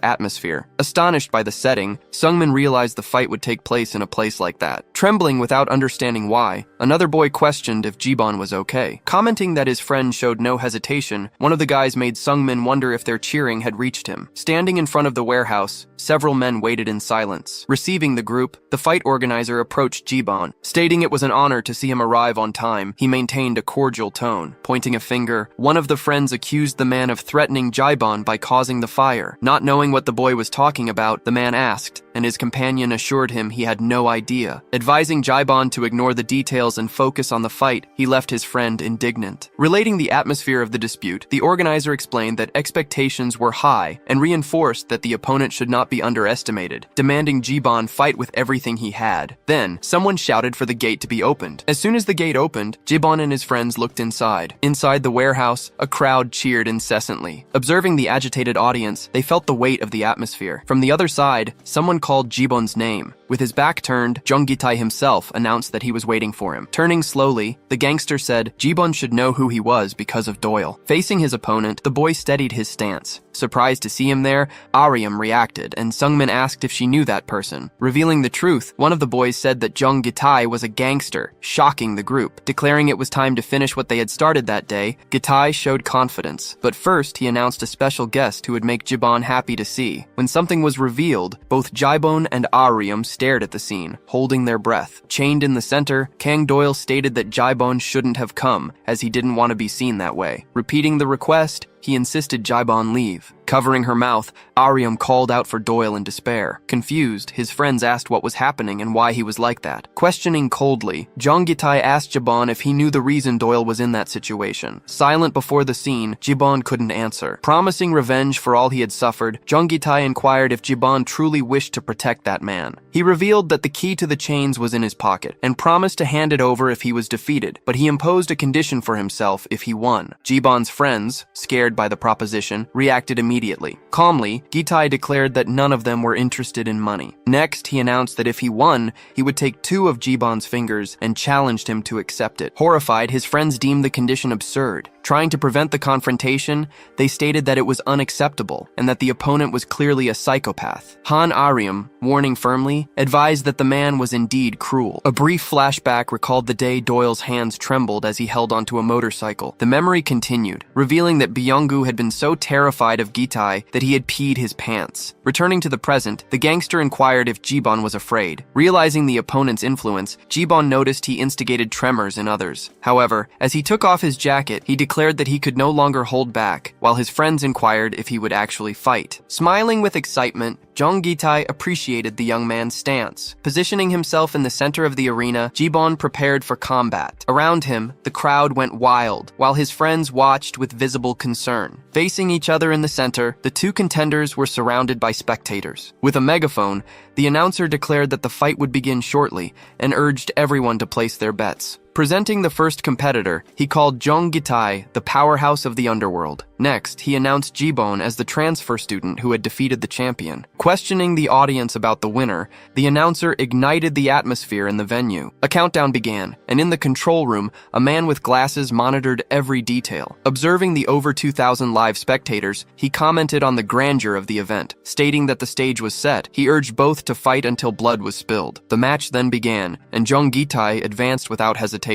atmosphere. Astonished by the setting, Sungmin realized the fight would take place in a place like that. Trembling without understanding why, another boy questioned if Jibon was okay. Commenting that his friend showed no hesitation, one of the guys made Sungmin wonder if their cheering had reached him. Standing in front of the warehouse, several men waited in silence. Receiving the group, the fight organizer approached Jibon. Stating it was an honor to see him arrive on time, he maintained a cordial tone. Pointing a finger, one of the friends accused the man of threatening Jibon by causing the fire. Not knowing what the boy was talking about, the man asked, and his companion assured him he had no idea. Advising Jibon to ignore the details and focus on the fight, he left his friend indignant. Relating the atmosphere of the dispute, the organizer explained that expectations were high and reinforced that the opponent should not be underestimated, demanding Jibon fight with everything he had. Then, someone shouted for the gate to be opened. As soon as the gate opened, Jibon and his friends looked inside. Inside the warehouse, a crowd cheered incessantly. Observing the agitated audience, they felt the weight of the atmosphere. From the other side, someone called Jibon's name. With his back turned, Jong Gi-tae himself announced that he was waiting for him. Turning slowly, the gangster said Jibon should know who he was because of Doyle. Facing his opponent, the boy steadied his stance. Surprised to see him there, Aryum reacted, and Sungmin asked if she knew that person. Revealing the truth, one of the boys said that Jong Gi-tae was a gangster, shocking the group. Declaring it was time to finish what they had started that day, Gi-tae showed confidence. But first, he announced a special guest who would make Jibon happy to see. When something was revealed, both Jibon and Aryum stared at the scene, holding their breath. Chained in the center, Kang Doyle stated that Jibon shouldn't have come, as he didn't want to be seen that way. Repeating the request, he insisted Jibon leave. Covering her mouth, Aryum called out for Doyle in despair. Confused, his friends asked what was happening and why he was like that. Questioning coldly, Jong Gi-tae asked Jibon if he knew the reason Doyle was in that situation. Silent before the scene, Jibon couldn't answer. Promising revenge for all he had suffered, Jong Gi-tae inquired if Jibon truly wished to protect that man. He revealed that the key to the chains was in his pocket, and promised to hand it over if he was defeated, but he imposed a condition for himself if he won. Jibon's friends, scared by the proposition, reacted immediately. Calmly, Gi-tae declared that none of them were interested in money. Next, he announced that if he won, he would take 2 of Jibon's fingers and challenged him to accept it. Horrified, his friends deemed the condition absurd. Trying to prevent the confrontation, they stated that it was unacceptable and that the opponent was clearly a psychopath. Han Aryum, warning firmly, advised that the man was indeed cruel. A brief flashback recalled the day Doyle's hands trembled as he held onto a motorcycle. The memory continued, revealing that Byung-gu had been so terrified of Gitai that he had peed his pants. Returning to the present, the gangster inquired if Jibon was afraid. Realizing the opponent's influence, Jibon noticed he instigated tremors in others. However, as he took off his jacket, he declared that he could no longer hold back, while his friends inquired if he would actually fight. Smiling with excitement, Jong Gitai appreciated the young man's stance. Positioning himself in the center of the arena, Jibon prepared for combat. Around him, the crowd went wild, while his friends watched with visible concern. Facing each other in the center, the two contenders were surrounded by spectators. With a megaphone, the announcer declared that the fight would begin shortly and urged everyone to place their bets. Presenting the first competitor, he called Jong Gitai the powerhouse of the underworld. Next, he announced Jibon as the transfer student who had defeated the champion. Questioning the audience about the winner, the announcer ignited the atmosphere in the venue. A countdown began, and in the control room, a man with glasses monitored every detail. Observing the over 2,000 live spectators, he commented on the grandeur of the event. Stating that the stage was set, he urged both to fight until blood was spilled. The match then began, and Jong Gitai advanced without hesitation.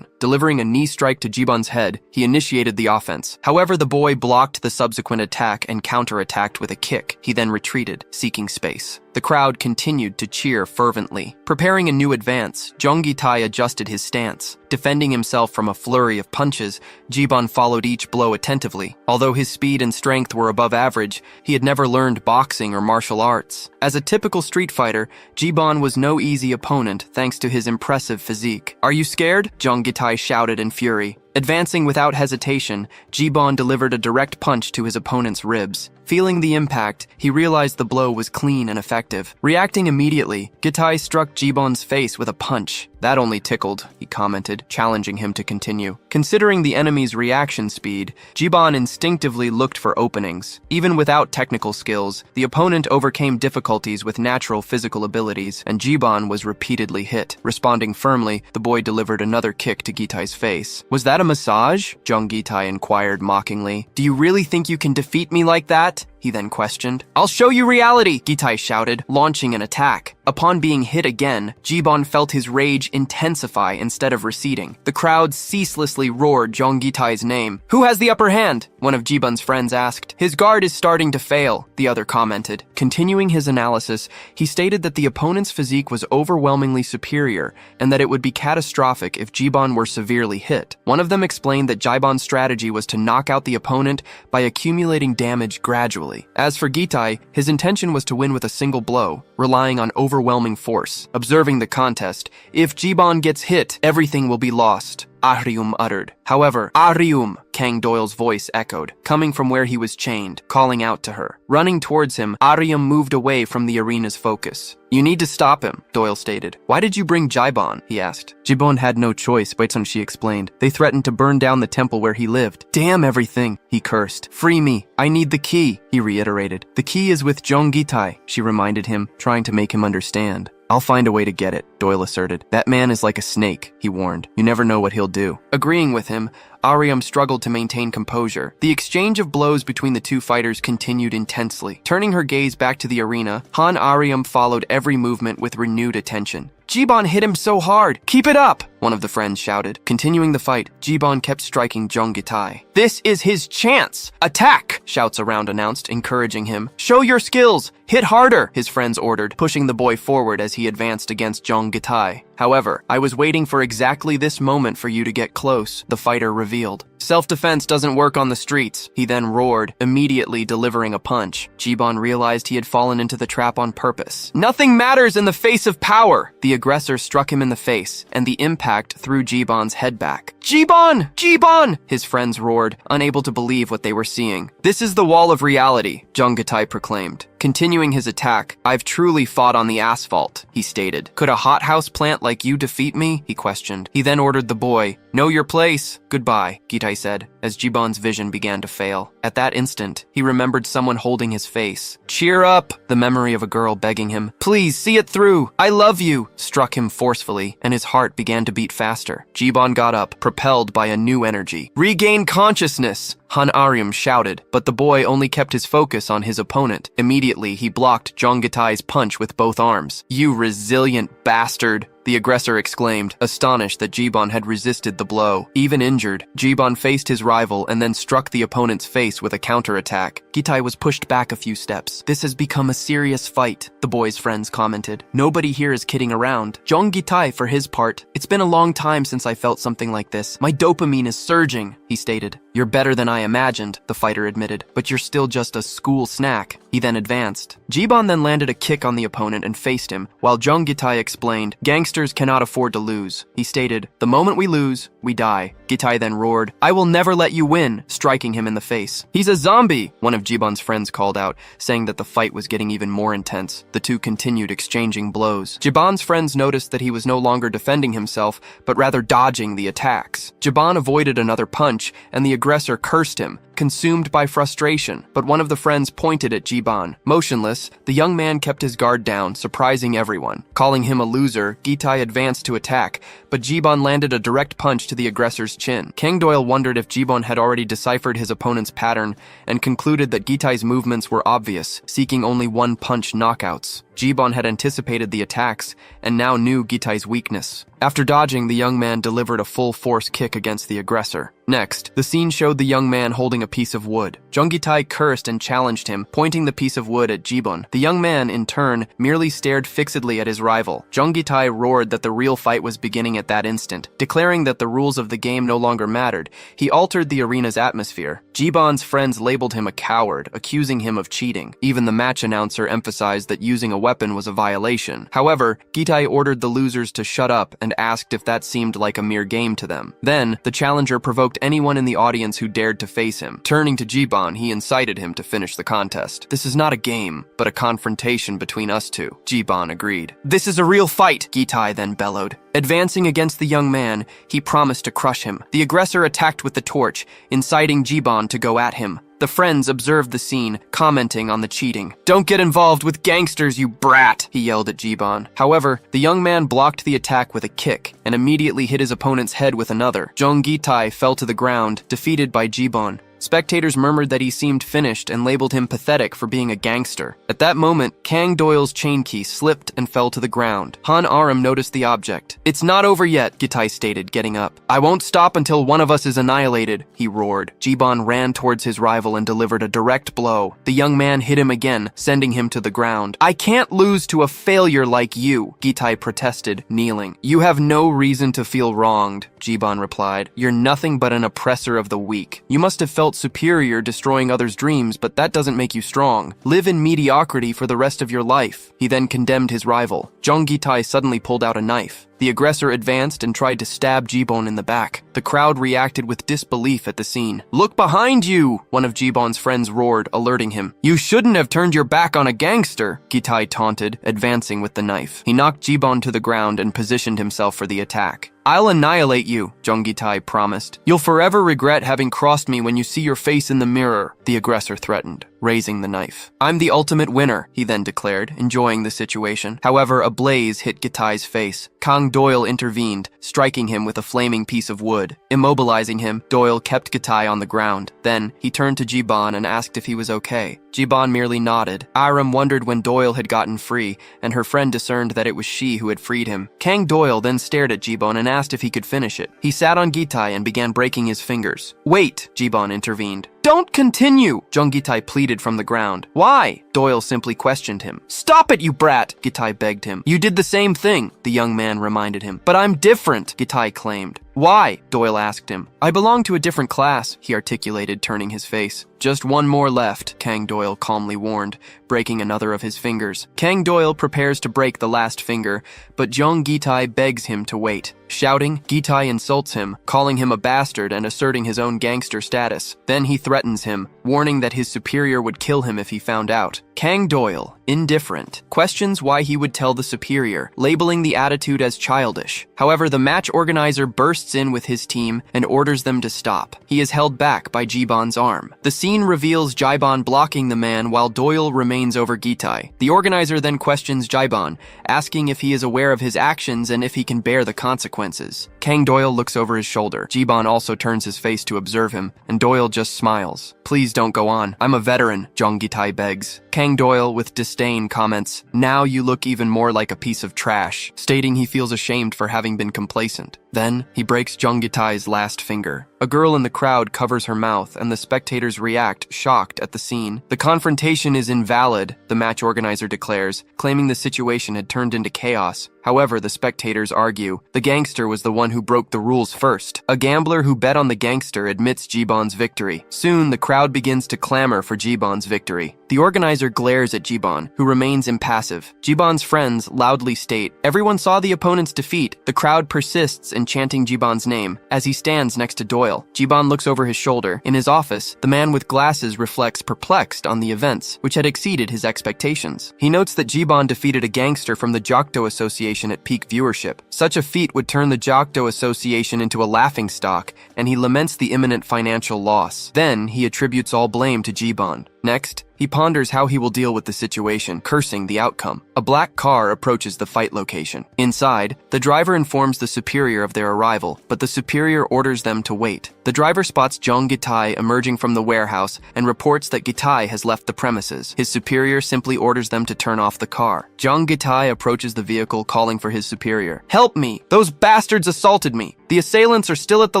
Delivering a knee strike to Jibon's head, he initiated the offense. However, the boy blocked the subsequent attack and counterattacked with a kick. He then retreated, seeking space. The crowd continued to cheer fervently. Preparing a new advance, Jong Gitai adjusted his stance. Defending himself from a flurry of punches, Jibon followed each blow attentively. Although his speed and strength were above average, he had never learned boxing or martial arts. As a typical street fighter, Jibon was no easy opponent thanks to his impressive physique. "Are you scared?" Jong Gitai shouted in fury. Advancing without hesitation, Jibon delivered a direct punch to his opponent's ribs. Feeling the impact, he realized the blow was clean and effective. Reacting immediately, Gitai struck Jibon's face with a punch. "That only tickled," he commented, challenging him to continue. Considering the enemy's reaction speed, Jibon instinctively looked for openings. Even without technical skills, the opponent overcame difficulties with natural physical abilities, and Jibon was repeatedly hit. Responding firmly, the boy delivered another kick to Gitai's face. "Was that a massage?" Jong Gitai inquired mockingly. "Do you really think you can defeat me like that?" he then questioned. "I'll show you reality," Gitai shouted, launching an attack. Upon being hit again, Jibon felt his rage intensify instead of receding. The crowd ceaselessly roared Jong Gitai's name. "Who has the upper hand?" one of Jibon's friends asked. "His guard is starting to fail," the other commented. Continuing his analysis, he stated that the opponent's physique was overwhelmingly superior and that it would be catastrophic if Jibon were severely hit. One of them explained that Jibon's strategy was to knock out the opponent by accumulating damage gradually. As for Gitai, his intention was to win with a single blow, relying on overwhelming force. Observing the contest, if Jibon gets hit, everything will be lost, Aryum uttered. However, "Aryum," Kang Doyle's voice echoed, coming from where he was chained, calling out to her. Running towards him, Aryum moved away from the arena's focus. "You need to stop him," Doyle stated. "Why did you bring Jibon?" he asked. Jibon had no choice, she explained. "They threatened to burn down the temple where he lived." "Damn everything," he cursed. "Free me. I need the key," he reiterated. "The key is with Jong Gitai," she reminded him, trying to make him understand. "I'll find a way to get it," Doyle asserted. "That man is like a snake," he warned. "You never know what he'll do." Agreeing with him, Aryum struggled to maintain composure. The exchange of blows between the two fighters continued intensely. Turning her gaze back to the arena, Han Aryum followed every movement with renewed attention. "Jibon hit him so hard! Keep it up!" one of the friends shouted. Continuing the fight, Jibon kept striking Jong Gitai. "This is his chance! Attack!" shouts around announced, encouraging him. "Show your skills! Hit harder!" his friends ordered, pushing the boy forward as he advanced against Jong Gitai. "However, I was waiting for exactly this moment for you to get close," the fighter revealed. "Self-defense doesn't work on the streets," he then roared, immediately delivering a punch. Jibon realized he had fallen into the trap on purpose. "Nothing matters in the face of power!" The aggressor struck him in the face, and the impact threw Jibon's head back. "Jibon! Jibon!" his friends roared, unable to believe what they were seeing. "This is the wall of reality," Jong Gitai proclaimed. Continuing his attack, "I've truly fought on the asphalt," he stated. "Could a hothouse plant like you defeat me?" he questioned. He then ordered the boy, "Know your place. Goodbye," Gitai said. as Jibon's vision began to fail. At that instant, he remembered someone holding his face. "Cheer up!" The memory of a girl begging him, "Please, see it through! I love you!" struck him forcefully, and his heart began to beat faster. Jibon got up, propelled by a new energy. "Regain consciousness!" Han Aryum shouted, but the boy only kept his focus on his opponent. Immediately, he blocked Jonggitai's punch with both arms. "You resilient bastard!" the aggressor exclaimed, astonished that Jibon had resisted the blow. Even injured, Jibon faced his rival and then struck the opponent's face with a counterattack. Gitai was pushed back a few steps. "This has become a serious fight," the boy's friends commented. "Nobody here is kidding around." Jonggitai, for his part, "It's been a long time since I felt something like this. My dopamine is surging," he stated. "You're better than I imagined," the fighter admitted, "but you're still just a school snack." He then advanced. Jibon then landed a kick on the opponent and faced him, while Jonggitai explained, "Gangsters cannot afford to lose." He stated, "The moment we lose, we die." Gitai then roared, "I will never let you win," striking him in the face. "He's a zombie," one of Jibon's friends called out, saying that the fight was getting even more intense. The two continued exchanging blows. Jibon's friends noticed that he was no longer defending himself, but rather dodging the attacks. Jibon avoided another punch, and the aggressor cursed him, consumed by frustration, but one of the friends pointed at Jibon. Motionless, the young man kept his guard down, surprising everyone. Calling him a loser, Gitai advanced to attack, but Jibon landed a direct punch to the aggressor's chin. Kang Doyle wondered if Jibon had already deciphered his opponent's pattern and concluded that Gitai's movements were obvious, seeking only one-punch knockouts. Jibon had anticipated the attacks and now knew Gitai's weakness. After dodging, the young man delivered a full-force kick against the aggressor. Next, the scene showed the young man holding a piece of wood. Jonggitai cursed and challenged him, pointing the piece of wood at Jibon. The young man, in turn, merely stared fixedly at his rival. Jonggitai roared that the real fight was beginning at that instant. Declaring that the rules of the game no longer mattered, he altered the arena's atmosphere. Jibon's friends labeled him a coward, accusing him of cheating. Even the match announcer emphasized that using a weapon was a violation. However, Gitai ordered the losers to shut up and asked if that seemed like a mere game to them. Then, the challenger provoked anyone in the audience who dared to face him. Turning to Jibon, he incited him to finish the contest. "This is not a game, but a confrontation between us two," Jibon agreed. "This is a real fight," Gitai then bellowed. Advancing against the young man, he promised to crush him. The aggressor attacked with the torch, inciting Jibon to go at him. The friends observed the scene, commenting on the cheating. "Don't get involved with gangsters, you brat," he yelled at Jibon. However, the young man blocked the attack with a kick and immediately hit his opponent's head with another. Jonggitai fell to the ground, defeated by Jibon. Spectators murmured that he seemed finished and labeled him pathetic for being a gangster. At that moment, Kang Doyle's chain key slipped and fell to the ground. Han Aryum noticed the object. "It's not over yet," Gitai stated, getting up. "I won't stop until one of us is annihilated," he roared. Jibon ran towards his rival and delivered a direct blow. The young man hit him again, sending him to the ground. "I can't lose to a failure like you," Gitai protested, kneeling. "You have no reason to feel wronged," Jibon replied. "You're nothing but an oppressor of the weak. You must have felt superior destroying others' dreams, but that doesn't make you strong. Live in mediocrity for the rest of your life." He then condemned his rival. Jonggitai suddenly pulled out a knife. The aggressor advanced and tried to stab Jibon in the back. The crowd reacted with disbelief at the scene. "Look behind you!" one of Jibon's friends roared, alerting him. "You shouldn't have turned your back on a gangster," Gitai taunted, advancing with the knife. He knocked Jibon to the ground and positioned himself for the attack. "I'll annihilate you," Jonggitai promised. "You'll forever regret having crossed me when you see your face in the mirror," the aggressor threatened, raising the knife. "I'm the ultimate winner," he then declared, enjoying the situation. However, a blaze hit Gitai's face. Kang Doyle intervened, striking him with a flaming piece of wood. Immobilizing him, Doyle kept Gitai on the ground. Then, he turned to Jibon and asked if he was okay. Jibon merely nodded. Aryum wondered when Doyle had gotten free, and her friend discerned that it was she who had freed him. Kang Doyle then stared at Jibon and asked if he could finish it. He sat on Gitai and began breaking his fingers. "Wait," Jibon intervened. "Don't continue," Jonggitai pleaded from the ground. "Why?" Doyle simply questioned him. "Stop it, you brat," Gitai begged him. "You did the same thing," the young man reminded him. "But I'm different," Gitai claimed. "Why?" Doyle asked him. "I belong to a different class," he articulated, turning his face. "Just one more left," Kang Doyle calmly warned, breaking another of his fingers. Kang Doyle prepares to break the last finger, but Jonggitai begs him to wait. Shouting, Gitai insults him, calling him a bastard and asserting his own gangster status. Then he threatens him, warning that his superior would kill him if he found out. Kang Doyle, indifferent, questions why he would tell the superior, labeling the attitude as childish. However, the match organizer bursts in with his team and orders them to stop. He is held back by Jiban's arm. The scene reveals Jiban blocking the man while Doyle remains over Gitai. The organizer then questions Jiban, asking if he is aware of his actions and if he can bear the consequences. Kang Doyle looks over his shoulder. Jiban also turns his face to observe him, and Doyle just smiles. "Please don't go on. I'm a veteran," Jung Gitai begs. Kang Doyle, with disdain, comments, "Now you look even more like a piece of trash," stating he feels ashamed for having been complacent. Then, he breaks Jung Gitai's last finger. A girl in the crowd covers her mouth, and the spectators react, shocked at the scene. The confrontation is invalid, the match organizer declares, claiming the situation had turned into chaos. However, the spectators argue, the gangster was the one who broke the rules first. A gambler who bet on the gangster admits Jiban's victory. Soon, the crowd begins to clamor for Jiban's victory. The organizer glares at Jiban, who remains impassive. Jiban's friends loudly state, "Everyone saw the opponent's defeat." The crowd persists in chanting Jiban's name as he stands next to Doyle. Jiban looks over his shoulder. In his office, the man with glasses reflects perplexed on the events, which had exceeded his expectations. He notes that Jiban defeated a gangster from the Jokdo Association at peak viewership. Such a feat would turn the Jokdo Association into a laughingstock, and he laments the imminent financial loss. Then, he attributes all blame to Jiban. Next, he ponders how he will deal with the situation, cursing the outcome. A black car approaches the fight location. Inside, the driver informs the superior of their arrival, but the superior orders them to wait. The driver spots Jung Gitai emerging from the warehouse and reports that Gitai has left the premises. His superior simply orders them to turn off the car. Jung Gitai approaches the vehicle, calling for his superior. "Help me! Those bastards assaulted me! The assailants are still at the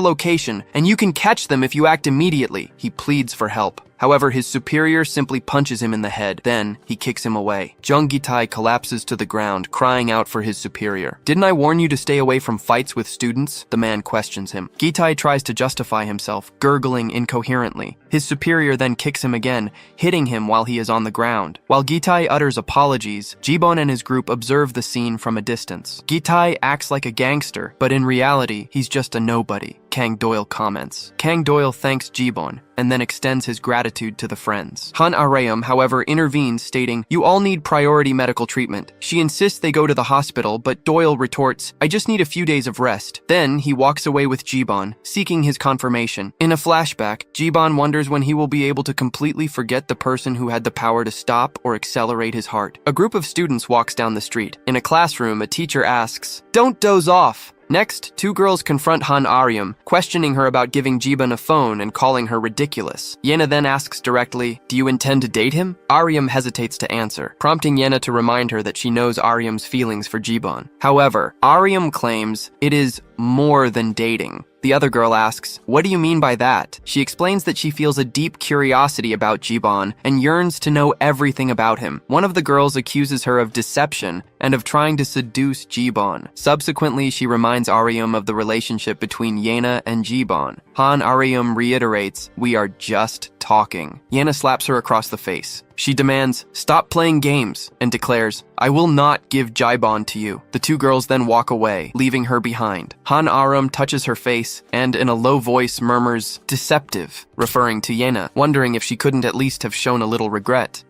location, and you can catch them if you act immediately." He pleads for help. However, his superior simply punches him in the head. Then, he kicks him away. Jung Gitai collapses to the ground, crying out for his superior. "Didn't I warn you to stay away from fights with students?" The man questions him. Gitai tries to justify himself, gurgling incoherently. His superior then kicks him again, hitting him while he is on the ground. While Gitai utters apologies, Jiban and his group observe the scene from a distance. Gitai acts like a gangster, but in reality, he's just a nobody, Kang Doyle comments. Kang Doyle thanks Jiban, and then extends his gratitude to the friends. Han Areum, however, intervenes, stating, "You all need priority medical treatment." She insists they go to the hospital, but Doyle retorts, "I just need a few days of rest." Then, he walks away with Jiban, seeking his confirmation. In a flashback, Jiban wonders when he will be able to completely forget the person who had the power to stop or accelerate his heart. A group of students walks down the street. In a classroom, a teacher asks, "Don't doze off." Next, two girls confront Han Aryam, questioning her about giving Jiban a phone and calling her ridiculous. Yena then asks directly, "Do you intend to date him?" Aryam hesitates to answer, prompting Yena to remind her that she knows Aryam's feelings for Jiban. However, Aryam claims it is more than dating. The other girl asks, "What do you mean by that?" She explains that she feels a deep curiosity about Jiban and yearns to know everything about him. One of the girls accuses her of deception and of trying to seduce Jiban. Subsequently, she reminds Aryam of the relationship between Yena and Jiban. Han Aryam reiterates, "We are just talking." Yena slaps her across the face. She demands, "Stop playing games," and declares, "I will not give Jiban to you." The two girls then walk away, leaving her behind. Han Aram touches her face and in a low voice murmurs, "Deceptive," referring to Yena, wondering if she couldn't at least have shown a little regret.